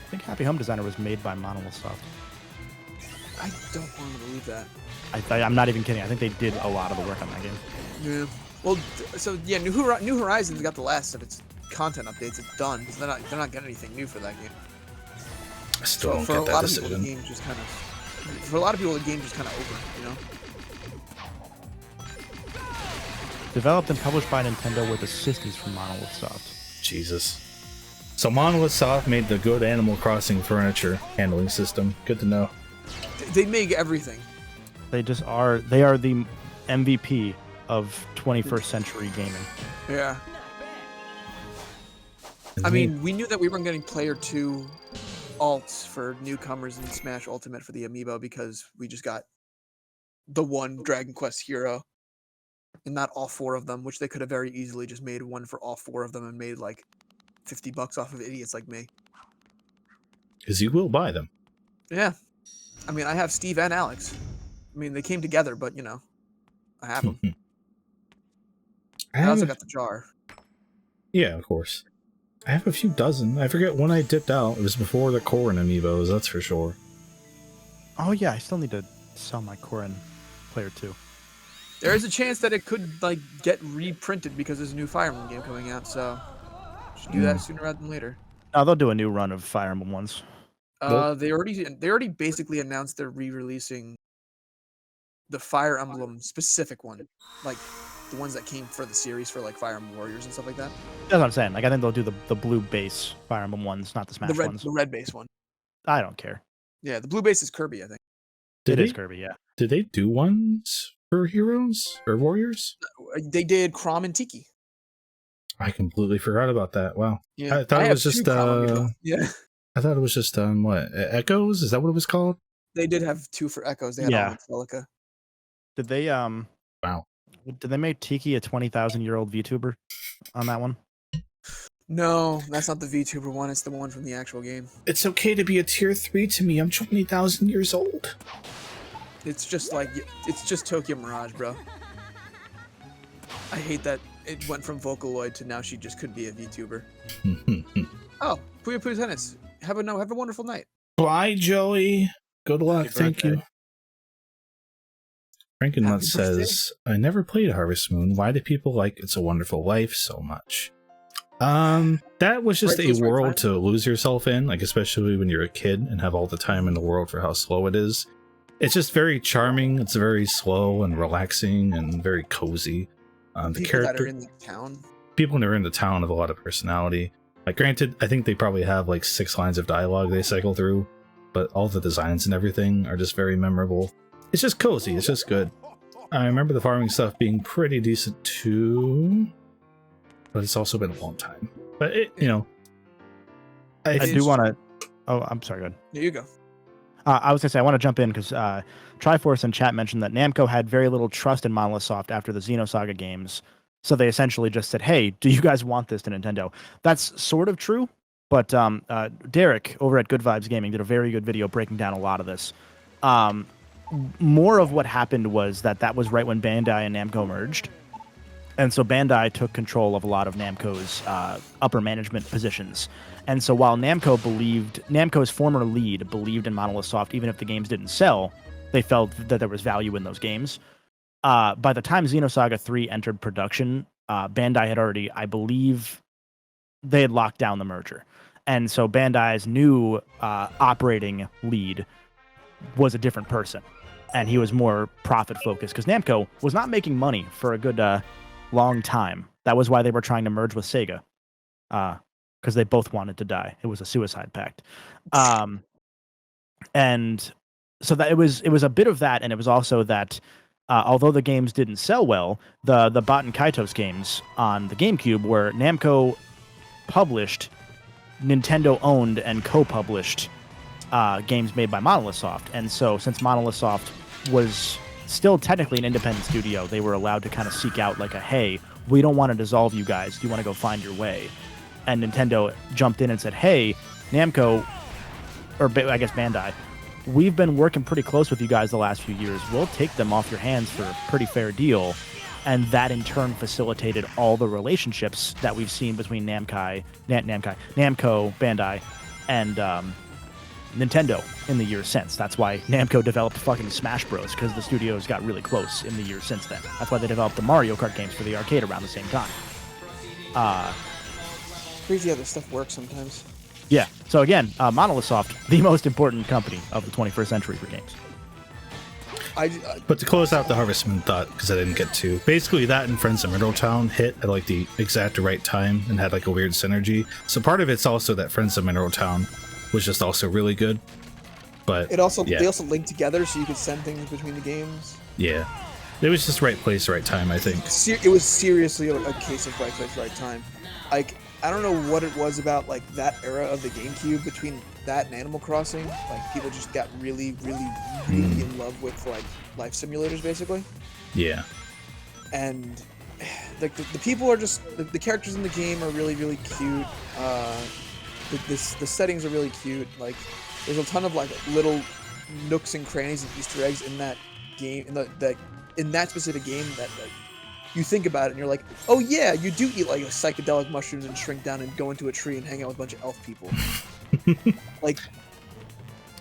I think Happy Home Designer was made by MykonosFan. I don't want to believe that. I'm not even kidding. I think they did a lot of the work on that game. Yeah. Well, so yeah, New Horizons got the last of its content updates. It's done because they're not getting anything new for that game. I still don't for get a that lot decision. of people, the game just kind of. For a lot of people, the game's just kind of over. You know. Developed and published by Nintendo with assistance from MykonosFan. Jesus. So MykonosFan made the good Animal Crossing furniture handling system. Good to know. They make everything. They just are. They are the MVP of 21st century gaming. Yeah. I mean, we knew that we weren't getting Player 2 alts for newcomers in Smash Ultimate for the Amiibo because we just got the one Dragon Quest hero and not all four of them, which they could have very easily just made one for all four of them and made like $50 off of idiots like me. Because you will buy them. Yeah. I mean, I have Steve and Alex. I mean, they came together, but you know, I have them. I also got the jar. Yeah, of course. I have a few dozen. I forget when I dipped out. It was before the Corrin amiibos, that's for sure. Oh yeah, I still need to sell my Corrin Player 2. There is a chance that it could like get reprinted because there's a new Fire Emblem game coming out, so should do that sooner rather than later. No, they'll do a new run of Fire Emblem ones. They already basically announced they're re-releasing the Fire Emblem specific one, like the ones that came for the series for like Fire Emblem Warriors and stuff like that. That's what I'm saying. Like I think they'll do the blue base Fire Emblem ones, not the Smash ones. The red base one. I don't care. Yeah, the blue base is Kirby, I think. It is Kirby, yeah. Did they do ones for Heroes or Warriors? They did Chrom and Tiki. I completely forgot about that. Wow. Yeah, I thought it was just yeah. I thought it was just what, Echoes? Is that what it was called? They did have 2 for Echoes. They had Celica. Did they Wow. Did they make Tiki a 20,000-year-old VTuber on that one? No, that's not the VTuber one. It's the one from the actual game. It's okay to be a tier 3 to me. I'm 20,000 years old. It's just Tokyo Mirage, bro. I hate that it went from Vocaloid to now she just could be a VTuber. Oh, Puyo Puyo Tennis. Have a wonderful night. Bye, Joey. Good luck. Thank you. Frankenmuth says, I never played Harvest Moon. Why do people like It's a Wonderful Life so much? That was just a world to lose yourself in, like especially when you're a kid and have all the time in the world for how slow it is. It's just very charming. It's very slow and relaxing and very cozy. The people that are in the town. People that are in the town have a lot of personality. Like, granted, I think they probably have like 6 lines of dialogue they cycle through, but all the designs and everything are just very memorable. It's just cozy. It's just good. I remember the farming stuff being pretty decent too, but it's also been a long time. But it, you know, I do want to. Oh, I'm sorry. Go ahead. There you go. I was gonna say I want to jump in because Triforce in chat mentioned that Namco had very little trust in Monolith Soft after the Xenosaga games, so they essentially just said, "Hey, do you guys want this to Nintendo?" That's sort of true, but Derek over at Good Vibes Gaming did a very good video breaking down a lot of this. More of what happened was that was right when Bandai and Namco merged, and so Bandai took control of a lot of Namco's upper management positions. And so while Namco's former lead believed in Monolith Soft, even if the games didn't sell, they felt that there was value in those games. By the time Xenosaga 3 entered production, Bandai had already, I believe, they had locked down the merger. And so Bandai's new operating lead was a different person. And he was more profit-focused, because Namco was not making money for a good long time. That was why they were trying to merge with Sega. Because they both wanted to die. It was a suicide pact. And so that it was a bit of that, and it was also that although the games didn't sell well, the Baten Kaitos games on the GameCube were Namco published, Nintendo owned and co-published games made by Monolith Soft. And so since Monolith Soft was still technically an independent studio, they were allowed to kind of seek out like a, hey, we don't want to dissolve you guys. Do you want to go find your way? And Nintendo jumped in and said, hey, Namco, or I guess Bandai, we've been working pretty close with you guys the last few years. We'll take them off your hands for a pretty fair deal. And that in turn facilitated all the relationships that we've seen between Namco, Bandai, and Nintendo in the years since. That's why Namco developed fucking Smash Bros, because the studios got really close in the years since then. That's why they developed the Mario Kart games for the arcade around the same time. Crazy how this stuff works sometimes. Yeah. So again, Monolith Soft, the most important company of the 21st century for games. But to close out the Harvest Moon thought, because I didn't get to, basically that and Friends of Mineral Town hit at like the exact right time and had like a weird synergy. So part of it's also that Friends of Mineral Town was just also really good. But it also they also linked together so you could send things between the games. Yeah. It was just right place, right time, I think. It was seriously a case of right place, right time. Like, I don't know what it was about like that era of the GameCube between that and Animal Crossing. Like people just got really in love with like life simulators, basically. Yeah. And like the people are just the characters in the game are really cute. The settings are really cute. Like there's a ton of like little nooks and crannies and Easter eggs in that game in that specific game that like, you think about it and you're like, oh yeah, you do eat like psychedelic mushrooms and shrink down and go into a tree and hang out with a bunch of elf people. Like,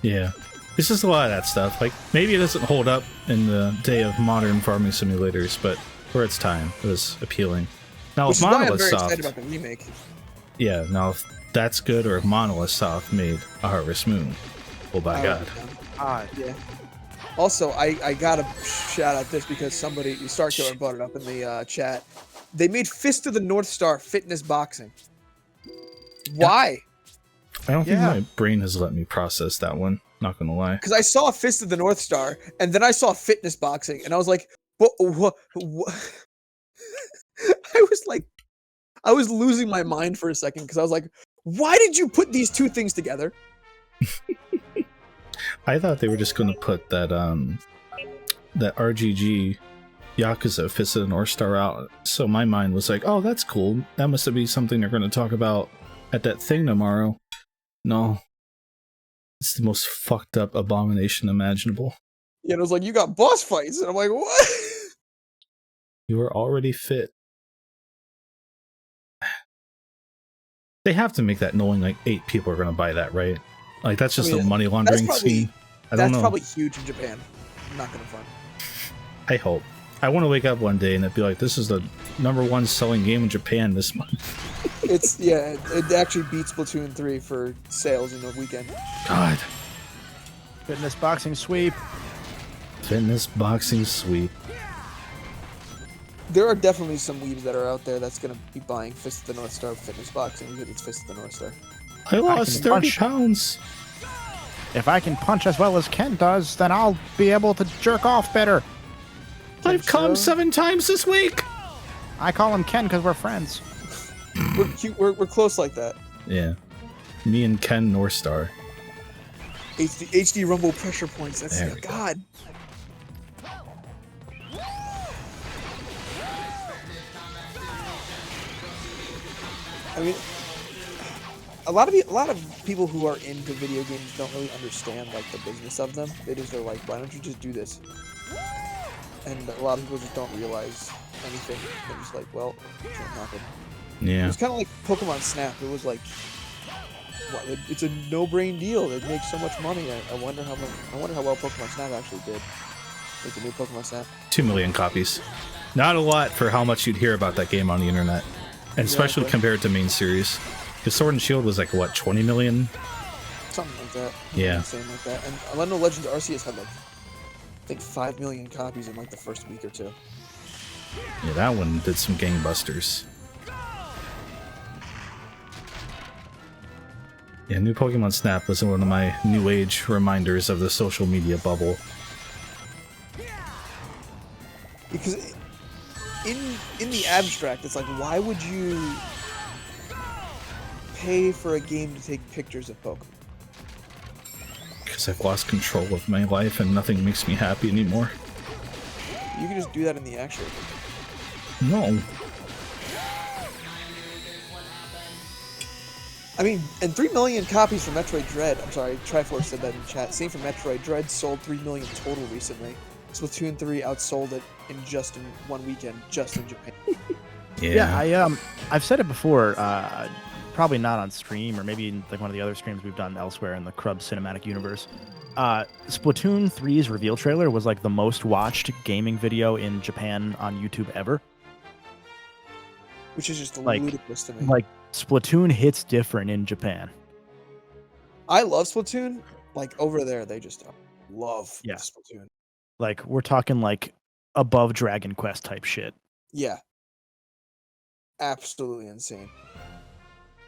yeah, it's just a lot of that stuff. Like maybe it doesn't hold up in the day of modern farming simulators, but for its time, it was appealing. Now, if Monolith Soft, excited about the remake. Yeah, now if that's good, or if Monolith Soft made a Harvest Moon, well, by God. Yeah. Also, I gotta shout out this because somebody, Starkiller, brought it up in the chat. They made Fist of the North Star fitness boxing. Why? I don't think my brain has let me process that one. Not gonna lie. Because I saw Fist of the North Star, and then I saw fitness boxing, and I was like, what? I was losing my mind for a second because I was like, why did you put these two things together? I thought they were just gonna put that that RGG Yakuza Fist of the North Star out. So my mind was like, oh, that's cool. That must be something they're gonna talk about at that thing tomorrow. No. It's the most fucked up abomination imaginable. Yeah, and it was like, you got boss fights, and I'm like, what? You were already fit. They have to make that knowing like 8 people are gonna buy that, right? Like that's just a money laundering scheme. I don't know. That's probably huge in Japan. I'm not gonna front. I hope. I want to wake up one day and it'd be like, this is the #1 selling game in Japan this month. It actually beats Splatoon 3 for sales in the weekend. God. Fitness boxing sweep. Fitness boxing sweep. There are definitely some weebs that are out there that's gonna be buying Fist of the North Star fitness boxing because it's Fist of the North Star. I lost 30 pounds. If I can punch as well as Ken does, then I'll be able to jerk off better. I've come 7 times this week. I call him Ken because we're friends. We're cute. We're close like that. Yeah. Me and Ken North Star. HD Rumble pressure points. That's God. I mean, a lot of people who are into video games don't really understand like the business of them. They're like, why don't you just do this? And a lot of people just don't realize anything. They're just like, well, it can't happen. Yeah. It's kind of like Pokemon Snap. It was like, what? It's a no-brain deal. It makes so much money. I wonder how well Pokemon Snap actually did. Like the new Pokemon Snap. 2 million copies. Not a lot for how much you'd hear about that game on the internet, and especially compared to main series. Because Sword and Shield was like what, 20 million? Something like that. Yeah. Insane like that. And Orlando Legends Arceus had like, I think 5 million copies in like the first week or two. Yeah, that one did some gangbusters. Yeah, new Pokemon Snap was one of my new age reminders of the social media bubble. Because in the abstract, it's like, why would you pay for a game to take pictures of Pokemon? Because I've lost control of my life and nothing makes me happy anymore. You can just do that in the actual game. No. I mean, and 3 million copies for Metroid Dread. I'm sorry, Triforce said that in chat. Same for Metroid Dread, sold 3 million total recently. Splatoon 3 outsold it in 1 weekend, just in Japan. Yeah, I've said it before, probably not on stream, or maybe in like one of the other streams we've done elsewhere in the Crub cinematic universe. Splatoon 3's reveal trailer was like the most watched gaming video in Japan on YouTube ever. Which is just ludicrous to me. Like, Splatoon hits different in Japan. I love Splatoon. Like, over there, they just love Splatoon. Like, we're talking like above Dragon Quest type shit. Yeah. Absolutely insane.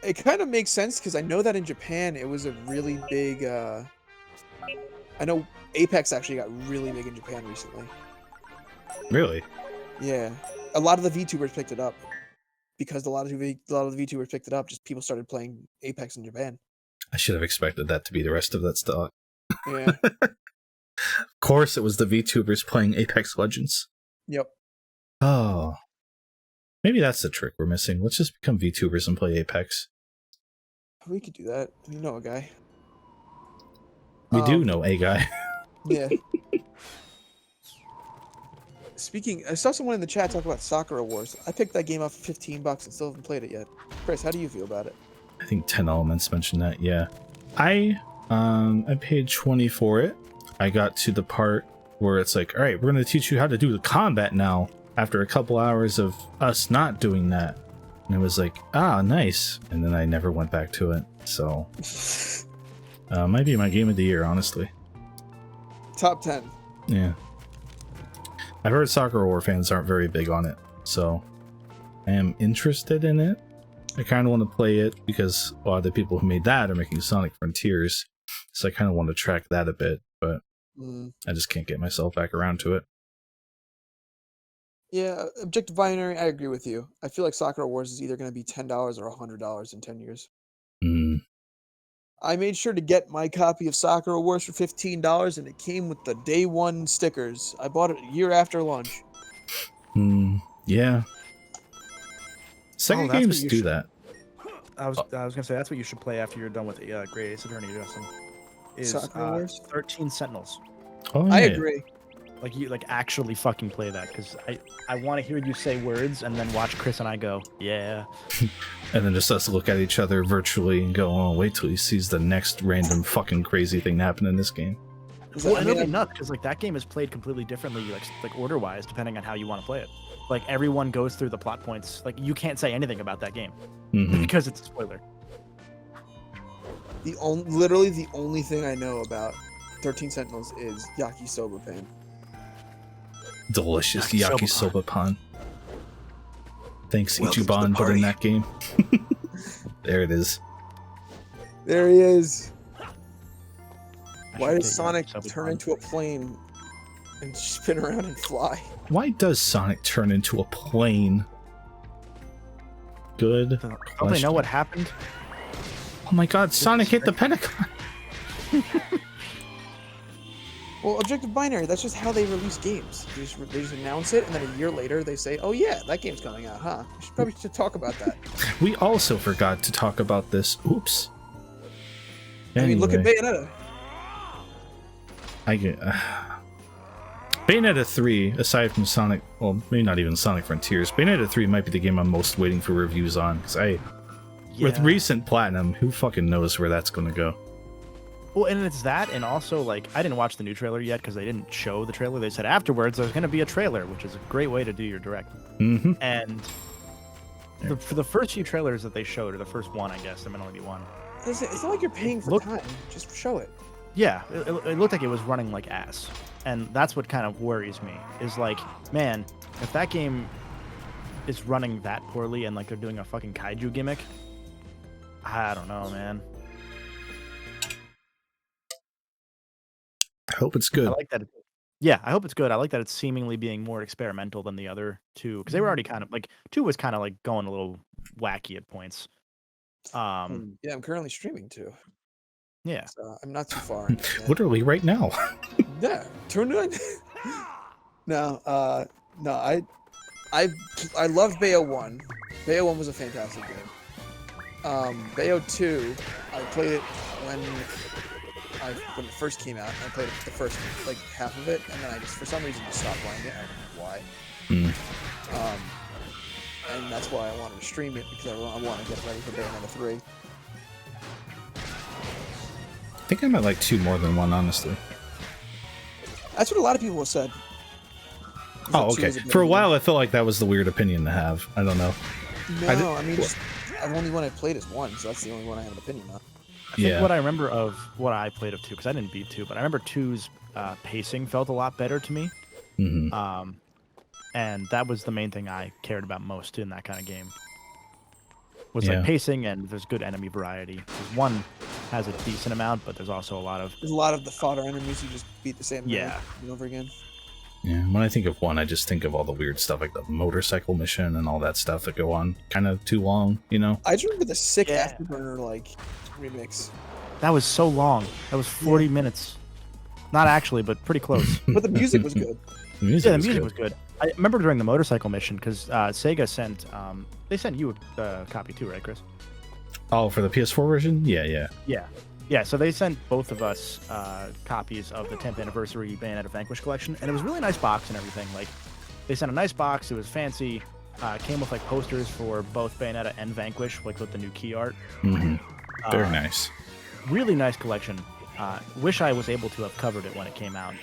It kind of makes sense because I know that in Japan it was a really big I know Apex actually got really big in Japan recently. Really? Yeah. A lot of the VTubers picked it up. Because a lot of the VTubers picked it up, just people started playing Apex in Japan. I should have expected that to be the rest of that stock. Yeah. Of course it was the VTubers playing Apex Legends. Yep. Oh. Maybe that's the trick we're missing. Let's just become VTubers and play Apex. We could do that. You know a guy. We do know a guy. Yeah. Speaking, I saw someone in the chat talk about Sakura Wars. I picked that game up for $15 and still haven't played it yet. Chris, how do you feel about it? I think 10 Elements mentioned that, yeah. I paid 20 for it. I got to the part where it's like, all right, we're going to teach you how to do the combat now after a couple hours of us not doing that. And it was like, ah, nice. And then I never went back to it. So, might be my game of the year, honestly. Top 10. Yeah. I've heard Soccer War fans aren't very big on it, so I am interested in it. I kind of want to play it because a lot of the people who made that are making Sonic Frontiers, so I kind of want to track that a bit, but I just can't get myself back around to it. Yeah, Objective Binary, I agree with you. I feel like Soccer Wars is either going to be $10 or $100 in 10 years. I made sure to get my copy of Soccer Wars for $15, and it came with the day one stickers. I bought it a year after launch. Yeah. Sega games do that. I was gonna say that's what you should play after you're done with Great Ace Attorney, Justin. Is Soccer Wars? 13 Sentinels. Oh, yeah. I agree. Like you actually fucking play that, because I want to hear you say words and then watch Chris and I go, yeah. And then just us look at each other virtually and go, oh, wait till he sees the next random fucking crazy thing happen in this game. Well, and it'll be nuts, because like that game is played completely differently, like order-wise, depending on how you want to play it. Like everyone goes through the plot points. Like you can't say anything about that game because it's a spoiler. Literally the only thing I know about 13 Sentinels is yakisoba pan. Delicious yakisoba pan. Thanks, Welcome Ichiban, to the put in party. that game. There it is. There he is. Why should does get Sonic yakisoba turn pan. into a plane and spin around and fly? Why does Sonic turn into a plane? Good Don't they question. know what happened? Oh my god, Sonic hit the Pentagon! Well, Objective Binary, that's just how they release games. They just announce it, and then a year later they say, oh yeah, that game's coming out, huh? We should probably talk about that. We also forgot to talk about this. Oops. I mean, look at Anyway, Bayonetta. I get... Bayonetta 3, aside from Sonic... Well, maybe not even Sonic Frontiers. Bayonetta 3 might be the game I'm most waiting for reviews on, because with recent Platinum, who fucking knows where that's going to go? Well, and it's that, and also, like, I didn't watch the new trailer yet because they didn't show the trailer. They said afterwards there's going to be a trailer, which is a great way to do your direct. And for the first few trailers that they showed, or the first one, I guess, there might only be one. It's not like you're paying for time. Just show it. Yeah, it looked like it was running like ass. And that's what kind of worries me, is like, man, if that game is running that poorly and, like, they're doing a fucking kaiju gimmick, I don't know, man. I hope it's good. I like that. Yeah, I hope it's good. I like that it's seemingly being more experimental than the other two, because they were already kind of like 2 was kind of like going a little wacky at points. Yeah, I'm currently streaming too. Yeah, So I'm not too far. in it yet. Literally right now. Yeah, turn it on. No, I loved Bayo 1. Bayo 1 was a fantastic game. Bayo 2, I played it when it first came out. I played the first like half of it, and then I just for some reason just stopped playing it. I don't know why. And that's why I wanted to stream it, because I want to get ready for Bayonetta 3. I think I might like 2 more than 1, honestly. That's what a lot of people have said. Oh, okay. For a while, I felt like that was the weird opinion to have. I don't know. No, I mean, I've only one I played is 1, so that's the only one I have an opinion on. I think what I remember of what I played of 2, because I didn't beat 2, but I remember 2's pacing felt a lot better to me. And that was the main thing I cared about most in that kind of game. Was like pacing, and there's good enemy variety. Because 1 has a decent amount, but there's also a lot of the fodder enemies you just beat the same way over and over again. Yeah, when I think of 1, I just think of all the weird stuff, like the motorcycle mission and all that stuff that go on kind of too long, you know? I just remember the sick Afterburner like remix. That was so long. That was 40 minutes. Not actually, but pretty close. But the music was good. The music was good. I remember during the motorcycle mission, because Sega sent they sent you a copy too, right, Chris? Oh, for the PS4 version? Yeah. So they sent both of us copies of the 10th anniversary Bayonetta Vanquish collection, and it was a really nice box and everything. Like, they sent a nice box. It was fancy. Came with like posters for both Bayonetta and Vanquish, like with the new key art. Very nice. Really nice collection. Wish I was able to have covered it when it came out,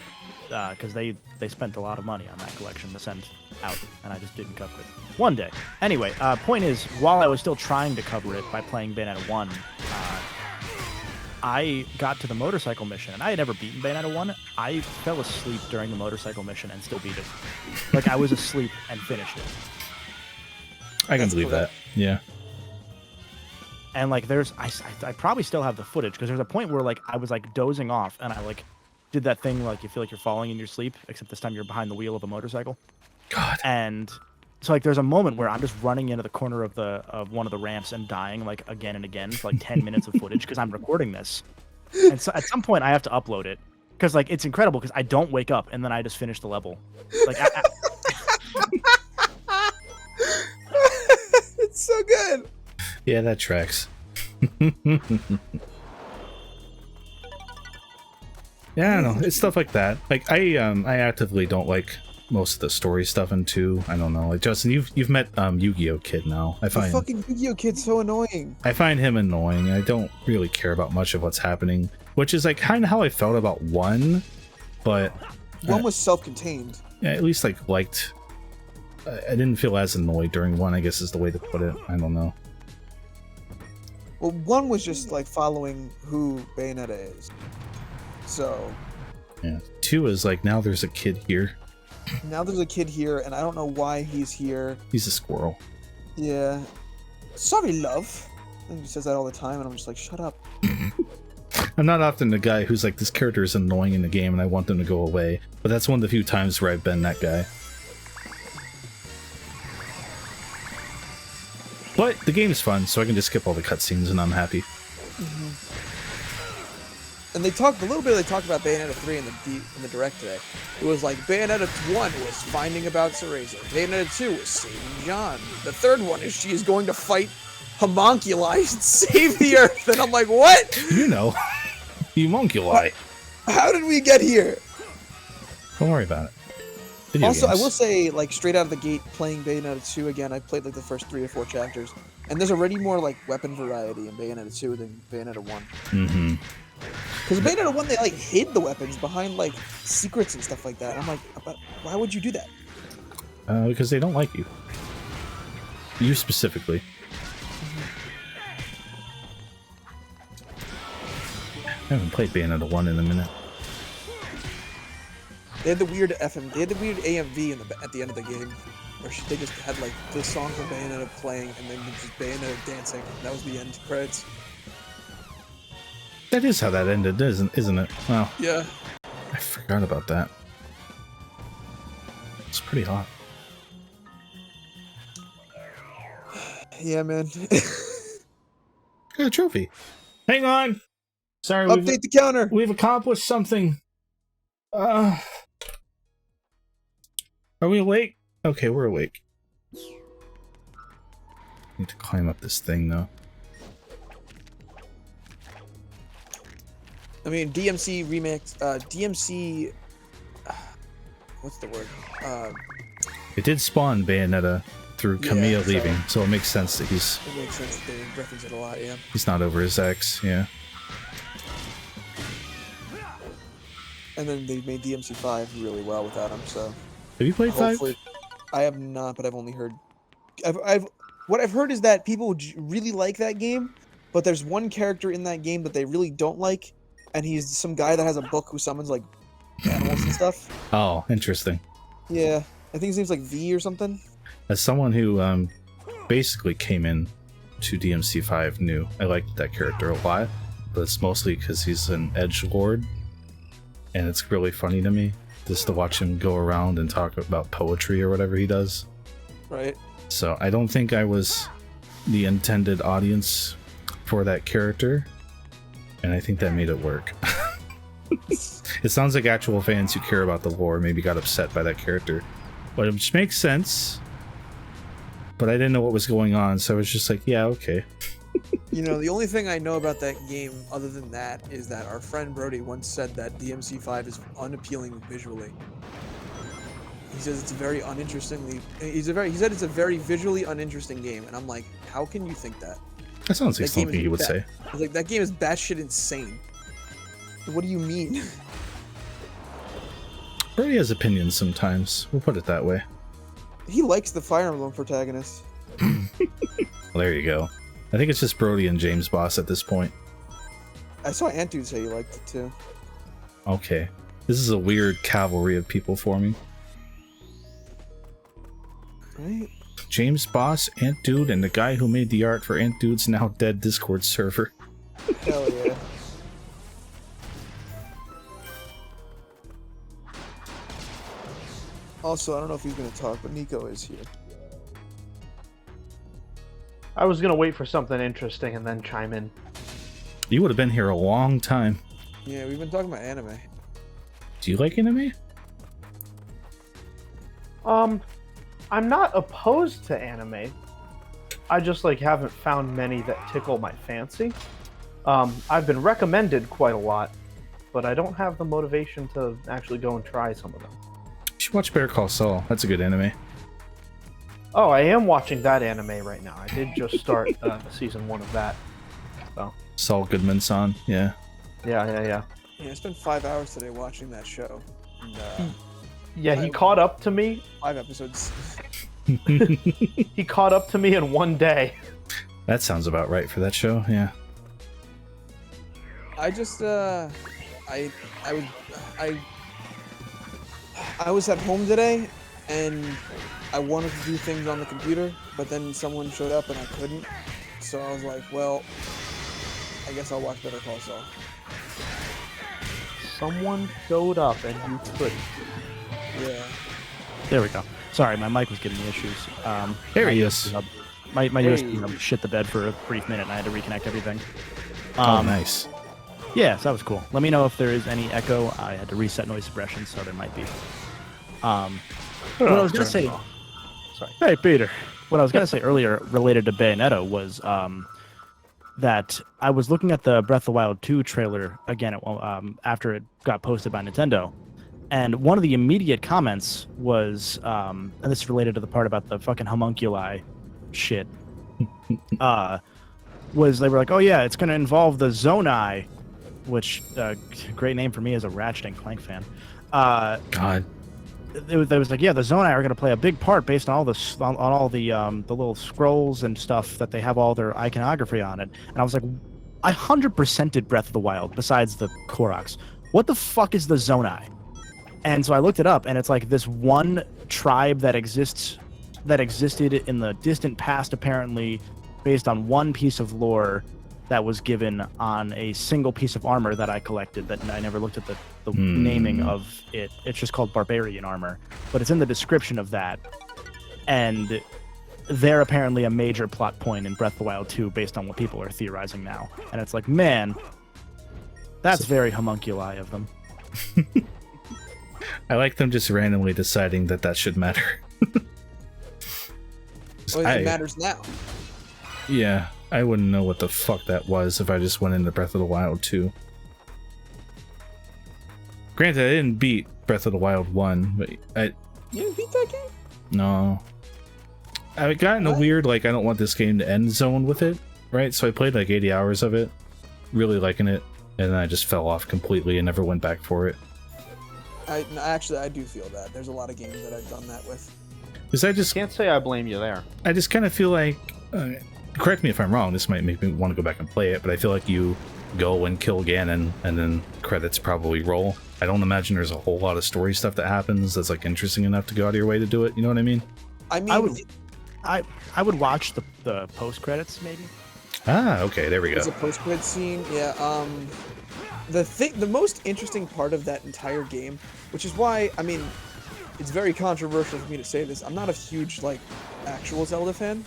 because they spent a lot of money on that collection to send out, and I just didn't cover it. One day. Anyway, point is, while I was still trying to cover it by playing Bayonetta 1, I got to the motorcycle mission, and I had never beaten Bayonetta 1. I fell asleep during the motorcycle mission and still beat it. Like, I was asleep and finished it. I can believe that. Yeah. And, like, I probably still have the footage, because there's a point where, like, I was, like, dozing off, and I, like, did that thing, like, you feel like you're falling in your sleep, except this time you're behind the wheel of a motorcycle. God. And so, like, there's a moment where I'm just running into the corner of one of the ramps and dying, like, again and again for, like, 10 minutes of footage, because I'm recording this. And so at some point, I have to upload it, because, like, it's incredible, because I don't wake up, and then I just finish the level. Like, It's so good. Yeah, that tracks. Yeah, I don't know. It's stuff like that. Like, I actively don't like most of the story stuff in 2. I don't know. Like, Justin, you've met Yu-Gi-Oh! Kid now. The fucking Yu-Gi-Oh! Kid's so annoying. I find him annoying. I don't really care about much of what's happening, which is like kind of how I felt about 1, but 1 was self-contained. yeah, at least liked. I didn't feel as annoyed during 1, I guess is the way to put it. I don't know. Well, 1 was just like following who Bayonetta is. So Yeah. 2 is like, now there's a kid here. now there's a kid here, and I don't know why he's here. He's a squirrel. Yeah. Sorry, love. And he says that all the time, and I'm just like, shut up. I'm not often the guy who's like, this character is annoying in the game and I want them to go away, but that's one of the few times where I've been that guy. But the game's fun, so I can just skip all the cutscenes and I'm happy. And they talked about Bayonetta 3 in the direct today. It was like Bayonetta 1 was finding about Cereza. Bayonetta 2 was saving John. The third one is she is going to fight homunculi and save the Earth. And I'm like, what? You know, homunculi. How did we get here? Don't worry about it. Video Also, games. I will say, like, straight out of the gate, playing Bayonetta 2 again, I played like the first 3 or 4 chapters, and there's already more like weapon variety in Bayonetta 2 than Bayonetta 1. Mm-hmm. Because Bayonetta 1, they like hid the weapons behind like secrets and stuff like that. I'm like, but why would you do that? Because they don't like you. You specifically. I haven't played Bayonetta 1 in a minute. They had the weird they had the weird AMV at the end of the game, where they just had like the song from Bayonetta playing and then just Bayonetta dancing. That was the end credits. That is how that ended, isn't it? Wow. Yeah. I forgot about that. It's pretty hot. Yeah, man. Got a trophy. Hang on. Sorry. Update the counter. We've accomplished something. Are we awake? Okay, we're awake. Need to climb up this thing though. I mean, DMC remix. DMC. What's the word? It did spawn Bayonetta through Camilla so- leaving, so it makes sense that It makes sense that they reference it a lot. Yeah. he's not over his ex. Yeah. And then they made DMC 5 really well without him. So Have you played 5? hopefully, I have not, but I've only heard. What I've heard is that people really like that game, but there's one character in that game that they really don't like, and he's some guy that has a book who summons like animals and stuff. Oh, interesting. Yeah, I think his name's like V or something. As someone who basically came in to DMC5 new, I liked that character a lot, but it's mostly because he's an edgelord, and it's really funny to me just to watch him go around and talk about poetry or whatever he does. Right. So I don't think I was the intended audience for that character, and I think that made it work. It sounds like actual fans who care about the lore maybe got upset by that character, which makes sense, but I didn't know what was going on, so I was just like, yeah, okay. You know, the only thing I know about that game, other than that, is that our friend Brody once said that DMC5 is unappealing visually. He says it's very uninterestingly. He said it's a very visually uninteresting game, and I'm like, how can you think that? That sounds like That game something is he would bad. say. I was like, that game is batshit insane. What do you mean? Brody has opinions sometimes. We'll put it that way. He likes the Fire Emblem protagonist. Well, there you go. I think it's just Brody and James Boss at this point. I saw Antu say you liked it too. Okay. This is a weird cavalry of people for me. Right? James Boss, Ant Dude, and the guy who made the art for Ant Dude's now dead Discord server. Hell yeah. Also, I don't know if he's gonna talk, but Nico is here. I was gonna wait for something interesting and then chime in. You would have been here a long time. Yeah, we've been talking about anime. Do you like anime? I'm not opposed to anime. I just haven't found many that tickle my fancy. I've been recommended quite a lot, but I don't have the motivation to actually go and try some of them. You should watch Better Call Saul. That's a good anime. Oh, I am watching that anime right now. I did just start season 1 of that. So. Saul Goodman-san, yeah. Yeah. Yeah, I spent 5 hours today watching that show. And, yeah, he caught up to me. 5 episodes. He caught up to me in 1 day. That sounds about right for that show, yeah. I just I was at home today and I wanted to do things on the computer, but then someone showed up and I couldn't. So I was like, well, I guess I'll watch Better Call Saul. Someone showed up and you couldn't. Yeah. There we go. Sorry, my mic was giving me issues. There he is. My USB hub shit the bed for a brief minute and I had to reconnect everything. Oh, nice. Yeah, so that was cool. Let me know if there is any echo. I had to reset noise suppression, so there might be. What I was going to say... Sorry. Hey, Peter. What I was going to say earlier related to Bayonetta was that I was looking at the Breath of the Wild 2 trailer again after it got posted by Nintendo. And one of the immediate comments was, and this is related to the part about the fucking homunculi shit, was they were like, oh yeah, it's going to involve the Zonai, which, great name for me as a Ratchet and Clank fan. God. It was like, yeah, the Zonai are going to play a big part based on all the little scrolls and stuff that they have all their iconography on it. And I was like, I 100%ed Breath of the Wild besides the Koroks. What the fuck is the Zonai? And so I looked it up, and it's like this one tribe that existed in the distant past, apparently, based on one piece of lore that was given on a single piece of armor that I collected that I never looked at the naming of it. It's just called barbarian armor, but it's in the description of that. And they're apparently a major plot point in Breath of the Wild 2 based on what people are theorizing now. And it's like, man, that's very homunculi of them. I like them just randomly deciding that should matter. Well, it matters now. Yeah, I wouldn't know what the fuck that was if I just went into Breath of the Wild 2. Granted, I didn't beat Breath of the Wild 1, but You didn't beat that game? No. I got in a weird, I don't want this game to end zone with it, right? So I played 80 hours of it, really liking it, and then I just fell off completely and never went back for it. I do feel that. There's a lot of games that I've done that with. Because I just Can't say I blame you there. I just kind of feel like, correct me if I'm wrong, this might make me want to go back and play it, but I feel like you go and kill Ganon and then credits probably roll. I don't imagine there's a whole lot of story stuff that happens that's interesting enough to go out of your way to do it. You know what I mean? I mean, I would watch the post credits maybe. Ah, okay, there we go. there's a post-credit scene. Yeah. The most interesting part of that entire game, which is why, I mean, it's very controversial for me to say this. I'm not a huge actual Zelda fan.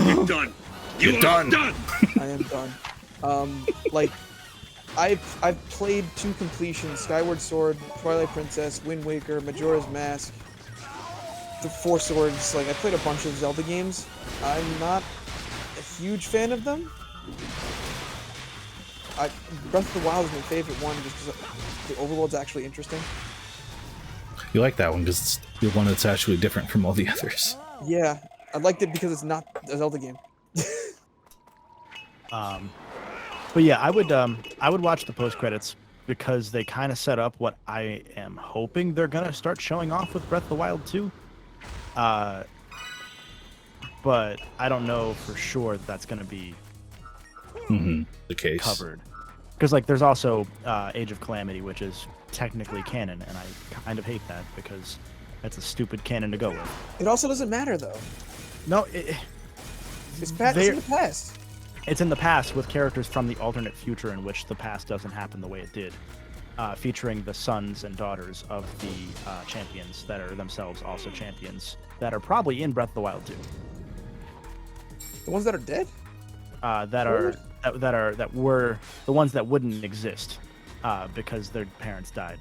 You're done. You're done. I am done. I've played to completion Skyward Sword, Twilight Princess, Wind Waker, Majora's Mask, the Four Swords. I played a bunch of Zelda games. I'm not a huge fan of them. Breath of the Wild is my favorite one just because the overworld's actually interesting. You like that one because it's the one that's actually different from all the others. Yeah, I liked it because it's not a Zelda game. But yeah, I would watch the post credits because they kind of set up what I am hoping they're gonna start showing off with Breath of the Wild 2. But I don't know for sure that's gonna be The case. covered. Because like there's also Age of Calamity, which is technically canon, and I kind of hate that because that's a stupid canon to go with. It also doesn't matter though. No, It's past. It's in the past. it's in the past with characters from the alternate future in which the past doesn't happen the way it did, featuring the sons and daughters of the champions that are themselves also champions that are probably in Breath of the Wild too. The ones that are dead. That were the ones that wouldn't exist because their parents died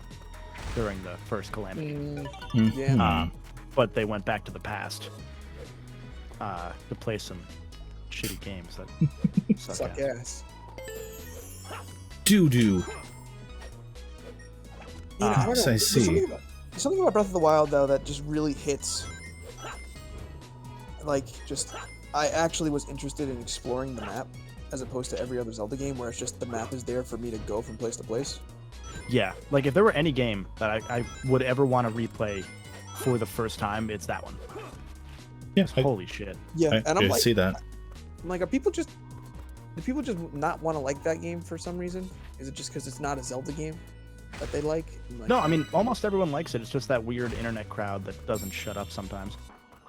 during the first calamity. Yeah. But they went back to the past to play some shitty games that suck ass. Doo-doo. I don't know. I see. There's something about Breath of the Wild though that just really hits. Like, just I actually was interested in exploring the map as opposed to every other Zelda game where it's just the map is there for me to go from place to place. Yeah, like if there were any game that I would ever want to replay for the first time, it's that one. Yeah, Holy shit. Yeah, and I'm like, see that. I'm like, do people just not want to like that game for some reason? Is it just because it's not a Zelda game that they like? No, I mean almost everyone likes it. It's just that weird internet crowd that doesn't shut up sometimes.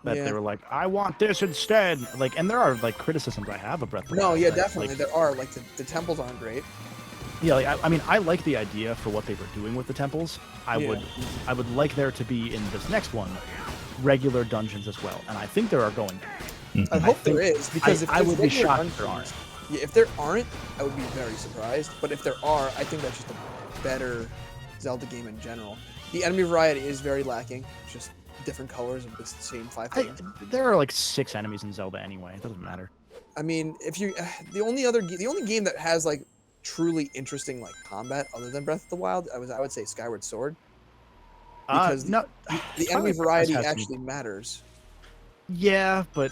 That they were like, I want this instead. Like, and there are like criticisms I have of Breath of the Wild. No, yeah, right? definitely Like, there are. Like the temples aren't great. yeah, like, I mean, I like the idea for what they were doing with the temples. I would like there to be in this next one regular dungeons as well, and I think there are going to be. I hope there is because if I would be regular shocked if there dungeons- aren't. Yeah, if there aren't, I would be very surprised. But if there are, I think that's just a better Zelda game in general. The enemy variety is very lacking. It's just different colors of the same 5 things. There are like 6 enemies in Zelda anyway. It doesn't matter. I mean, if you the only game that has like truly interesting like combat other than Breath of the Wild, I would say Skyward Sword. Because No, the enemy Twilight variety Princess has actually matters. Yeah, but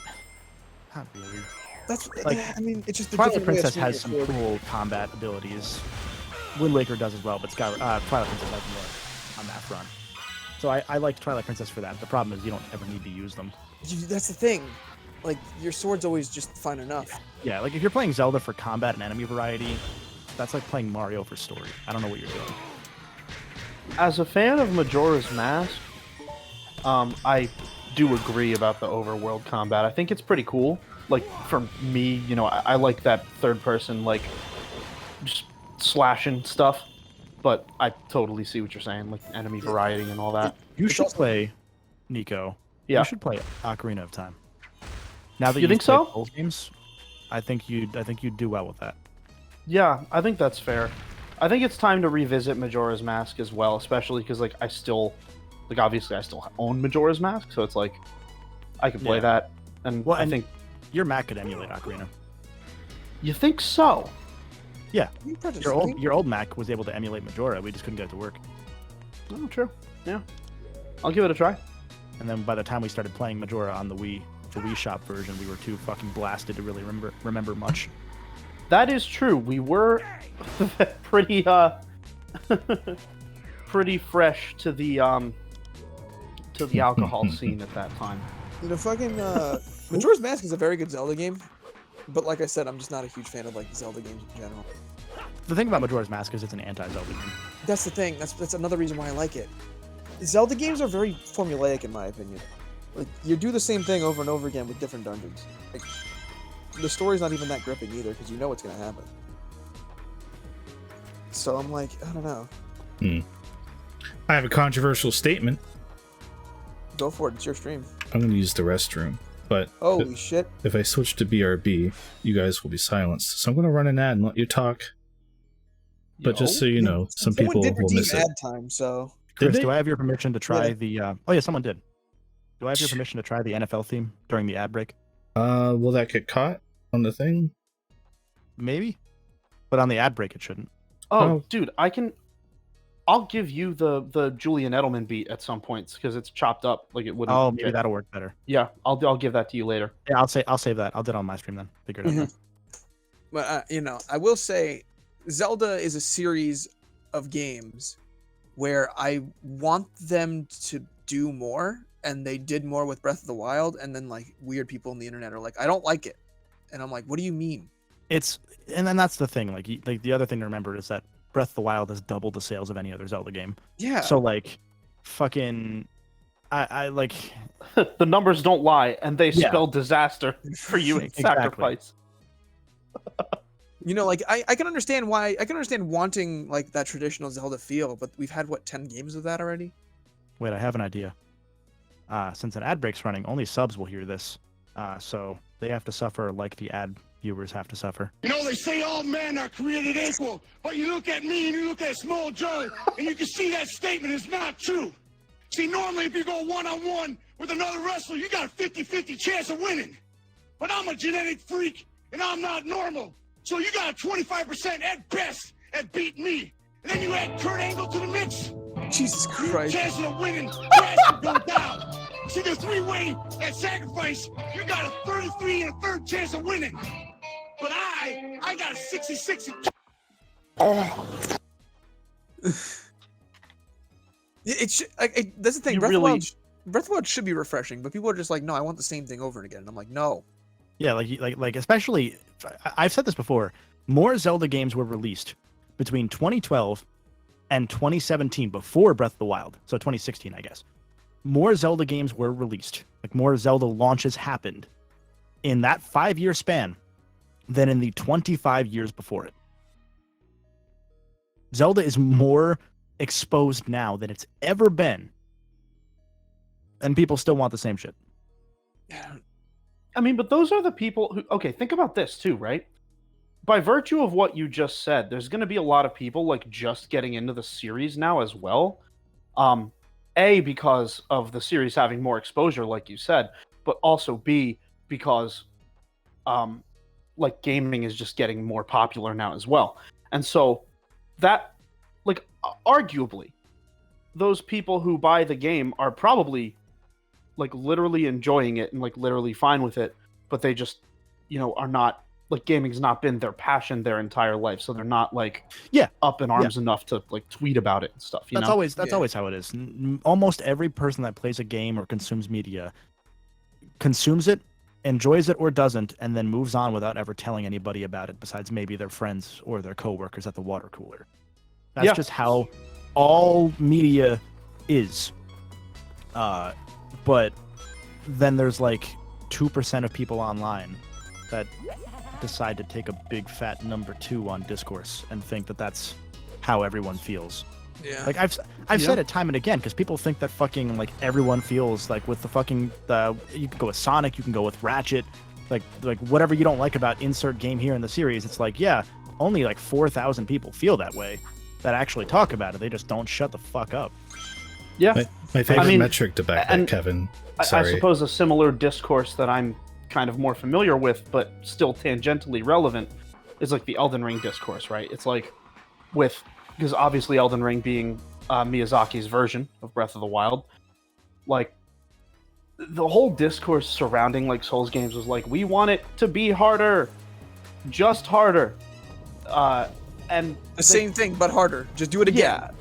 not really. That's Like, I mean, it's just a Twilight different way of Princess has some swinging a sword. cool combat abilities. Wind Waker does as well, but Twilight Princess has more on that front. So I like Twilight Princess for that. The problem is you don't ever need to use them. That's the thing. Like your sword's always just fine enough. Yeah, like if you're playing Zelda for combat and enemy variety, that's like playing Mario for story. I don't know what you're doing. As a fan of Majora's Mask, I do agree about the overworld combat. I think it's pretty cool. Like for me, you know, I like that third person, like just slashing stuff. But I totally see what you're saying, like enemy variety and all that. You should play, Nico. Yeah. You should play Ocarina of Time. Now that You think so? Old games, I think you'd do well with that. Yeah, I think that's fair. I think it's time to revisit Majora's Mask as well, especially because like obviously I still own Majora's Mask, so it's like I could play that, and Well, I and think your Mac could emulate Ocarina. you think so. Yeah, You purchased your something? old Mac was able to emulate Majora. We just couldn't get it to work. Oh, true. Yeah, I'll give it a try. And then by the time we started playing Majora on the Wii Shop version, we were too fucking blasted to really remember much. That is true. We were pretty pretty fresh to the alcohol scene at that time. You know, fucking Majora's Mask is a very good Zelda game, but like I said, I'm just not a huge fan of like Zelda games in general. The thing about Majora's Mask is it's an anti-Zelda game. That's the thing. That's another reason why I like it. Zelda games are very formulaic in my opinion. Like you do the same thing over and over again with different dungeons. Like the story's not even that gripping either because you know what's gonna happen. So I'm like, I don't know. I have a controversial statement. Go for it. It's your stream. I'm going to use the restroom, but Holy shit. if I switch to BRB, you guys will be silenced. So I'm going to run an ad and let you talk. But just so you know, some Someone people did will redeem miss it. ad time, so Chris, they? do I have your permission to try Yeah. the? Oh yeah, someone did. Do I have your permission to try the NFL theme during the ad break? Will that get caught on the thing? Maybe, but on the ad break it shouldn't. Oh, dude, I'll give you the Julian Edelman beat at some points because it's chopped up like it wouldn't. Oh, maybe fit. that'll work better. Yeah, I'll give that to you later. Yeah, I'll save that. I'll do it on my stream then. Figure it out. then. But you know, I will say, Zelda is a series of games where I want them to do more, and they did more with Breath of the Wild, and then like weird people on the internet are like, I don't like it, and I'm like, what do you mean? and then that's the thing. Like the other thing to remember is that Breath of the Wild has doubled the sales of any other Zelda game. Yeah. So like, fucking, I like The numbers don't lie, and they Yeah. spell disaster for you in Exactly. sacrifice. You know, like I can understand wanting like that traditional Zelda feel, but we've had what 10 games of that already. Wait, I have an idea. Since an ad break's running, only subs will hear this. So they have to suffer like the ad viewers have to suffer. You know, they say all men are created equal, but you look at me and you look at Small Joe, and you can see that statement is not true. See, normally if you go one-on-one with another wrestler, you got a 50-50 chance of winning. But I'm a genetic freak, and I'm not normal. So you got a 25% at best at beating me. And then you add Kurt Angle to the mix. Jesus Christ. Chances of winning drastically go down. See, the three-way at sacrifice, you got a 33 and a third chance of winning. But I got a 66 and It's like that's the thing. You Breath of really- the Wild should be refreshing, but people are just like, no, I want the same thing over and again. And I'm like, no. Yeah, like especially, I've said this before. More Zelda games were released between 2012 and 2017 before Breath of the Wild. So 2016, I guess. More Zelda games were released. Like more Zelda launches happened in that 5-year span than in the 25 years before it. Zelda is more exposed now than it's ever been. And people still want the same shit. Yeah. I mean, but those are the people who. Okay, think about this too, right? By virtue of what you just said, there's going to be a lot of people like just getting into the series now as well. A, because of the series having more exposure, like you said, but also B, because like gaming is just getting more popular now as well. And so that, like, arguably, those people who buy the game are probably like literally enjoying it and like literally fine with it, but they just, you know, are not like gaming's not been their passion their entire life, so they're not like up in arms enough to like tweet about it and stuff. You know? That's always how it is. Almost every person that plays a game or consumes media consumes it, enjoys it or doesn't, and then moves on without ever telling anybody about it besides maybe their friends or their coworkers at the water cooler. That's just how all media is. But then there's like 2% of people online that decide to take a big fat number 2 on discourse and think that that's how everyone feels. Yeah. Like I've said it time and again because people think that fucking like everyone feels like with the fucking you can go with Sonic, you can go with Ratchet, like whatever you don't like about insert game here in the series. It's like only like 4,000 people feel that way that actually talk about it. They just don't shut the fuck up. Yeah. My favorite I mean, metric to back that, and Kevin. I Sorry. suppose a similar discourse that I'm kind of more familiar with, but still tangentially relevant, is like the Elden Ring discourse, right? It's like because obviously Elden Ring being Miyazaki's version of Breath of the Wild, like the whole discourse surrounding like Souls games was like, we want it to be harder, just harder, and The same thing, but harder. Just do it again. yeah,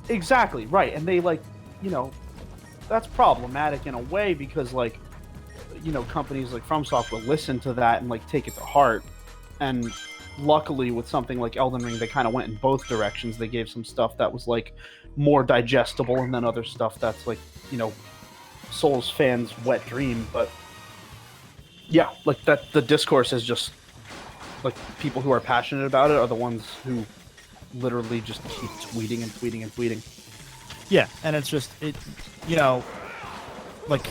exactly, right. And they like, you know, that's problematic in a way because like, you know, companies like FromSoft will listen to that and like take it to heart. And luckily with something like Elden Ring, they kind of went in both directions. They gave some stuff that was like more digestible and then other stuff that's like, you know, Souls fans' wet dream. But yeah, like that, the discourse is just like people who are passionate about it are the ones who literally just keep tweeting and tweeting and tweeting. Yeah, and it's just you know, like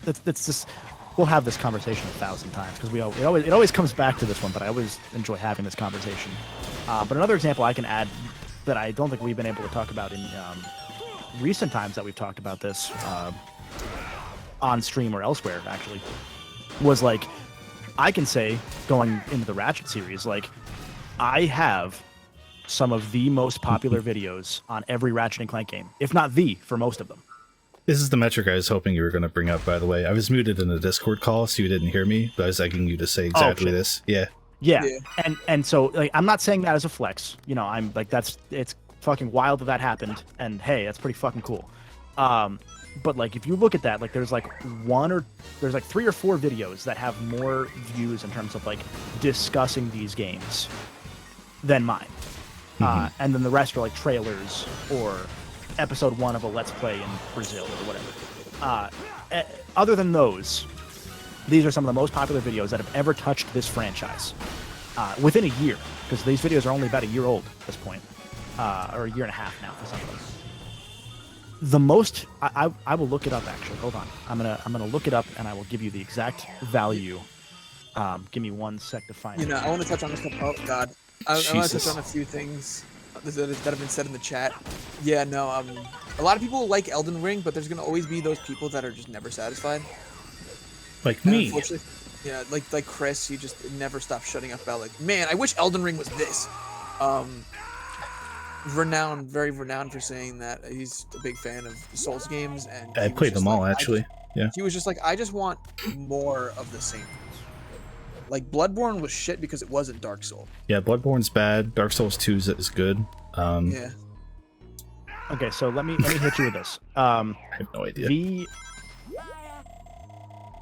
it's just we'll have this conversation 1,000 times because it always comes back to this one, but I always enjoy having this conversation. But another example I can add that I don't think we've been able to talk about in recent times that we've talked about this on stream or elsewhere actually was like I can say going into the Ratchet series, like I have some of the most popular videos on every Ratchet and Clank game, if not the, for most of them. This is the metric I was hoping you were going to bring up, by the way. I was muted in a Discord call, so you didn't hear me, but I was begging you to say exactly this. Yeah. Yeah. And so like I'm not saying that as a flex. You know, I'm like it's fucking wild that happened, and hey, that's pretty fucking cool. But like, if you look at that, like, there's like 3 or 4 videos that have more views in terms of like discussing these games than mine. And then the rest are like trailers or episode 1 of a Let's Play in Brazil or whatever. Other than those, these are some of the most popular videos that have ever touched this franchise within a year, because these videos are only about a year old at this point, or a year and a half now for some of them. The most, I will look it up actually. Hold on, I'm gonna look it up and I will give you the exact value. Give me 1 sec to find it. I want to touch on this. Oh God. I want to touch on a few things that have been said in the chat. Yeah, no, a lot of people like Elden Ring, but there's going to always be those people that are just never satisfied. Like me. Yeah, like Chris, you just never stop shutting up about like, man, I wish Elden Ring was this. Very renowned for saying that. He's a big fan of Souls games, and I played them all actually. Yeah. He was just like, I just want more of the same. Like, Bloodborne was shit because it wasn't Dark Souls. Yeah, Bloodborne's bad. Dark Souls 2 is good. Yeah. Okay, so let me hit you with this. I have no idea.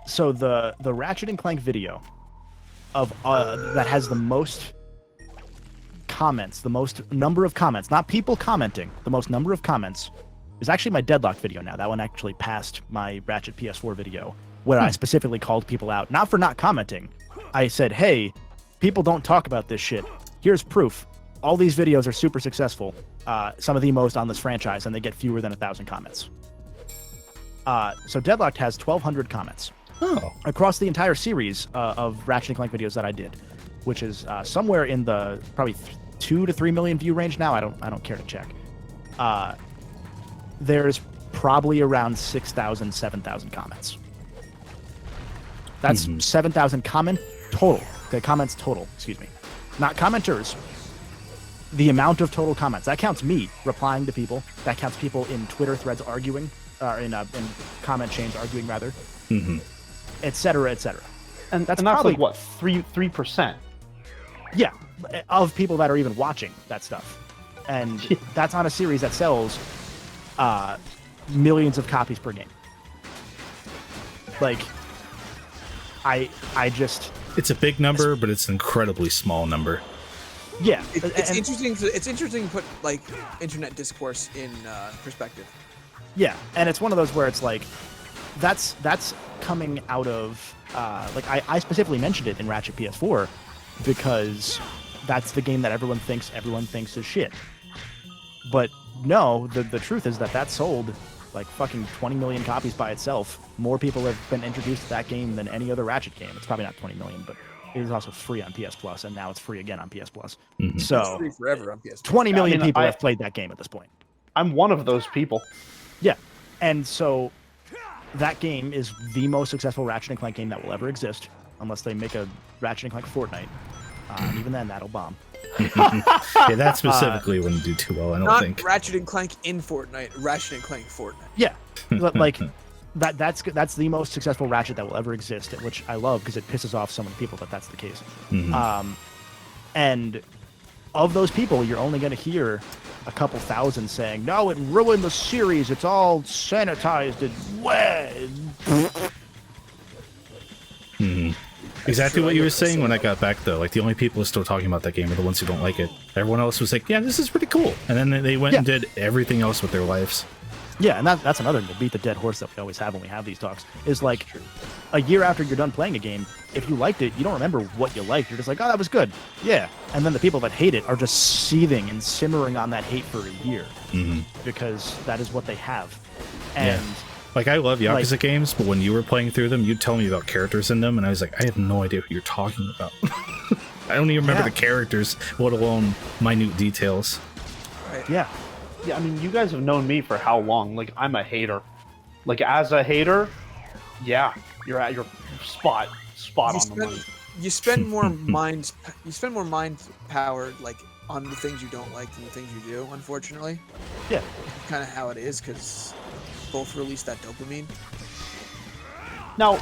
So the Ratchet and Clank video of that has the most comments, the most number of comments, not people commenting, the most number of comments, is actually my Deadlock video now. That one actually passed my Ratchet PS4 video, where I specifically called people out, not for not commenting. I said, hey, people don't talk about this shit. Here's proof. All these videos are super successful. Some of the most on this franchise, and they get fewer than 1,000 comments. So Deadlocked has 1,200 comments across the entire series of Ratchet and Clank videos that I did, which is somewhere in the probably 2 to 3 million view range now. I don't care to check. There's probably around 6,000, 7,000 comments. That's 7,000 comments total, excuse me. Not commenters. The amount of total comments. That counts me replying to people. That counts people in Twitter threads arguing, in comment chains arguing, rather. Et cetera, et cetera. And that's probably like, what, 3%? Yeah, of people that are even watching that stuff. And that's on a series that sells millions of copies per game. Like, I just... It's a big number, but it's an incredibly small number. Yeah. It's interesting to put, like, internet discourse in perspective. Yeah, and it's one of those where it's like, that's coming out of... like, I specifically mentioned it in Ratchet PS4 because that's the game that everyone thinks is shit. But no, the truth is that sold like fucking 20 million copies by itself. More people have been introduced to that game than any other Ratchet game. It's probably not 20 million, but it is also free on PS Plus, and now it's free again on PS Plus. So it's free forever on PS Plus. 20 million people have played that game at this point. I'm one of those people. Yeah, and so that game is the most successful Ratchet and Clank game that will ever exist, unless they make a Ratchet and Clank Fortnite. And even then, that'll bomb. Yeah, that specifically wouldn't do too well, I don't think. Not Ratchet and Clank in Fortnite, Ratchet and Clank Fortnite. Yeah, like that's the most successful Ratchet that will ever exist, which I love because it pisses off so many people that that's the case. And of those people, you're only going to hear a couple thousand saying, "No, it ruined the series. It's all sanitized and Exactly what you were saying when I got back, though. Like, the only people who are still talking about that game are the ones who don't like it. Everyone else was like, yeah, this is pretty cool. And then they went and did everything else with their lives. Yeah, and that's another thing to beat the dead horse that we always have when we have these talks, is like, a year after you're done playing a game, if you liked it, you don't remember what you liked. You're just like, oh, that was good. Yeah. And then the people that hate it are just seething and simmering on that hate for a year. Because that is what they have. And... Yeah. Like, I love Yakuza games, but when you were playing through them, you'd tell me about characters in them, and I was like, I have no idea who you're talking about. I don't even remember the characters, let alone minute details. Right. Yeah. Yeah, I mean, you guys have known me for how long? Like, I'm a hater. Like, as a hater, yeah, you're at your spot on the money. You spend more mind power, like, on the things you don't like than the things you do, unfortunately. Yeah. Kind of how it is, because both release that dopamine. Now,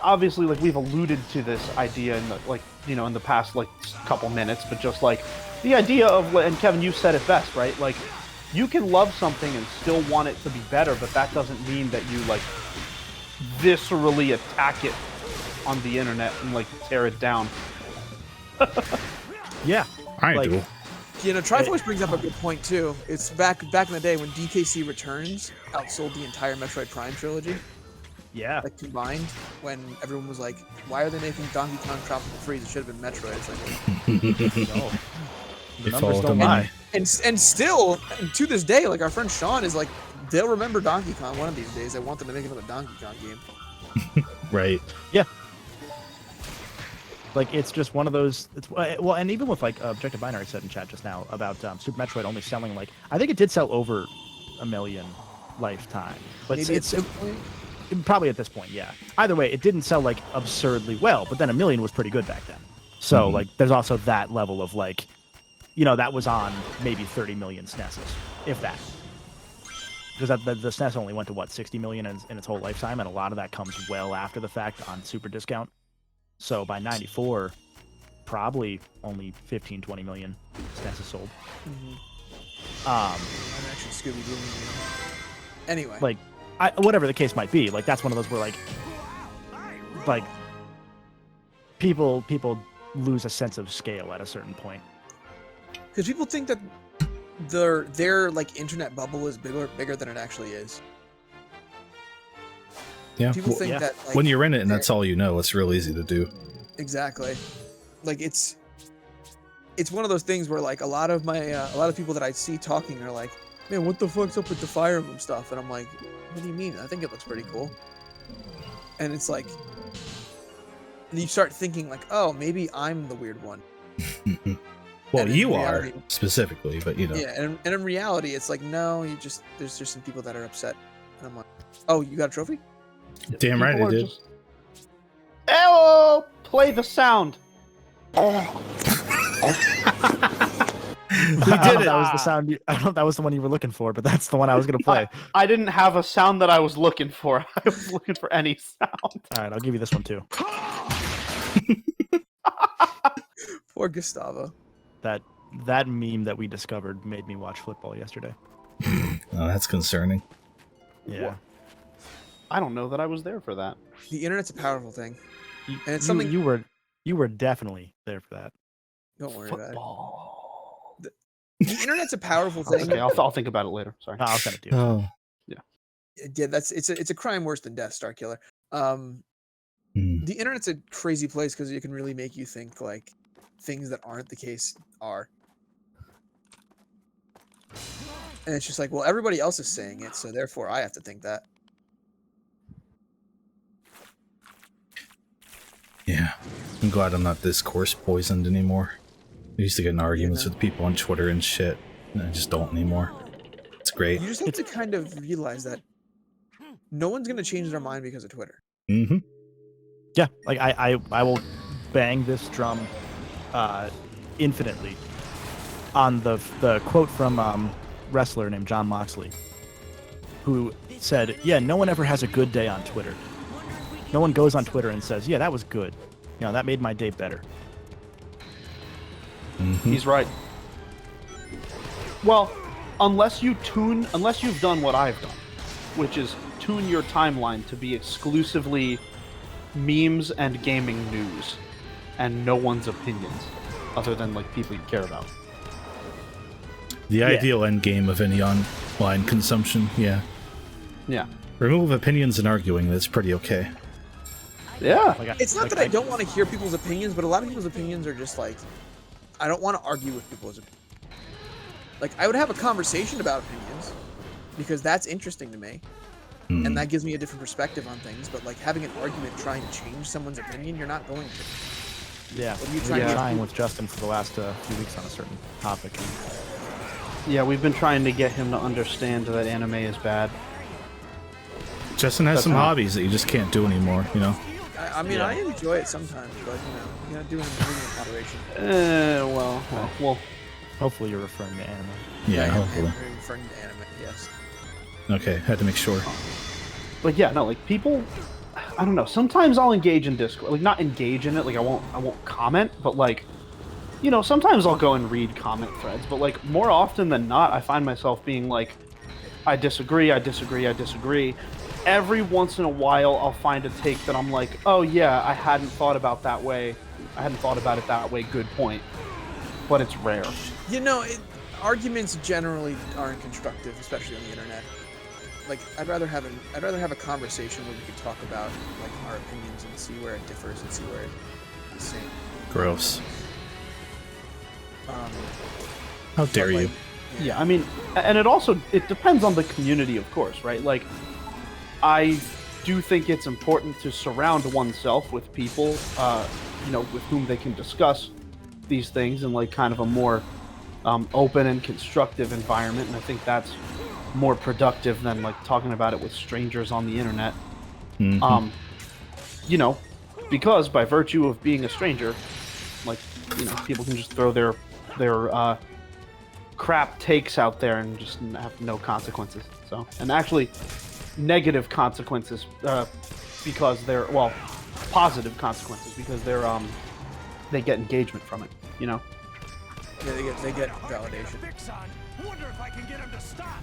obviously, like, we've alluded to this idea in the, like, you know, in the past, like, couple minutes, but just like the idea of, and Kevin, you said it best, right? Like, you can love something and still want it to be better, but that doesn't mean that you like viscerally attack it on the internet and like tear it down. Yeah, I like, do. You know, Triforce brings up a good point too. It's back in the day when DKC Returns outsold the entire Metroid Prime trilogy, yeah. like combined. When everyone was like, "Why are they making Donkey Kong Tropical Freeze? It should have been Metroid." It's like, No. They The numbers followed don't them lie. and still to this day, like our friend Sean is like, they'll remember Donkey Kong one of these days. I want them to make another Donkey Kong game. Right. Yeah. Like, it's just one of those. It's well, and even with like Objective Binary said in chat just now about Super Metroid only selling like, I think it did sell over 1 million lifetime, but Maybe it's it's probably at this point, yeah. Either way, it didn't sell like absurdly well, but then 1 million was pretty good back then. So like, there's also that level of like, you know, that was on maybe 30 million SNESs, if that. Because the SNES only went to what, 60 million in its whole lifetime, and a lot of that comes well after the fact on super discount. So by 94, probably only 15, 20 million SNESs sold. I'm actually Scooby Doo. Anyway, Like, whatever the case might be, like that's one of those where like people lose a sense of scale at a certain point. because people think that their like internet bubble is bigger than it actually is. Yeah. People think yeah. that like, When you're in it and that's all you know, it's real easy to do. exactly, like it's one of those things where like a lot of people that I see talking are like, man, what the fuck's up with the Fire Emblem stuff? And I'm like, what do you mean? I think it looks pretty cool. And it's like, you start thinking like, oh, maybe I'm the weird one. Well, And in you reality- are specifically, but you know. Yeah, and in reality, it's like, no, there's just some people that are upset. And I'm like, oh, you got a trophy? Damn right People I are did. just- Oh, play the sound. We did it. That was the sound. I don't know if that was the one you were looking for, but that's the one I was gonna play. I didn't have a sound that I was looking for. I was looking for any sound. All right, I'll give you this one too. Poor Gustavo. That meme that we discovered made me watch football yesterday. Oh, that's concerning. Yeah. I don't know that I was there for that. The internet's a powerful thing. You, And it's something- you were definitely there for that. Don't worry about it. Football. The internet's a powerful thing. Okay, I'll think about it later. Sorry. No, I'll send it to you. Oh. Yeah, it's a crime worse than death, Star Killer. Hmm. The internet's a crazy place because it can really make you think like things that aren't the case are. And it's just like, well, everybody else is saying it, so therefore I have to think that. Yeah. I'm glad I'm not discourse poisoned anymore. I used to get in arguments with people on Twitter and shit, and I just don't anymore. It's great. You just have to kind of realize that no one's gonna change their mind because of Twitter. Mm-hmm. Yeah, like I will bang this drum infinitely on the quote from wrestler named John Moxley, who said, "Yeah, no one ever has a good day on Twitter. No one goes on Twitter and says, yeah, that was good. You know, that made my day better." Mm-hmm. He's right. Well, unless you've done what I've done, which is tune your timeline to be exclusively memes and gaming news, and no one's opinions, other than like people you care about. The ideal end game of any online consumption, yeah. Yeah. Remove opinions and arguing, that's pretty okay. Yeah. Like, It's not that I don't want to hear people's opinions, but a lot of people's opinions are just like, I don't want to argue with people's opinions. Like, I would have a conversation about opinions, because that's interesting to me, and that gives me a different perspective on things, but like having an argument trying to change someone's opinion, you're not going to. yeah, What are you we've trying been to trying do? with Justin for the last few weeks on a certain topic. Yeah, we've been trying to get him to understand that anime is bad. Justin has That's some not- hobbies that you just can't do anymore, you know? I mean, Yeah. I enjoy it sometimes, but you gotta do it in moderation. Well, Hopefully you're referring to anime. Yeah, I am hopefully. referring to anime, yes. Okay, had to make sure. but yeah, no, like people, I don't know. Sometimes I'll engage in Discord, like not engage in it, like I won't comment, but like you know, sometimes I'll go and read comment threads, but like more often than not, I find myself being like, I disagree, I disagree, I disagree. Every once in a while, I'll find a take that I'm like, oh yeah, I hadn't thought about that way. I hadn't thought about it that way. Good point. But it's rare. You know, arguments generally aren't constructive, especially on the internet. Like, I'd rather have a conversation where we could talk about like our opinions and see where it differs and see where it's the same. Gross. Um, How dare you? Yeah, I mean, and it depends on the community, of course, right? Like, I do think it's important to surround oneself with people, you know, with whom they can discuss these things in like kind of a more open and constructive environment, and I think that's more productive than like talking about it with strangers on the internet. Mm-hmm. You know, because by virtue of being a stranger, like, you know, people can just throw their crap takes out there and just have no consequences. So, and actually negative consequences because they're, well, positive consequences because they're they get engagement from it, you know. Yeah, they get validation. Wonder if I can get him to stop.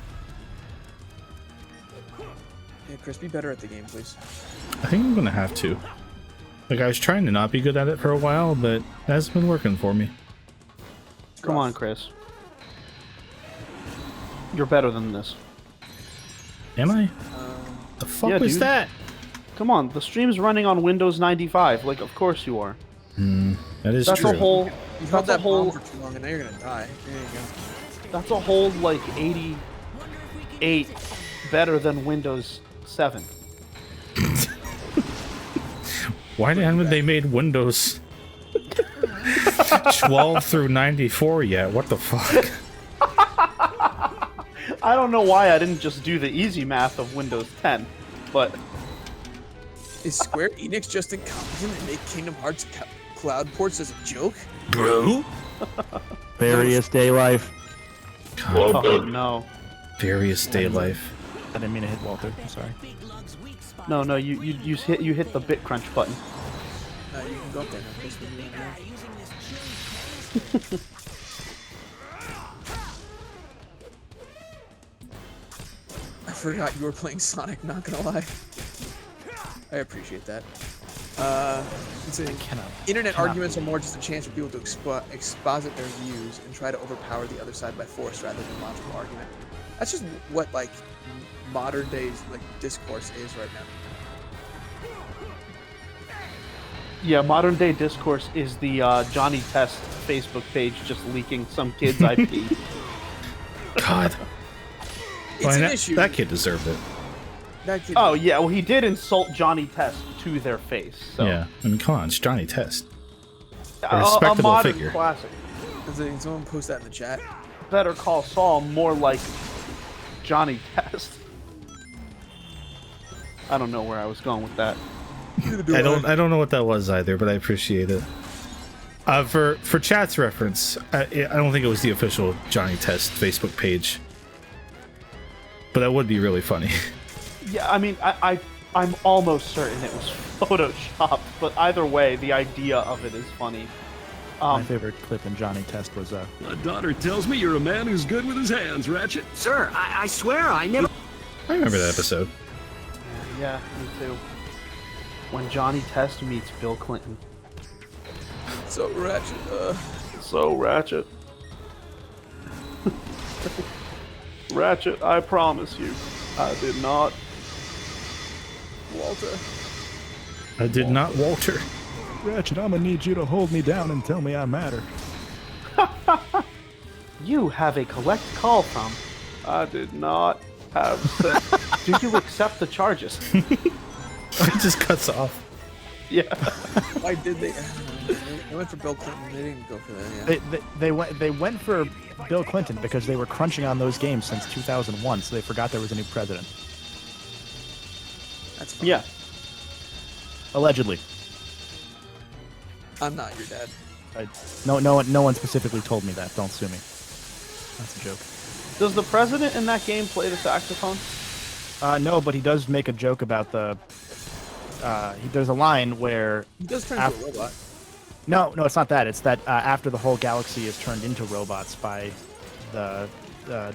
Yeah, Chris, be better at the game, please. I think I'm gonna have to. Like, I was trying to not be good at it for a while, but it hasn't been working for me. Come on, Chris. You're better than this. Am I? The fuck yeah, was dude. that? Come on, the stream's running on Windows 95. Like, of course you are. That is That's true. a whole. You've held That's a that whole. bomb for too long, and now you're gonna die. There you go. That's a whole like 88 better than Windows 7. Why haven't they made Windows 12 through 94 yet? What the fuck? I don't know why I didn't just do the easy math of Windows 10, but Is Square Enix just incompetent and make Kingdom Hearts cloud ports as a joke? Bro? Various day life. oh no, Various day life. I didn't mean to hit Walter. I'm sorry. no, you hit the bit crunch button. You can go up there now, Chris. When you want to. I forgot you were playing Sonic, not gonna lie. I appreciate that. Internet arguments are more just a chance for people to exposit their views and try to overpower the other side by force rather than logical argument. That's just what like modern day like discourse is right now. Yeah, modern day discourse is the Johnny Test Facebook page just leaking some kid's IP. God. It's an that, issue. that kid deserved it. That kid, Oh yeah, well he did insult Johnny Test to their face. So. Yeah. I mean, come on, it's Johnny Test. A respectable modern figure. classic. Can someone post that in the chat? Better Call Saul, more like Johnny Test. I don't know where I was going with that. I don't know what that was either, but I appreciate it. For chat's reference, I don't think it was the official Johnny Test Facebook page, but that would be really funny. Yeah, I mean, I'm almost certain it was photoshopped, but either way, the idea of it is funny. My favorite clip in Johnny Test was My daughter tells me you're a man who's good with his hands, Ratchet. Sir, I swear I never... I remember that episode. Yeah, me too. When Johnny Test meets Bill Clinton. So Ratchet, So Ratchet. Ratchet, I promise you, I did not. Walter. I did not, Walter. Ratchet, I'm gonna need you to hold me down and tell me I matter. You have a collect call from. I did not have sex. Do you accept the charges? It just cuts off. Yeah. Why did they? They went for Bill Clinton. They didn't go for that. Yeah. They went for Bill Clinton because they were crunching on those games since 2001, so they forgot there was a new president. That's fine. Yeah. Allegedly. I'm not your dad. No one specifically told me that. Don't sue me. That's a joke. Does the president in that game play the saxophone? No, but he does make a joke about the. There's a line where He does turn into a robot. No, it's not that. It's that after the whole galaxy is turned into robots by the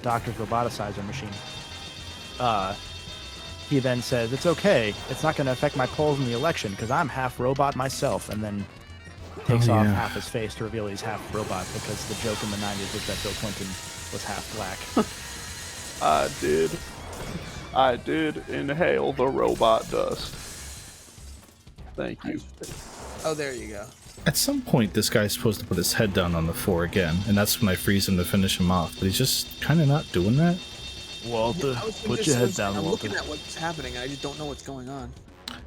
Doctor's roboticizer machine, he then says, it's okay. It's not going to affect my polls in the election because I'm half robot myself. And then takes off half his face to reveal he's half robot because the joke in the 90s was that Bill Clinton was half black. I did inhale the robot dust. Thank you. Oh, there you go. At some point, this guy's supposed to put his head down on the floor again, and that's when I freeze him to finish him off. But he's just kind of not doing that. Walter, put your head down, I'm Walter. looking at what's happening, and I just don't know what's going on.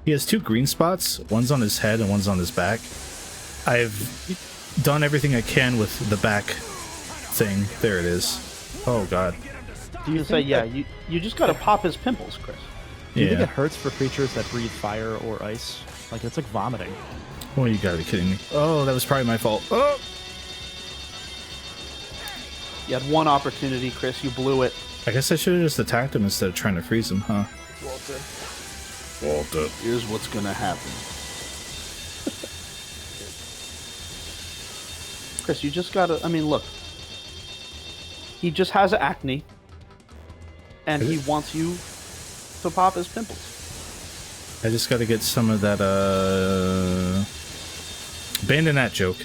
He has 2 green spots. One's on his head and one's on his back. I've done everything I can with the back thing. There it is. Oh, God. Do you say, you just gotta pop his pimples, Chris. Do you think it hurts for creatures that breathe fire or ice? Like, it's like vomiting. Oh, you gotta be kidding me. Oh, that was probably my fault. Oh! You had one opportunity, Chris. You blew it. I guess I should have just attacked him instead of trying to freeze him, huh? Walter. Here's what's gonna happen. Chris, you just gotta... I mean, look. He just has acne. And he wants you to pop his pimples. I just gotta get some of that, abandon that joke.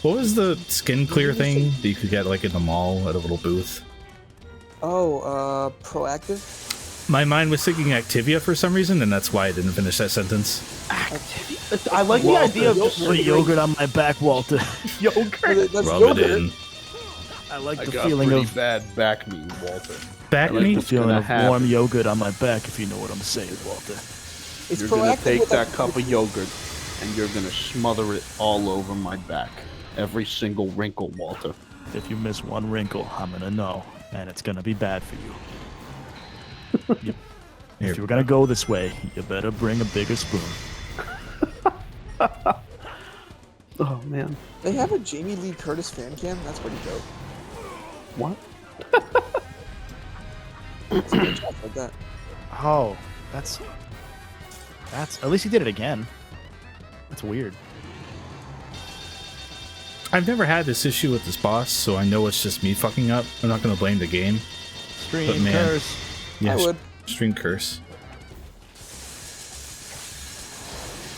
What was the skin clear thing that you could get, like, in the mall at a little booth? Oh, Proactive? My mind was thinking Activia for some reason, and that's why I didn't finish that sentence. Activia? I like the idea of just... Put yogurt on my back, Walter. Yogurt? Rub it in. I like the got feeling pretty of... bad back knee, Walter. Back I like knee? the feeling of warm yogurt on my back, if you know what I'm saying, Walter. You're gonna take that cup of yogurt and you're gonna smother it all over my back. Every single wrinkle, Walter. If you miss one wrinkle, I'm gonna know, and it's gonna be bad for you. If you're gonna go this way, you better bring a bigger spoon. Oh, man. They have a Jamie Lee Curtis fan cam? That's pretty dope. What? Like that. Oh, that's... At least he did it again. That's weird. I've never had this issue with this boss, so I know it's just me fucking up. I'm not gonna blame the game. Stream But, man, curse. Yeah, I would. Stream curse.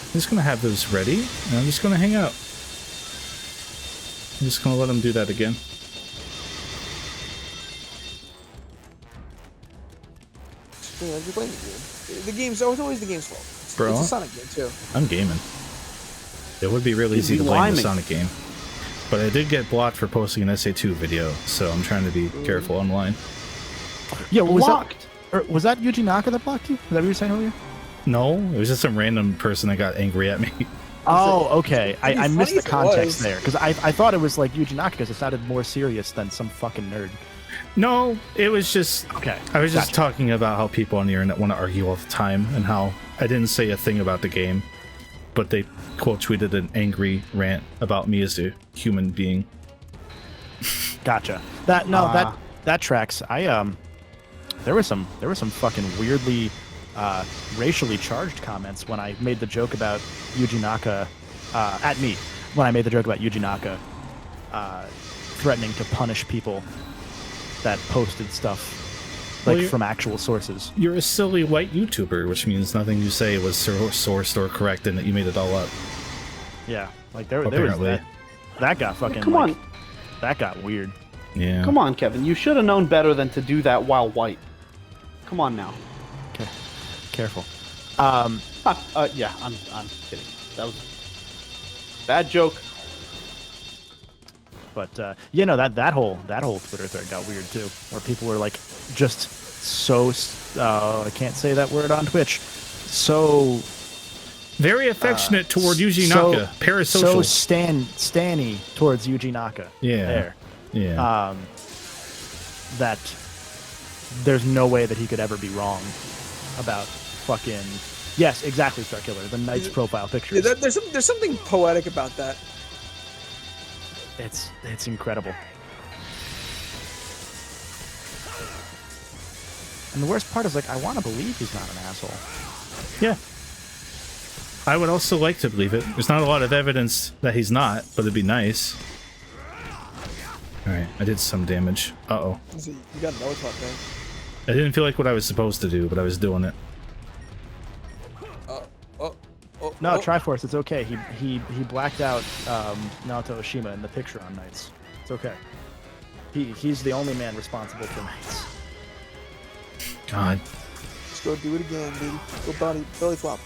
I'm just gonna have those ready, and I'm just gonna hang out. I'm just gonna let him do that again. Yeah, you're playing the game. The game's always the game's fault. Bro, It's a Sonic game, too. I'm gaming. It would be real easy to blame the Sonic game. But I did get blocked for posting an SA2 video, so I'm trying to be careful online. Yeah, was that Yuji Naka that blocked you? Is that what you were saying earlier? No, it was just some random person that got angry at me. Oh, okay. I missed the context there, because I thought it was like Yuji Naka, because it sounded more serious than some fucking nerd. No, it was just... Okay. I was just talking about how people on the internet want to argue all the time, and how I didn't say a thing about the game, but they quote tweeted an angry rant about me as a human being. Gotcha. That tracks. There were some fucking weirdly racially charged comments when I made the joke about Yuji Naka at me when I made the joke about Yuji Naka threatening to punish people that posted stuff like from actual sources. You're a silly white YouTuber, which means nothing you say was sourced or correct and that you made it all up. Yeah, like there was that got fucking Come on. That got weird. Yeah. Come on, Kevin. You should have known better than to do that while white. Come on now. Okay. Careful. Yeah, I'm kidding. That was a bad joke. But that whole Twitter thread got weird too, where people were like just so I can't say that word on Twitch. So very affectionate toward Yuji Naka. Parasocial. So stanny towards Yuji Naka. Yeah. There. Yeah. That there's no way that he could ever be wrong about fucking... Yes, exactly, Starkiller. The Knight's profile pictures. Yeah, there's something poetic about that. It's incredible. And the worst part is, like, I want to believe he's not an asshole. Yeah. I would also like to believe it. There's not a lot of evidence that he's not, but it'd be nice. Alright, I did some damage. Uh-oh. You got another top there. I didn't feel like what I was supposed to do, but I was doing it. No, Triforce, it's okay. He blacked out Naoto Oshima in the picture on Knights. It's okay. He's the only man responsible for Knights. God. Let's go do it again, baby. Go belly flop.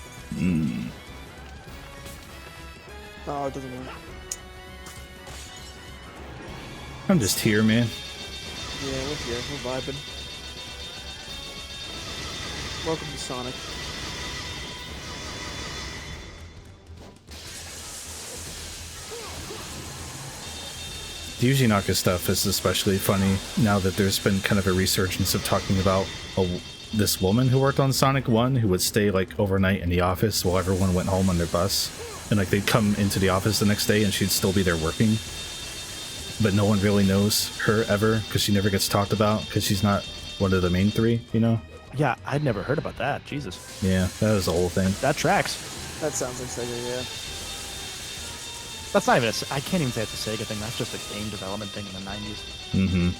Oh, it doesn't work. I'm just here, man. Yeah, we're here. We're vibing. Welcome to Sonic. The Yujinaka stuff is especially funny now that there's been kind of a resurgence of talking about this woman who worked on Sonic 1 who would stay like overnight in the office while everyone went home on their bus. And like they'd come into the office the next day and she'd still be there working. But no one really knows her ever because she never gets talked about because she's not one of the main three, you know? Yeah, I'd never heard about that. Jesus. Yeah, that was the whole thing. That tracks. That sounds like Sega, yeah. That's not even I can't even say it's a Sega thing. That's just a game development thing in the 90s.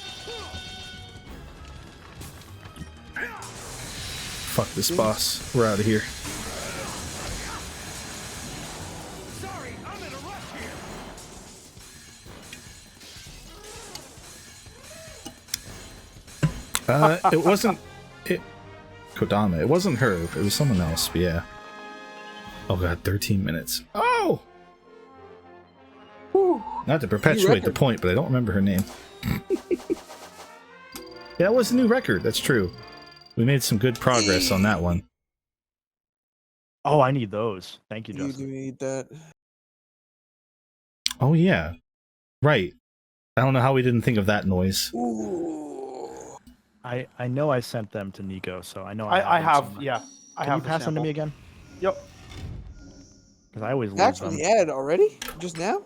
Fuck this boss. We're out of here. Sorry, I'm in a rush here. It wasn't Kodama. It wasn't her. It was someone else. But yeah. Oh god, 13 minutes. Oh! Whew. Not to perpetuate the point, but I don't remember her name. Yeah, it was a new record. That's true. We made some good progress on that one. Oh, I need those. Thank you, Justin. You do need that. Oh yeah. Right. I don't know how we didn't think of that noise. Ooh. I know I sent them to Nico, so I know I have, somewhere. yeah. Can you pass them to me again? Yep. Because I always lose Back them. from the ad already? Just now?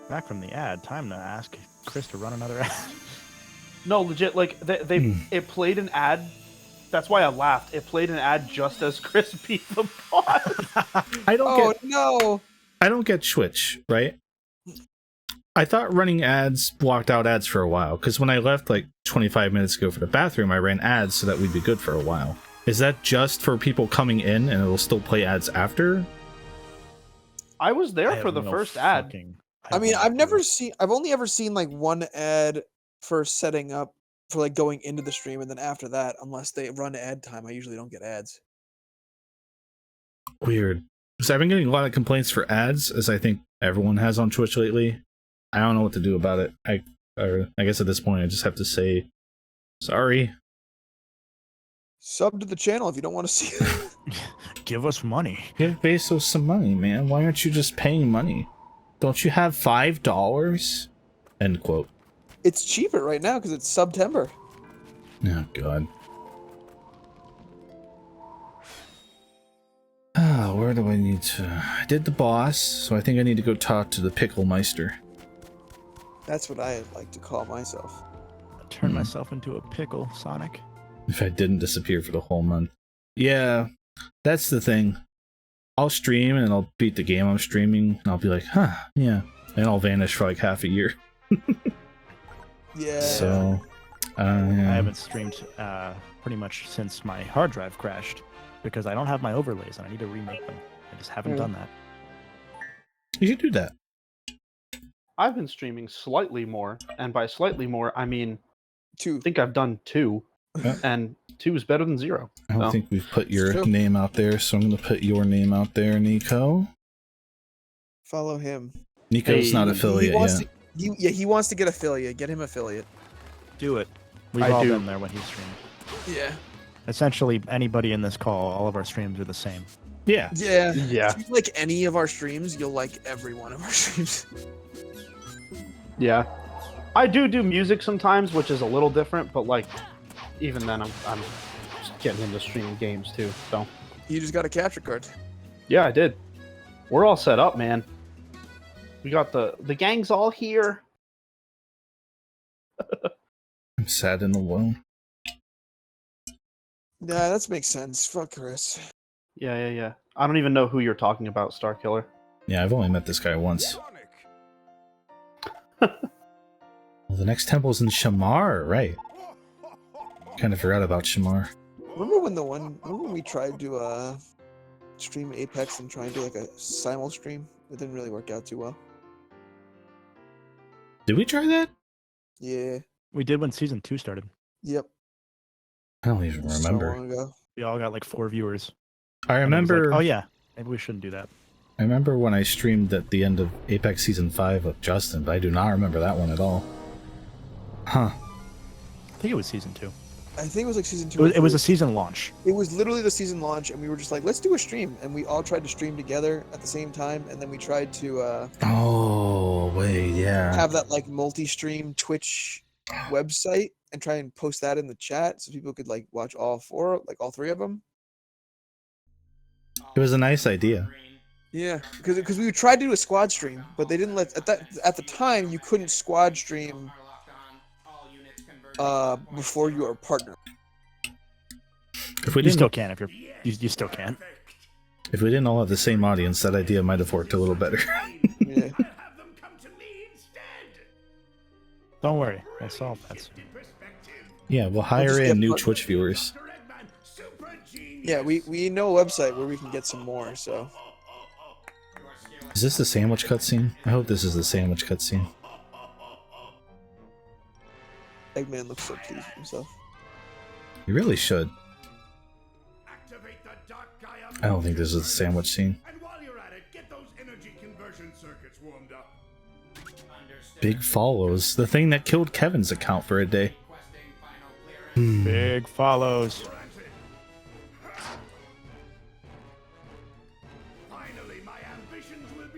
Back from the ad. Time to ask Chris to run another ad. No, legit, like, it played an ad. That's why I laughed. It played an ad just as Chris beat the boss. I don't get Twitch, right? I thought running ads blocked out ads for a while, because when I left like 25 minutes ago for the bathroom, I ran ads so that we'd be good for a while. Is that just for people coming in and it'll still play ads after? I was there for the first ad. I mean, I've only ever seen like one ad for setting up for like going into the stream, and then after that, unless they run ad time, I usually don't get ads. Weird. So I've been getting a lot of complaints for ads, as I think everyone has on Twitch lately. I don't know what to do about it. I guess at this point I just have to say sorry. Sub to the channel if you don't want to see it. Give us money. Give Bezos some money, man. Why aren't you just paying money? Don't you have $5? End quote. It's cheaper right now because it's September. Oh god. Ah, where do I need to? I did the boss, so I think I need to go talk to the Pickle Meister. That's what I like to call myself. Turn myself into a pickle, Sonic. If I didn't disappear for the whole month. Yeah, that's the thing. I'll stream and I'll beat the game I'm streaming, and I'll be like, huh, yeah. And I'll vanish for like half a year. Yeah. So, I haven't streamed pretty much since my hard drive crashed, because I don't have my overlays and I need to remake them. I just haven't done that. You should do that. I've been streaming slightly more, and by slightly more, I mean 2. I think I've done 2, Yeah. and 2 is better than 0. I don't think we've put your name out there, so I'm going to put your name out there, Nico. Follow him. Nico's not affiliate yet. He wants to get affiliate. Get him affiliate. Do it. We've all been there when he's streamed. Yeah. Essentially, anybody in this call, all of our streams are the same. Yeah. Yeah. Yeah. If you like any of our streams, you'll like every one of our streams. Yeah. I do music sometimes, which is a little different, but like, even then, I'm just getting into streaming games too, so. You just got a capture card. Yeah, I did. We're all set up, man. We got the gang's all here. I'm sad and alone. Yeah, that makes sense. Fuck Chris. Yeah. I don't even know who you're talking about, Starkiller. Yeah, I've only met this guy once. Well, the next temple's in Shamar, right? Kind of forgot about Shamar. Remember when we tried to stream Apex and try and do like a simul stream? It didn't really work out too well. Did we try that? Yeah. We did when season 2 started. Yep. I don't even remember. So long ago. We all got like 4 viewers. I remember. Like, oh yeah, maybe we shouldn't do that. I remember when I streamed at the end of Apex Season 5 with Justin, but I do not remember that one at all. Huh. I think it was season 2. I think it was like season 2. It was a season launch. It was literally the season launch, and we were just like, let's do a stream. And we all tried to stream together at the same time, and then we tried to oh, wait, yeah. have that like multi-stream Twitch website and try and post that in the chat so people could like watch all 3 of them. It was a nice idea. Yeah, because we tried to do a squad stream, but they didn't let at the time you couldn't squad stream before you were a partner. If we you still can if you still can. If we didn't all have the same audience, that idea might have worked a little better. Yeah. Don't worry, we'll solve that soon. Yeah, we'll hire in new Twitch viewers. Yeah, we know a website where we can get some more, so. Is this the sandwich cutscene? I hope this is the sandwich cutscene. Eggman looks so pleased with himself. You really should. I don't think this is the sandwich scene. Big follows. The thing that killed Kevin's account for a day. Big follows.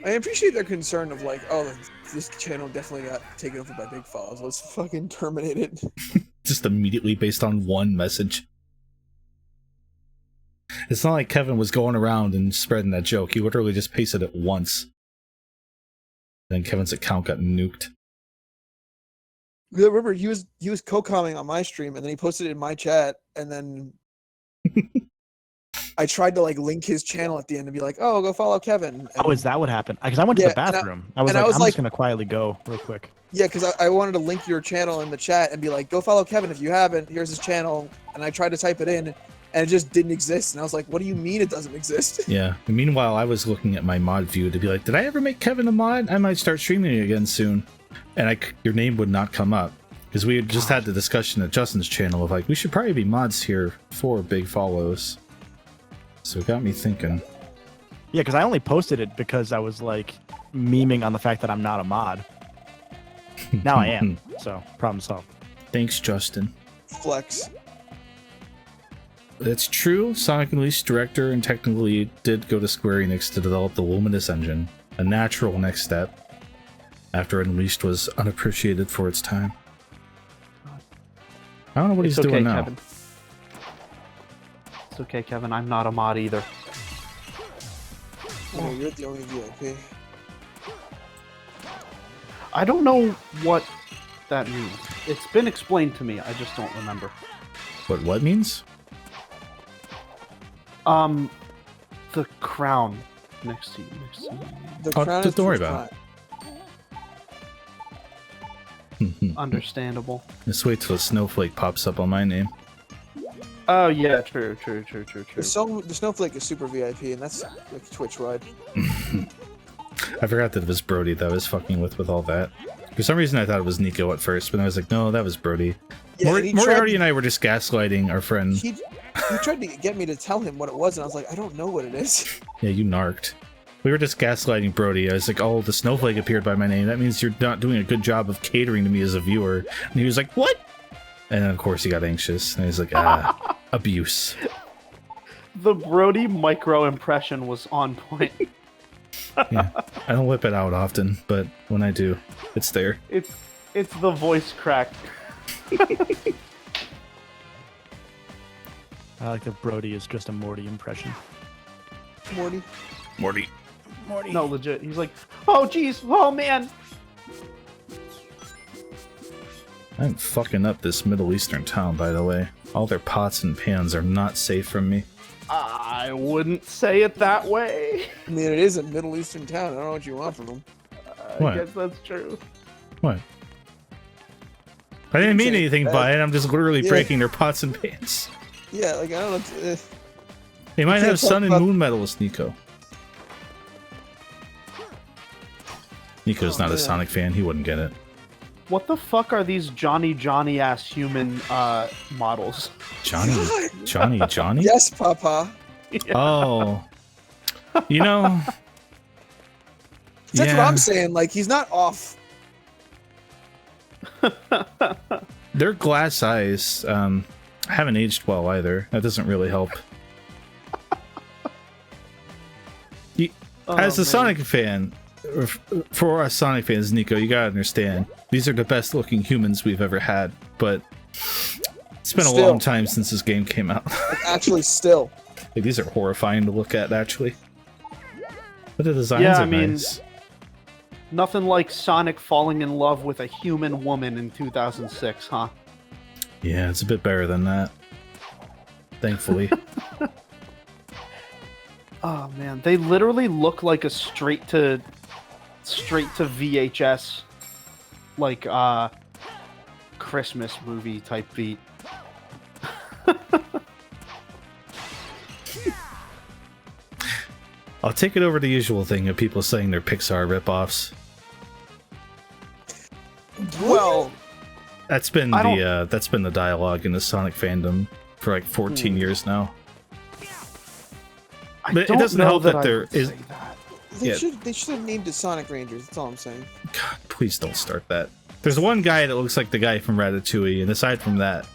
I appreciate their concern of like, oh, this channel definitely got taken over by big follows. Let's fucking terminate it. Just immediately based on one message. It's not like Kevin was going around and spreading that joke. He literally just pasted it once. Then Kevin's account got nuked. Remember, he was co-commenting on my stream, and then he posted it in my chat, and then I tried to like link his channel at the end and be like, "Oh, go follow Kevin." And, oh, is that what happened? Because I went to the bathroom. I was like, I'm just gonna quietly go real quick. Yeah, because I wanted to link your channel in the chat and be like, "Go follow Kevin if you haven't. Here's his channel." And I tried to type it in, and it just didn't exist. And I was like, "What do you mean it doesn't exist?" Yeah. And meanwhile, I was looking at my mod view to be like, "Did I ever make Kevin a mod? I might start streaming again soon." And your name would not come up because we had just had the discussion at Justin's channel of like, we should probably be mods here for big follows. So it got me thinking. Yeah, because I only posted it because I was like memeing on the fact that I'm not a mod. Now I am, so problem solved. Thanks, Justin. Flex. It's true, Sonic Unleashed director and technically did go to Square Enix to develop the Luminous engine, a natural next step, after Unleashed was unappreciated for its time. I don't know what he's doing now. Kevin. It's okay, Kevin. I'm not a mod either. Oh, you're the only VIP. I don't know what that means. It's been explained to me. I just don't remember. What means? The crown next to you. The crown don't worry about it. Understandable. Just wait till a snowflake pops up on my name. Oh yeah, true. The snowflake is super VIP, and that's like Twitch wide. I forgot that it was Brody that I was fucking with all that. For some reason, I thought it was Nico at first, but I was like, no, that was Brody. Yeah, Moriarty and I were just gaslighting our friend. He tried to get me to tell him what it was, and I was like, I don't know what it is. Yeah, you narked. We were just gaslighting Brody. I was like, oh, the snowflake appeared by my name. That means you're not doing a good job of catering to me as a viewer. And he was like, what? And then, of course, he got anxious. And he was like, abuse. The Brody micro impression was on point. Yeah, I don't whip it out often, but when I do, it's there. It's the voice crack. I like that Brody is just a Morty impression. Morty. No, legit. He's like, oh, jeez. Oh, man. I'm fucking up this Middle Eastern town, by the way. All their pots and pans are not safe from me. I wouldn't say it that way. I mean, it is a Middle Eastern town. I don't know what you want from them. What? I guess that's true. What? I didn't mean anything by it. I'm just literally breaking their pots and pans. Yeah, like, I don't know. They might can't have Sun and talk about- Moon medalists, Nico. Nico's not a Sonic fan. He wouldn't get it. What the fuck are these Johnny ass human models? Johnny? Yes, Papa. Oh. You know... That's what I'm saying. Like, he's not off. Their glass eyes haven't aged well either. That doesn't really help. As a Sonic fan, for us Sonic fans, Nico, you gotta understand, these are the best looking humans we've ever had, but it's been a long time since this game came out. Actually, still. Like, these are horrifying to look at, actually. But the designs are nice. Nothing like Sonic falling in love with a human woman in 2006, huh? Yeah, it's a bit better than that. Thankfully. Oh man, they literally look like a straight to VHS, like Christmas movie type beat. I'll take it over the usual thing of people saying they're Pixar ripoffs. Well, that's been the dialogue in the Sonic fandom for like 14 years now. But it doesn't help that there is. They should have named it Sonic Rangers. That's all I'm saying. God, please don't start that. There's one guy that looks like the guy from Ratatouille, and aside from that,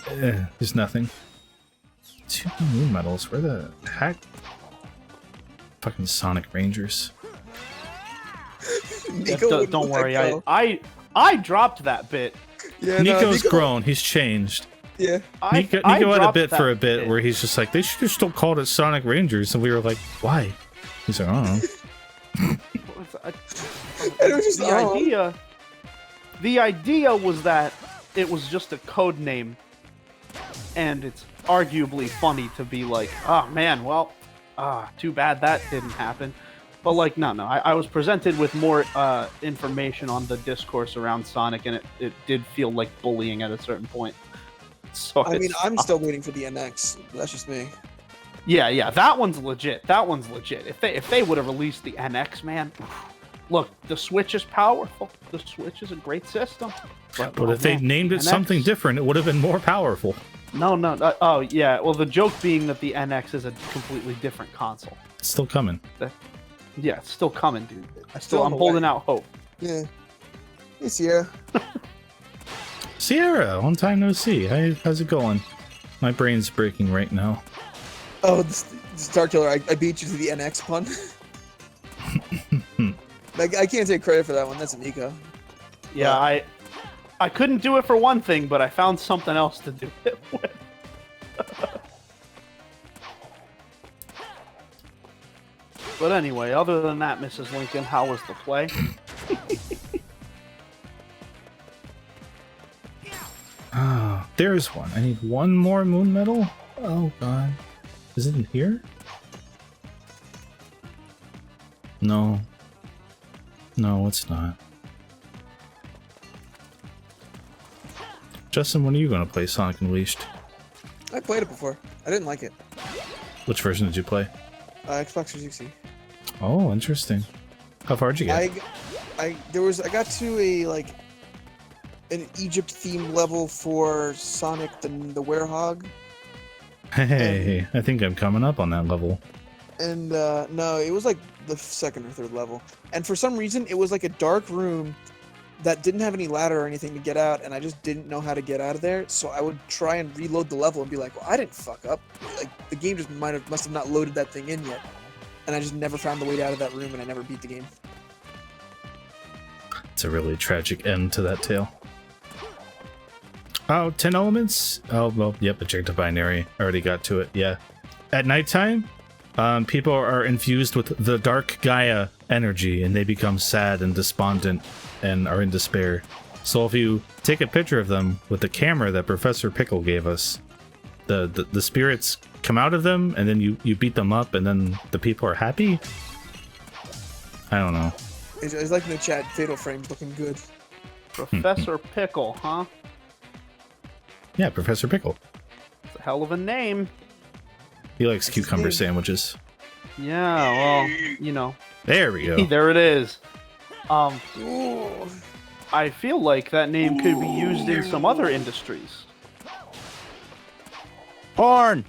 there's nothing. 2 moon medals. Where the heck? Fucking Sonic Rangers. Don't worry, I dropped that bit. Yeah, Nico's grown. He's changed. Yeah. Nico had a bit for a bit where he's just like, they should have still called it Sonic Rangers, and we were like, why? He's like, I don't know. The idea was that it was just a code name, and it's arguably funny to be like, oh man, well, too bad that didn't happen. But like, no, I was presented with more information on the discourse around Sonic, and it did feel like bullying at a certain point. So I mean, I'm still waiting for the NX. That's just me. Yeah, that one's legit. If they would have released the NX, man, look, the Switch is powerful. The Switch is a great system. But if they named it something different, it would have been more powerful. No. Oh yeah. Well, the joke being that the NX is a completely different console. It's still coming. Yeah, it's still coming, dude. I'm holding out hope. Yeah. Hey, Sierra. Sierra, long time no see. How's it going? My brain's breaking right now. Oh, the Star Killer, I beat you to the NX pun. Like, I can't take credit for that one. That's a Nico. Yeah, I couldn't do it for one thing, but I found something else to do it with. But anyway, other than that, Mrs. Lincoln, how was the play? Ah, there's one. I need one more moon medal? Oh god. Is it in here? No. No, it's not. Justin, when are you going to play Sonic Unleashed? I played it before. I didn't like it. Which version did you play? Xbox 360. Oh, interesting. How far did you get? I got to an Egypt themed level for Sonic the Werehog. Hey, I think I'm coming up on that level. And no, it was like the second or third level. And for some reason, it was like a dark room that didn't have any ladder or anything to get out, and I just didn't know how to get out of there. So I would try and reload the level and be like, well, I didn't fuck up. Like, the game just must have not loaded that thing in yet. And I just never found the way out of that room, and I never beat the game. It's a really tragic end to that tale. Oh, 10 elements? Oh, well, yep, objective binary. I already got to it, yeah. At nighttime, people are infused with the dark Gaia energy, and they become sad and despondent and are in despair. So if you take a picture of them with the camera that Professor Pickle gave us, the spirits come out of them, and then you beat them up, and then the people are happy? I don't know. It's like in the chat, Fatal Frame's looking good. Professor Pickle, huh? Yeah, Professor Pickle. It's a hell of a name. He likes cucumber sandwiches. Yeah, well, you know. There we go. There it is. Ooh. I feel like that name could be used in some other industries. Porn!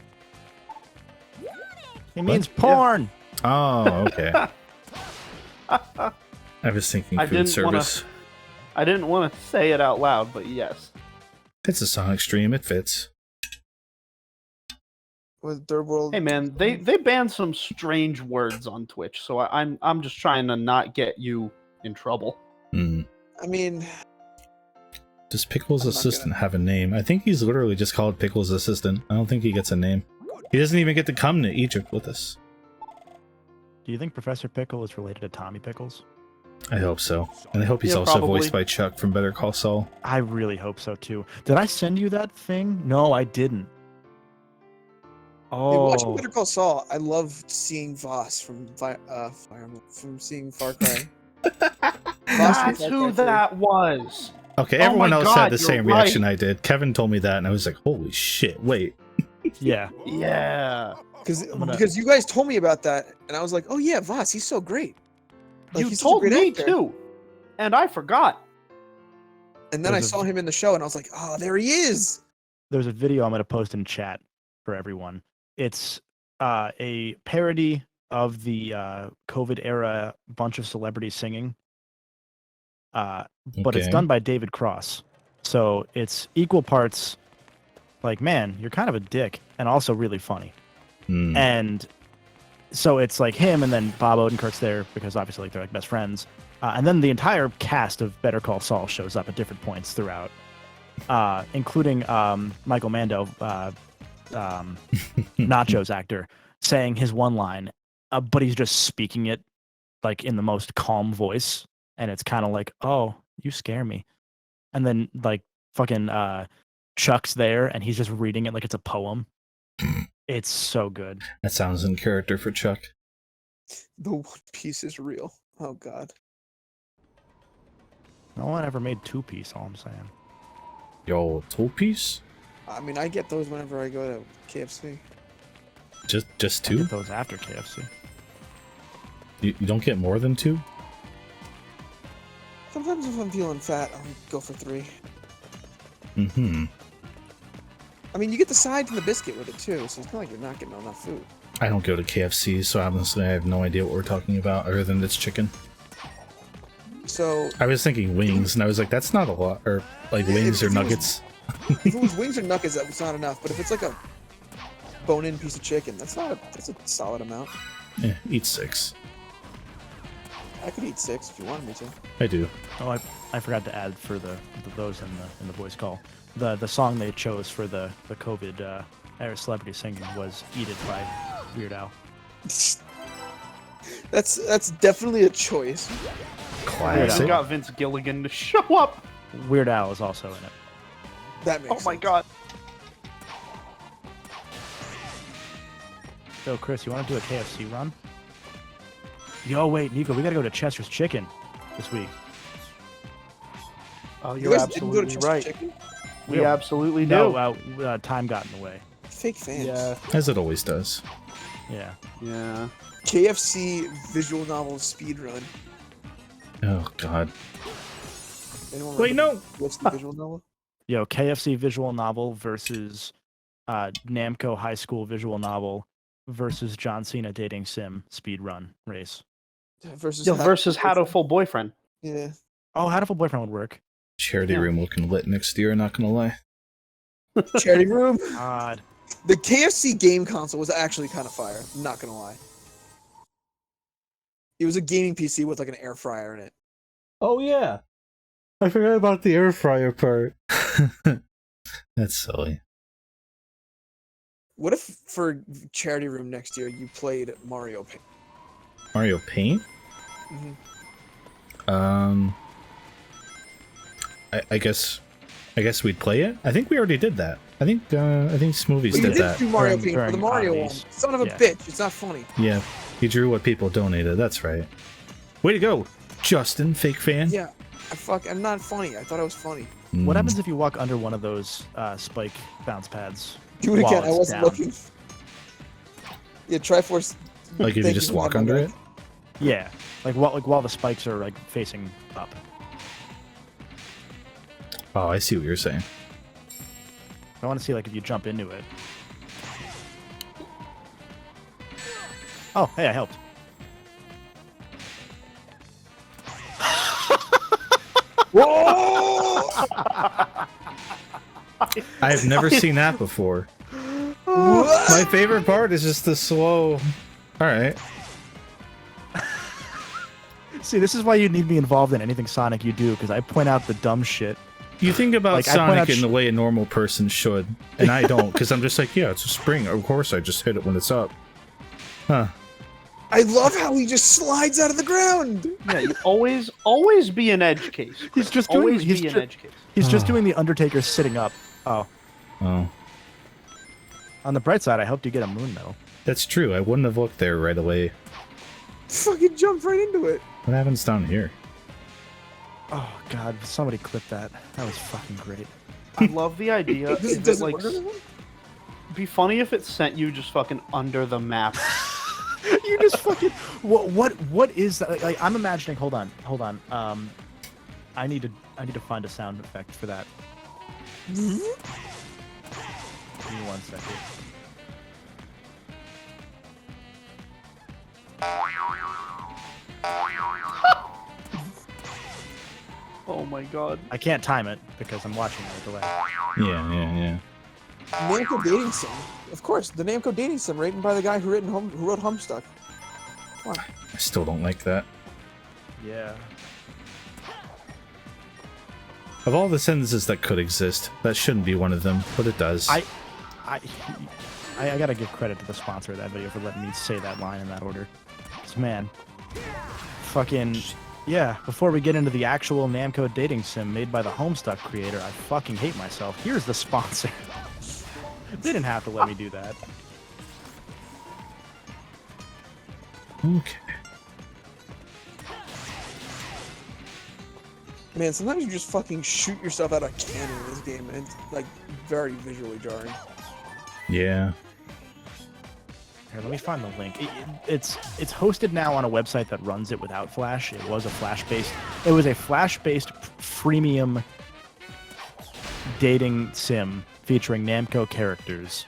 It means porn! Oh, okay. I was thinking food service. I didn't want to say it out loud, but yes. It's a Sonic stream, it fits. With Third World. Hey man, they banned some strange words on Twitch, so I'm just trying to not get you in trouble. I mean, does Pickle's assistant have a name? I think he's literally just called Pickle's assistant. I don't think he gets a name. He doesn't even get to come to Egypt with us. Do you think Professor Pickle is related to Tommy Pickles? I hope so. And I hope he's also voiced by Chuck from Better Call Saul. I really hope so too. Did I send you that thing? No, I didn't. Hey, watching Better Call Saul, I love seeing Voss from seeing Far Cry. That's who that was. Okay, everyone else had the same reaction I did. Kevin told me that, and I was like, holy shit, wait. Yeah. Yeah. Because you guys told me about that, and I was like, oh yeah, Voss, he's so great. Like, You he's told such a great me actor. too, and I forgot. And then I saw him in the show, and I was like, oh, there he is. There's a video I'm going to post in chat for everyone. It's a parody of the COVID era bunch of celebrities singing. But it's done by David Cross. So it's equal parts like, man, you're kind of a dick, and also really funny. And so it's like him, and then Bob Odenkirk's there because obviously like, they're like best friends. And then the entire cast of Better Call Saul shows up at different points throughout, including Michael Mando, Nacho's actor, saying his one line, but he's just speaking it like in the most calm voice, and it's kind of like, oh, you scare me. And then like fucking Chuck's there, and he's just reading it like it's a poem. It's so good. That sounds in character for Chuck. The One Piece is real. Oh god. No one ever made Two Piece, all I'm saying. Yo, Two Piece? I mean, I get those whenever I go to KFC. Just I two? get those after KFC. You don't get more than two? Sometimes if I'm feeling fat, I'll go for 3. I mean, you get the sides and the biscuit with it too, so it's not like you're not getting enough food. I don't go to KFC, so honestly I have no idea what we're talking about other than it's chicken. So I was thinking wings, and I was like, that's not a lot. Or like wings or nuggets. If it was wings or nuggets, that's not enough. But if it's like a bone-in piece of chicken, that's a solid amount. Yeah, eat 6. I could eat 6 if you wanted me to. I do. Oh, I forgot to add for those in the voice call. The song they chose for the COVID era celebrity singing was "Eat It" by Weird Al. That's definitely a choice. Classic. I got Vince Gilligan to show up. Weird Al is also in it. That makes Oh my sense. god. So, Chris, you want to do a KFC run? Yo, wait, Nico, we gotta go to Chester's Chicken this week. Oh, You you're guys didn't go to absolutely Chester's right. Chicken? We absolutely do. No, time got in the way. Fake fans. Yeah. As it always does. Yeah. Yeah. KFC visual novel speedrun. Oh god. Anyone Wait, remember no! What's the visual novel? Yo, KFC visual novel versus Namco high school visual novel versus John Cena dating sim speed run race. Versus Hatoful Boyfriend. Yeah. Oh, Hatoful Boyfriend would work. Charity room looking lit next year, not gonna lie. Charity room. God. The KFC game console was actually kind of fire. I'm not gonna lie. It was a gaming PC with like an air fryer in it. Oh yeah. I forgot about the air fryer part. That's silly. What if for charity room next year you played Mario Paint? Mario Paint? Mm-hmm. I guess we'd play it. I think we already did that. I think Smoothies But you did did that. do Mario Paint for the during Mario one. oddities. Son of a Yeah. bitch. It's not funny. Yeah, he drew what people donated. That's right. Way to go, Justin, fake fan. Yeah. I'm not funny. I thought I was funny. What happens if you walk under one of those spike bounce pads? Do it while again. I it's wasn't down? looking. Yeah, Triforce. Like if you thank just for walk having under my it? back. Yeah, while the spikes are like facing up. Oh, I see what you're saying. I want to see like if you jump into it. Oh, hey, I helped. Whoa! I've never seen that before. My favorite part is just the slow. All right. See, this is why you need me involved in anything Sonic you do, because I point out the dumb shit. You think about Like, I point Sonic out in the way a normal person should, and I don't, because I'm just like, yeah, it's a spring. Of course, I just hit it when it's up. Huh. I love how he just slides out of the ground. Yeah, you always be an edge case. He's just always doing. be an edge case. He's just doing the Undertaker sitting up. Oh. Oh. On the bright side, I hope you get a moon medal. That's true. I wouldn't have looked there right away. Fucking jumped right into it. What happens down here? Oh god, somebody clip that. That was fucking great. I love the idea. This If it, doesn't like, work. be funny if it sent you just fucking under the map. You just fucking what is that? Like I'm imagining. Hold on. I need to find a sound effect for that. Give me 1 second. Oh my god. I can't time it because I'm watching it delay. Yeah. Namco Dating Sim. Of course, the Namco Dating Sim written by the guy who wrote Homestuck. Come on. I still don't like that. Yeah. Of all the sentences that could exist, that shouldn't be one of them, but it does. I gotta give credit to the sponsor of that video for letting me say that line in that order. 'Cause, man, fucking yeah. Before we get into the actual Namco dating sim made by the Homestuck creator, I fucking hate myself. Here's the sponsor. They didn't have to let me do that. Okay. Man, sometimes you just fucking shoot yourself out of cannon in this game, and it's like very visually jarring. Yeah. Here, let me find the link. It's hosted now on a website that runs it without Flash. It was a Flash-based freemium dating sim featuring Namco characters,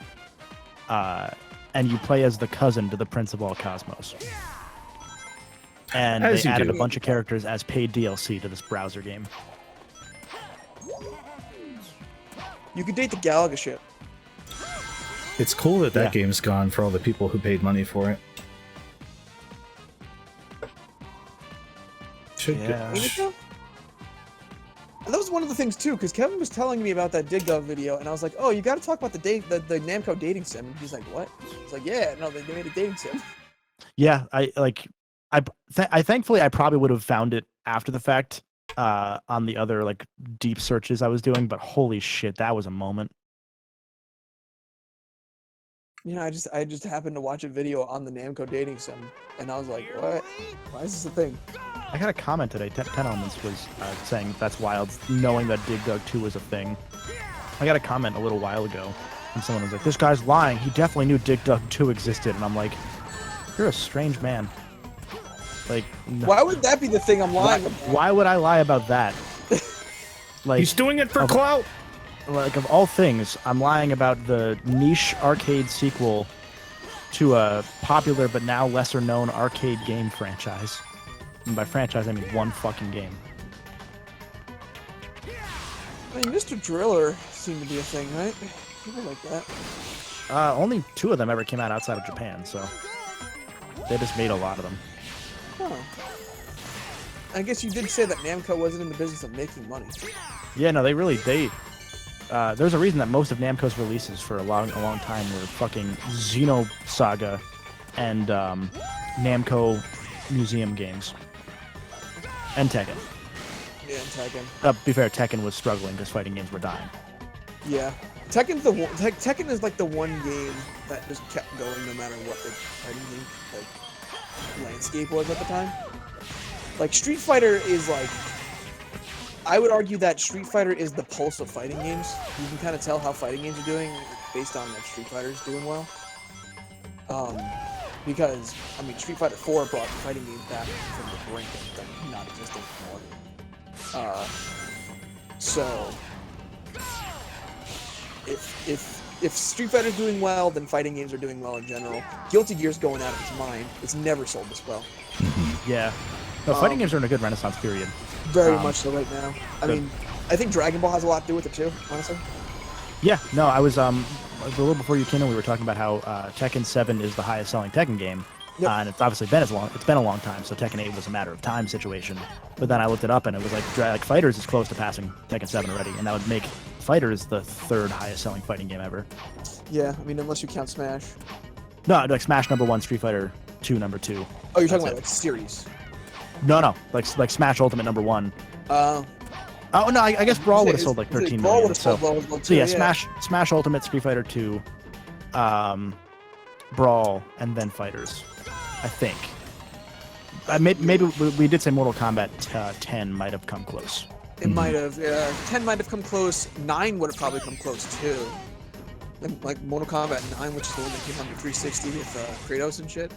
and you play as the cousin to the Prince of all Cosmos. And As they you added do. a bunch of characters as paid DLC to this browser game. You could date the Galaga ship. It's cool that Yeah. game's gone for all the people who paid money for it. Should Yeah. Ain't it though? And that was one of the things too, because Kevin was telling me about that Dig Dug video, and I was like, "Oh, you got to talk about the Namco dating sim." And he's like, "What?" It's like, "Yeah, no, they made a dating sim." Yeah, I thankfully I probably would have found it after the fact on the other like deep searches I was doing, but holy shit, that was a moment. You know, I just happened to watch a video on the Namco dating sim, and I was like, "What? Why is this a thing?" I got a comment today. 10 Elements was saying that's wild, knowing that Dig Dug 2 was a thing. I got a comment a little while ago, and someone was like, "This guy's lying. He definitely knew Dig Dug 2 existed." And I'm like, "You're a strange man." Like, no. Why would that be the thing I'm lying about? Why would I lie about that? Like, He's doing it for clout! Like, of all things, I'm lying about the niche arcade sequel to a popular but now lesser known arcade game franchise. And by franchise, I mean one fucking game. I mean, Mr. Driller seemed to be a thing, right? People like that. Only 2 of them ever came out outside of Japan, so they just made a lot of them. Huh. I guess you did say that Namco wasn't in the business of making money. Yeah, no, there's a reason that most of Namco's releases for a long time were fucking Xenosaga and Namco Museum games. And Tekken. Yeah, and Tekken. To be fair, Tekken was struggling because fighting games were dying. Yeah. Tekken is like the one game that just kept going no matter what the fighting game landscape was at the time. Like Street Fighter is like, I would argue that Street Fighter is the pulse of fighting games. You can kind of tell how fighting games are doing based on if Street Fighter's doing well. Because I mean, Street Fighter 4 brought fighting games back from the brink of them not existing anymore. So if Street Fighter's doing well, then fighting games are doing well in general. Guilty Gear's going out of its mind. It's never sold this well. Yeah. No, fighting games are in a good renaissance period. Very much so right now. I mean, I think Dragon Ball has a lot to do with it too, honestly. Yeah, no, I was a little before you came in, we were talking about how Tekken 7 is the highest selling Tekken game. Yep. And it's obviously been it's been a long time, so Tekken 8 was a matter of time situation. But then I looked it up and it was like Fighters is close to passing Tekken 7 already, and that would make Fighters the third highest selling fighting game ever. Yeah, I mean unless you count Smash. No, like Smash #1, Street Fighter 2 #2. Oh, you're talking about like series. No, like Smash Ultimate #1. Oh no, I guess Brawl would have sold like 13 Brawl million. would have sold well So too, yeah, Smash Ultimate, Street Fighter 2, Brawl, and then Fighters. I think. Maybe we did say Mortal Kombat 10 might have come close. It might have. 10 might have come close. 9 would have probably come close too. Like Mortal Kombat 9, which is the one that came on the 360 with Kratos and shit.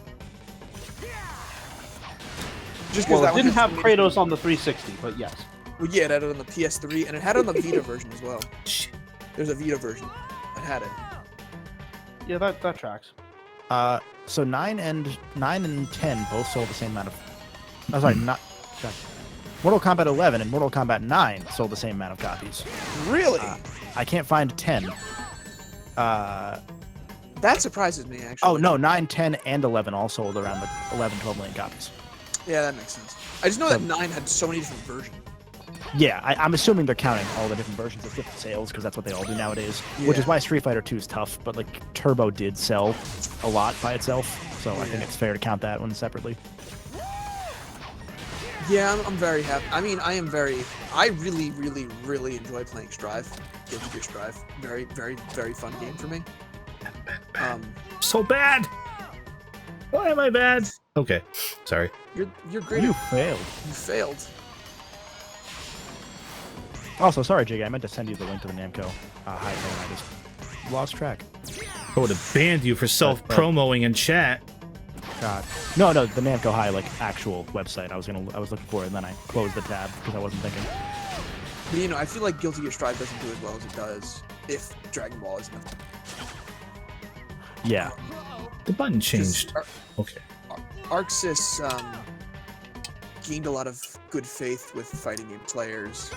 Just well, it didn't have Kratos on the 360, but yes. Well, yeah, it had it on the PS3, and it had it on the Vita version as well. There's a Vita version that had it. Yeah, that tracks. So 9 and 10 both sold the same amount of. Oh, sorry, not. Mortal Kombat 11 and Mortal Kombat 9 sold the same amount of copies. Really? I can't find 10. That surprises me, actually. Oh no, 9, 10, and 11 all sold around the 11, 12 million copies. Yeah, that makes sense. I just know that 9 had so many different versions. Yeah, I'm assuming they're counting all the different versions of different sales because that's what they all do nowadays. Yeah. Which is why Street Fighter 2 is tough, but like Turbo did sell a lot by itself, so I think it's fair to count that one separately. Yeah, I'm very happy. I mean, I really, really, really enjoy playing Strive. Guilty Gear Strive. Very, very, very fun game for me. So bad! Why am I bad? Okay, sorry. You're great. You failed. You failed. Also, sorry, Jiggy, I meant to send you the link to the Namco high thing. I just lost track. I would have banned you for self-promoing in chat. God. No, the Namco High, like, actual website. I was looking for it, and then I closed the tab because I wasn't thinking. But, you know, I feel like Guilty Gear Strive doesn't do as well as it does if Dragon Ball isn't. Yeah. The button changed. Okay. ArcSys gained a lot of good faith with fighting game players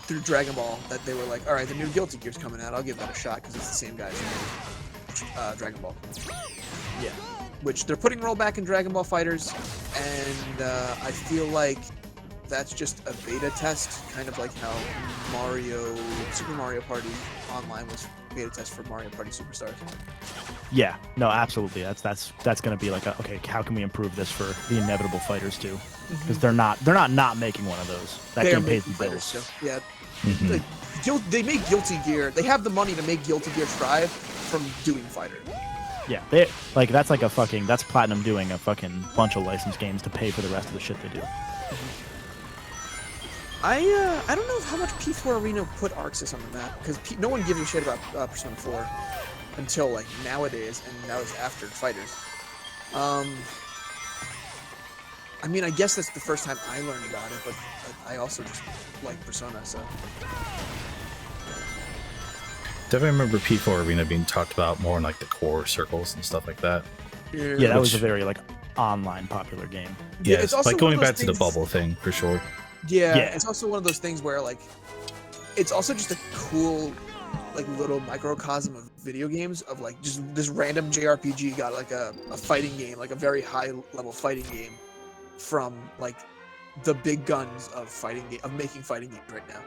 through Dragon Ball, that they were like, all right, the new Guilty Gear's coming out. I'll give that a shot because it's the same guys who made Dragon Ball. Yeah. Which they're putting rollback in Dragon Ball Fighters, and I feel like that's just a beta test, kind of like how Super Mario Party Online was beta test for Mario Party Superstars. Yeah, no, absolutely. That's gonna be like, okay, how can we improve this for the inevitable Fighters too? Because they're not making one of those. That game pays the bills. Yeah. Like, they make Guilty Gear. They have the money to make Guilty Gear Strive from doing Fighter. Yeah, that's Platinum doing a fucking bunch of licensed games to pay for the rest of the shit they do. I don't know how much P4 Arena put ArcSys on the map, because no one gives a shit about Persona 4 until like nowadays, and that was after Fighters. I mean, I guess that's the first time I learned about it, but I also just like Persona, so. Definitely remember P4 Arena being talked about more in like the core circles and stuff like that. Yeah, that was a very like online popular game. Yeah, it's like going back to the bubble thing for sure. Yeah, it's also one of those things where like, it's also just a cool, like little microcosm of video games of like just this random JRPG got like a fighting game, like a very high level fighting game from like the big guns of making fighting games right now.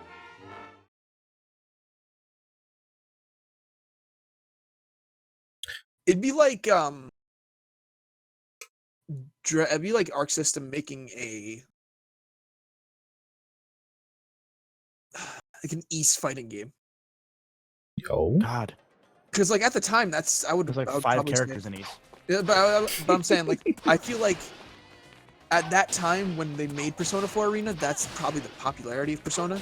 It'd be like Arc System making like an East fighting game. Oh. God. Because like at the time, I would There's like I would 5 probably characters say, in East. yeah, but I'm saying like I feel like at that time when they made Persona 4 Arena, that's probably the popularity of Persona.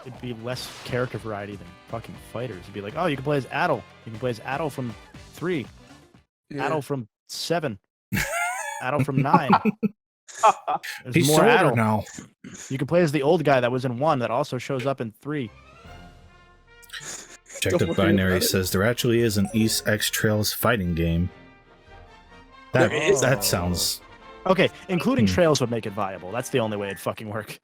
It'd be less character variety than fucking fighters. It'd be like, oh, you can play as Adol. You can play as Adol from 3. Yeah. Adol from 7. Adol from 9. There's He's more older Adol. now. You can play as the old guy that was in 1 that also shows up in 3. Objective Binary says there actually is an East X Trails fighting game. That sounds... Okay, including Trails would make it viable. That's the only way it'd fucking work.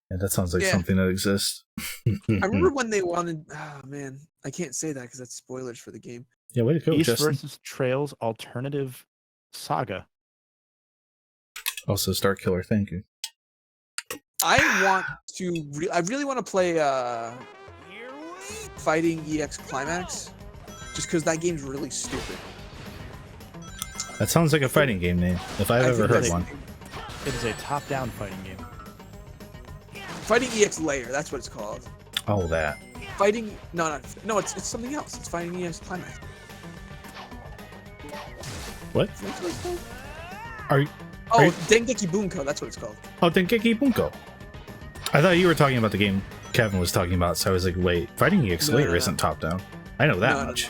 Yeah, that sounds like something that exists. I remember when they wanted. Oh man, I can't say that because that's spoilers for the game. Yeah, way to go, East Justin. versus Trails Alternative Saga. Also, Star Killer, thank you. I really want to play Fighting EX Climax, just because that game's really stupid. That sounds like a fighting game name, if I've ever heard one. It is a top-down fighting game. Fighting EX Layer, that's what it's called. Oh, that. Fighting... No, it's something else. It's Fighting EX Climax. What? That's what it's called? Are you... Dengeki Bunko, that's what it's called. Oh, Dengeki Bunko. I thought you were talking about the game Kevin was talking about, so I was like, wait, Fighting EX Layer isn't top-down. I know that much.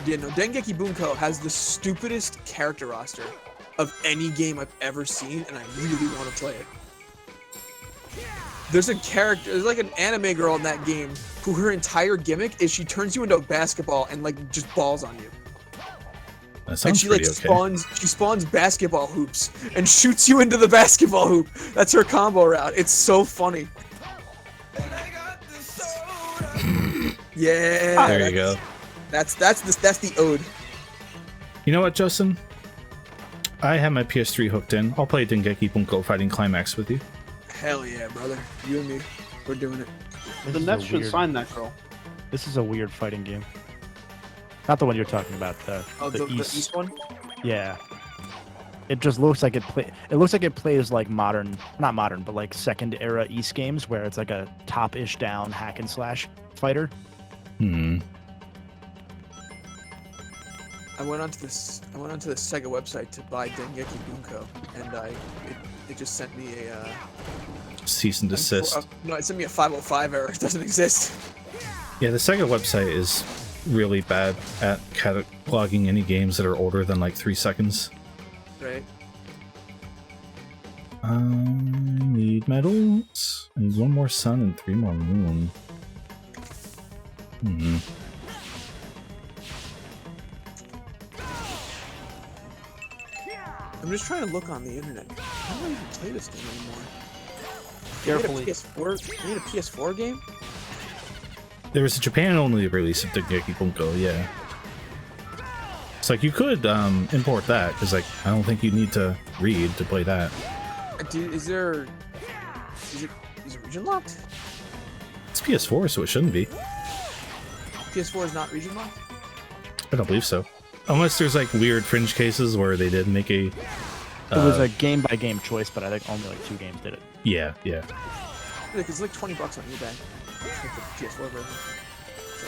Yeah, no, Dengeki Bunko has the stupidest character roster of any game I've ever seen, and I really want to play it. There's like an anime girl in that game who her entire gimmick is she turns you into a basketball and like just balls on you. That sounds and she spawns basketball hoops and shoots you into the basketball hoop. That's her combo route. It's so funny. Yeah. There you go. That's the ode. You know what, Justin? I have my PS3 hooked in. I'll play Dengeki Bunko Fighting Climax with you. Hell yeah, brother. You and me. We're doing it. The Nets should sign that girl. This is a weird fighting game. Not the one you're talking about. The East one? Yeah. It just looks like it looks like it plays like modern, not modern, but like second era East games where it's like a top-ish down hack and slash fighter. Hmm. I went onto the Sega website to buy Dengeki Bunko, and it just sent me a cease and desist. No, it sent me a 505 error. It doesn't exist. Yeah, the Sega website is really bad at cataloging any games that are older than like 3 seconds. Right. I need medals. I need 1 more sun and 3 more moon. Hmm. I'm just trying to look on the internet. How do I even play this game anymore? Carefully. You need a PS4 game? There was a Japan-only release of Dengeki Bunko, yeah. It's like, you could import that, because like, I don't think you need to read to play that. Is it region locked? It's PS4, so it shouldn't be. PS4 is not region locked? I don't believe so. Unless there's like weird fringe cases where they did make a... It was a game-by-game choice, but I think only like 2 games did it. Yeah. Yeah, because it's like $20 on eBay. Like the PS4 version. So,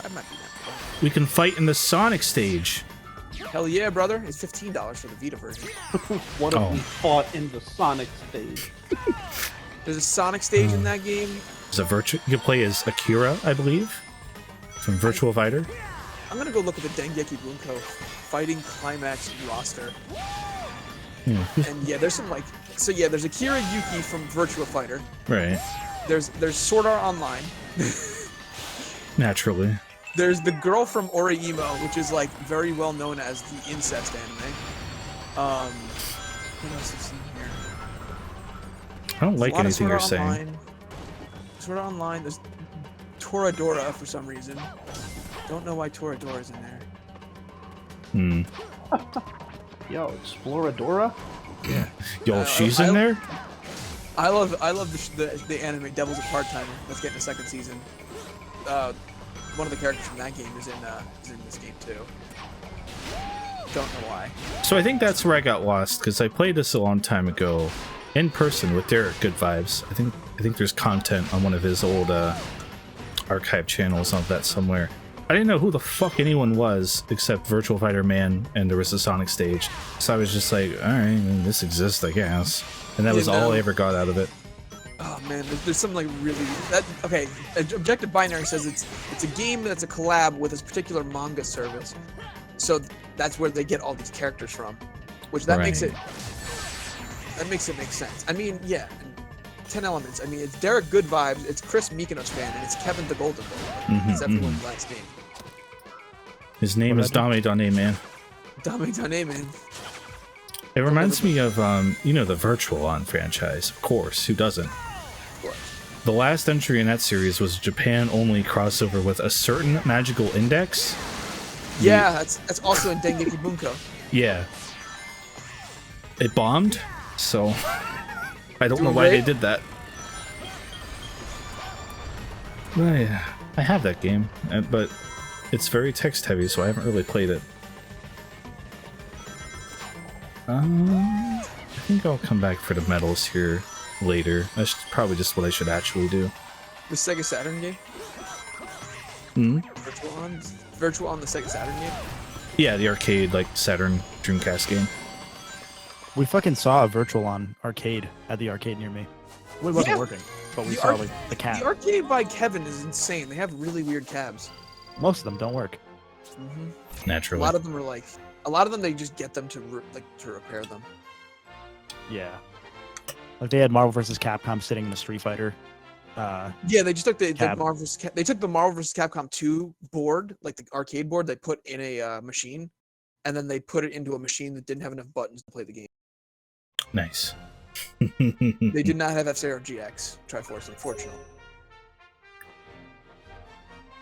I might be that. We can fight in the Sonic stage. Hell yeah, brother. It's $15 for the Vita version. What if we fought in the Sonic stage? There's a Sonic stage in that game. There's a you can play as Akira, I believe, from Virtual Fighter. I'm gonna go look at the Dengeki Bunko Fighting Climax roster. And yeah, there's some like... So yeah, there's Akira Yuki from Virtua Fighter. Right. There's Sword Art Online. Naturally. There's the girl from Oreimo, which is like very well known as the incest anime. What else is in here? I don't like anything you're saying. Sword Art Online. There's Toradora for some reason. Don't know why Toradora's in there. Yo, Exploradora? Yeah. Yo, she's in there? I love the anime Devil's a Part-Timer. That's getting a 2nd season. One of the characters from that game is in this game too. Don't know why. So I think that's where I got lost, because I played this a long time ago in person with Derek Good Vibes. I think there's content on one of his old archive channels of that somewhere. I didn't know who the fuck anyone was except Virtual Fighter Man, and there was a Sonic stage. So I was just like, alright, this exists, I guess. And that was all I ever got out of it. Oh man, there's something like really okay. Objective Binary says it's a game that's a collab with this particular manga service, so that's where they get all these characters from, which makes it make sense. I mean, yeah, 10 Elements. I mean, it's Derek Good Vibes, it's Chris MykonosFan, and it's Kevin the Golden Boy. It's everyone's last name. His name is Dame Dane, man. Dame Dane, man. It reminds me of you know, the Virtual On franchise, of course. Who doesn't? The last entry in that series was Japan-only crossover with a certain magical index. Yeah, that's also in Dengeki Bunko. Yeah. It bombed, so I don't know why they did that. I have that game, but it's very text-heavy, so I haven't really played it. I think I'll come back for the medals here later. That's probably just what I should actually do. The Sega Saturn game? Virtual on the Sega Saturn game? Yeah, the arcade, like, Saturn Dreamcast game. We fucking saw a Virtual On arcade at the arcade near me. It wasn't working, but we saw like the cab. The arcade by Kevin is insane. They have really weird cabs. Most of them don't work. Naturally. A lot of them are like... A lot of them, they just get them to repair them. Yeah. Like they had Marvel vs. Capcom sitting in the Street Fighter. Yeah, they just took the Marvel vs. They took the Marvel vs. Capcom 2 board, like the arcade board, they put in a machine, and then they put it into a machine that didn't have enough buttons to play the game. Nice. They did not have F-Zero GX Triforce, unfortunately.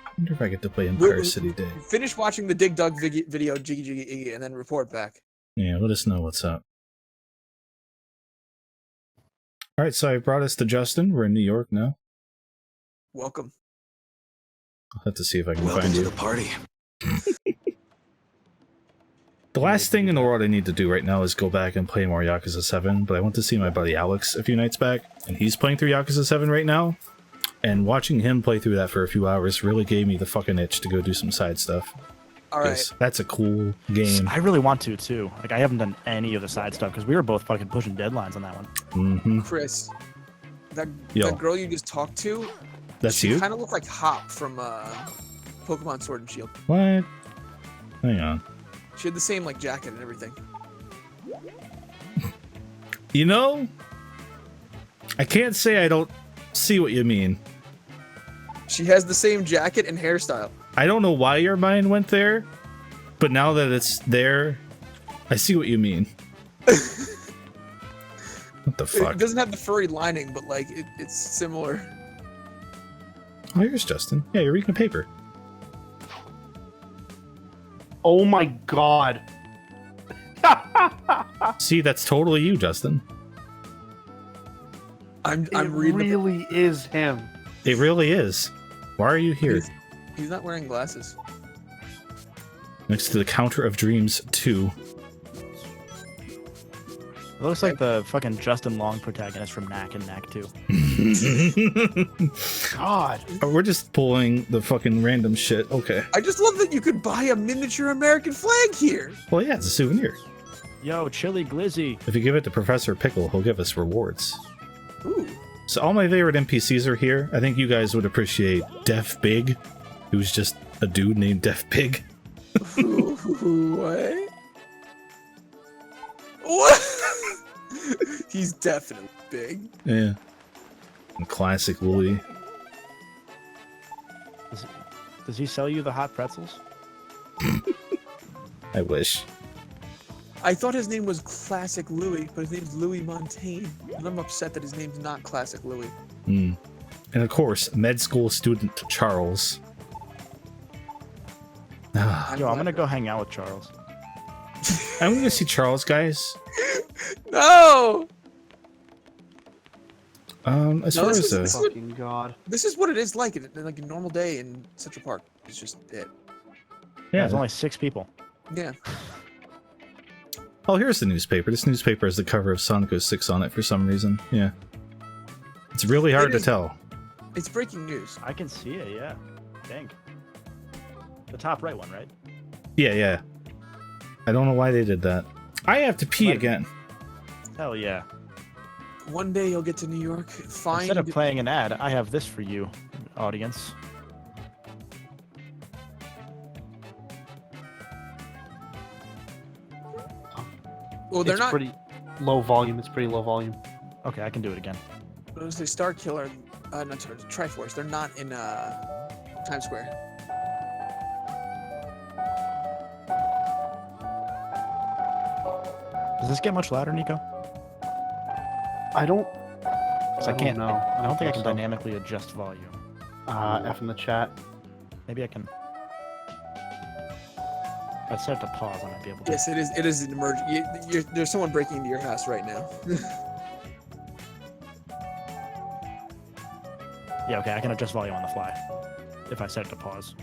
I wonder if I get to play Empire City Day. Finish watching the Dig Dug video, Jiggy Jiggy Iggy, and then report back. Yeah, let us know what's up. Alright, so I brought us to Justin. We're in New York now. Welcome. I'll have to see if I can Welcome find to you. the party. The last thing in the world I need to do right now is go back and play more Yakuza 7, but I went to see my buddy Alex a few nights back, and he's playing through Yakuza 7 right now, and watching him play through that for a few hours really gave me the fucking itch to go do some side stuff. Alright. That's a cool game. I really want to, too. Like, I haven't done any of the side stuff, because we were both fucking pushing deadlines on that one. Chris, that girl you just talked to, that's she you? kind of looked like Hop from Pokemon Sword and Shield. What? Hang on. She had the same like jacket and everything. You know, I can't say I don't see what you mean. She has the same jacket and hairstyle. I don't know why your mind went there, but now that it's there, I see what you mean. What the fuck? It doesn't have the furry lining, but like it's similar. Oh, here's Justin. Yeah, you're reading a paper. Oh my god. See, that's totally you, Justin. I'm it reading. Really is him. It really is. Why are you here? He's not wearing glasses. Next to the Counter of Dreams 2. It looks like the fucking Justin Long protagonist from Knack and Knack 2. God. We're just pulling the fucking random shit. Okay. I just love that you could buy a miniature American flag here. Well, yeah, it's a souvenir. Yo, Chili Glizzy. If you give it to Professor Pickle, he'll give us rewards. Ooh. So all my favorite NPCs are here. I think you guys would appreciate Def Big, who's just a dude named Def Big. What? What? He's definitely big. Yeah. And classic Louis. Does he sell you the hot pretzels? I wish. I thought his name was Classic Louis, but his name's Louis Montaigne. And I'm upset that his name's not Classic Louis. And of course, med school student Charles. Yo, I'm gonna go hang out with Charles. I'm gonna see Charles, guys. No! As far as fucking god. This is what it is like a normal day in Central Park. It's just it. yeah, There's only 6 people. Yeah. Oh, here's the newspaper. This newspaper has the cover of Sonic 06 on it for some reason. Yeah. It's really hard to tell. It's breaking news. I can see it, yeah. Dang. The top right one, right? Yeah. I don't know why they did that. I have to pee again. Hell yeah. One day you'll get to New York. Find. Instead of playing an ad, I have this for you, audience. Well, they're It's not. pretty low volume. It's pretty low volume. Okay, I can do it again. What was the Star Killer? Not sorry, Triforce. They're not in Times Square. Does this get much louder, Nico? I don't. 'Cause I can't. know. I don't think I can so. dynamically adjust volume. F in the chat. Maybe I can. If I set it to pause, I might be able to. Yes, it is. It is an emergency. There's someone breaking into your house right now. Yeah, okay, I can adjust volume on the fly if I set it to pause.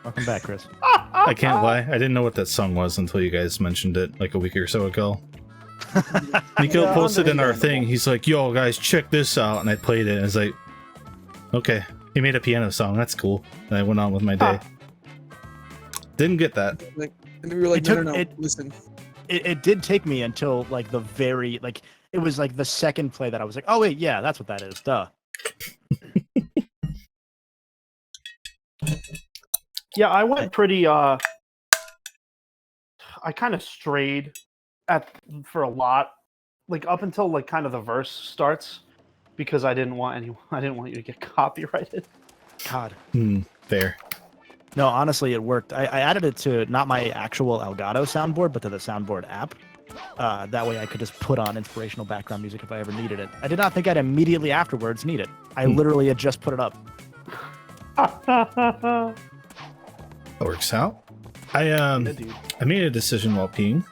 Welcome back, Chris. I can't lie. I didn't know what that song was until you guys mentioned it like a week or so ago. Nico posted in our thing. He's like, "Yo, guys, check this out," and I played it. And it's like, okay, he made a piano song. That's cool. And I went on with my day. Didn't get that. Like, and we were like, no, listen. It did take me until like the very it was like the second play that I was like, oh wait, yeah, that's what that is. Duh. Yeah, I went pretty. I kind of strayed for a lot, like up until like kind of the verse starts, because I didn't want you to get copyrighted. God. Fair. No, honestly, it worked. I added it to not my actual Elgato soundboard, but to the soundboard app. That way I could just put on inspirational background music if I ever needed it. I did not think I'd immediately afterwards need it. I literally had just put it up. That works out. I made a decision while peeing.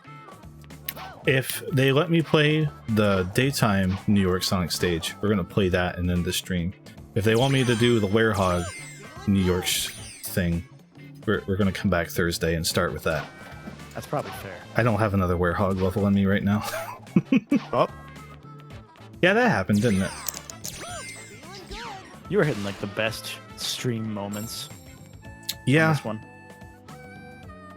If they let me play the daytime New York Sonic stage, we're gonna play that and then the stream. If they want me to do the Werehog New York thing, we're gonna come back Thursday and start with that. That's probably fair. I don't have another Werehog level on me right now. Oh. Yeah, that happened, didn't it? You were hitting like the best stream moments. Yeah. On this one.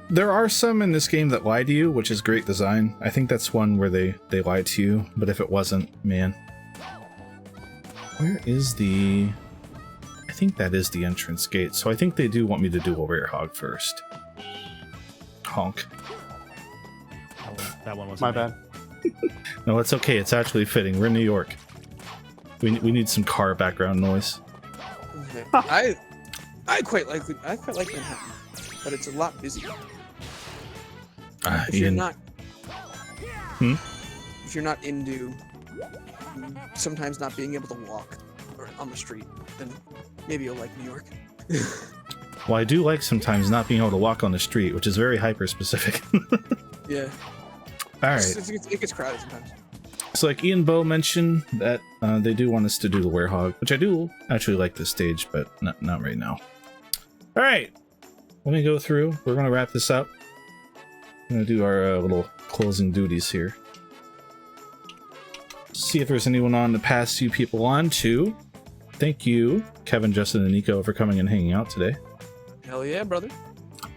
There are some in this game that lie to you, which is great design. I think that's one where they lied to you, but if it wasn't, man. Where is the... I think that is the entrance gate, so I think they do want me to do a Werehog first. Honk. That one was my bad. No, it's okay. It's actually fitting. We're in New York. We need some car background noise. Okay. I quite like Manhattan, but it's a lot busier. If you're not, if you're not into sometimes not being able to walk on the street, then maybe you'll like New York. Well, I do like sometimes not being able to walk on the street, which is very hyper-specific. Yeah. Alright. It gets crowded sometimes. So like Ian Bow mentioned that they do want us to do the Werehog, which I do actually like this stage, but not right now. Alright. Let me go through. We're going to wrap this up. I'm going to do our little closing duties here. see if there's anyone on to pass you people on to. Thank you, Kevin, Justin, and Nico, for coming and hanging out today. Hell yeah, brother.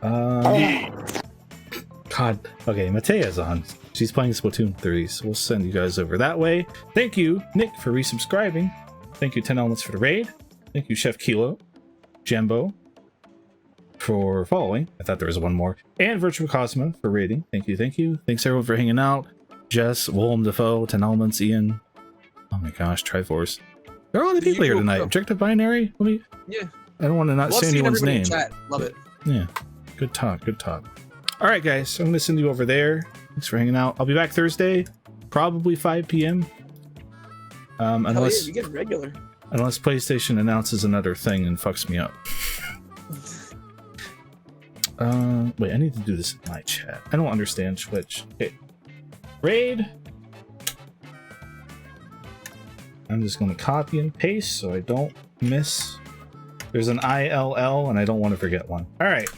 God. Okay, Matea's on. She's playing Splatoon 3, so we'll send you guys over that way. Thank you, Nick, for resubscribing. Thank you, 10 Elements, for the raid. Thank you, Chef Kilo, Jambo, for following. I thought there was one more. And Virtual Cosmo for raiding. Thank you, thank you. Thanks, everyone, for hanging out. Jess, Willem Dafoe, 10 Elements, Ian. Oh my gosh, Triforce. There are a lot of people here tonight. Objective Binary? Yeah. I don't want to not say anyone's name. Chat. Love it. Yeah. Good talk, good talk. All right, guys, I'm going to send you over there. Thanks for hanging out. I'll be back Thursday, probably 5 p.m. Unless you get regular. Unless PlayStation announces another thing and fucks me up. Wait, I need to do this in my chat. I don't understand Twitch. Okay. Raid. I'm just going to copy and paste so I don't miss. There's an ILL and I don't want to forget one. All right.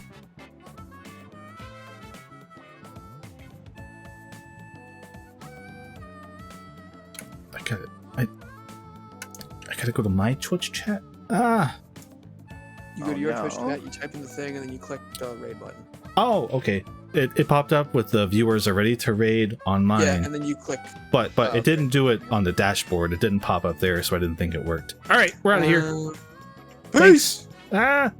I gotta go to my Twitch chat. You go to your Twitch chat, you type in the thing, and then you click the raid button. Oh, okay. It popped up with the viewers are ready to raid on mine. Yeah, and then you click. But it didn't do it on the dashboard. It didn't pop up there, so I didn't think it worked. All right, we're out of here. Peace. Thanks.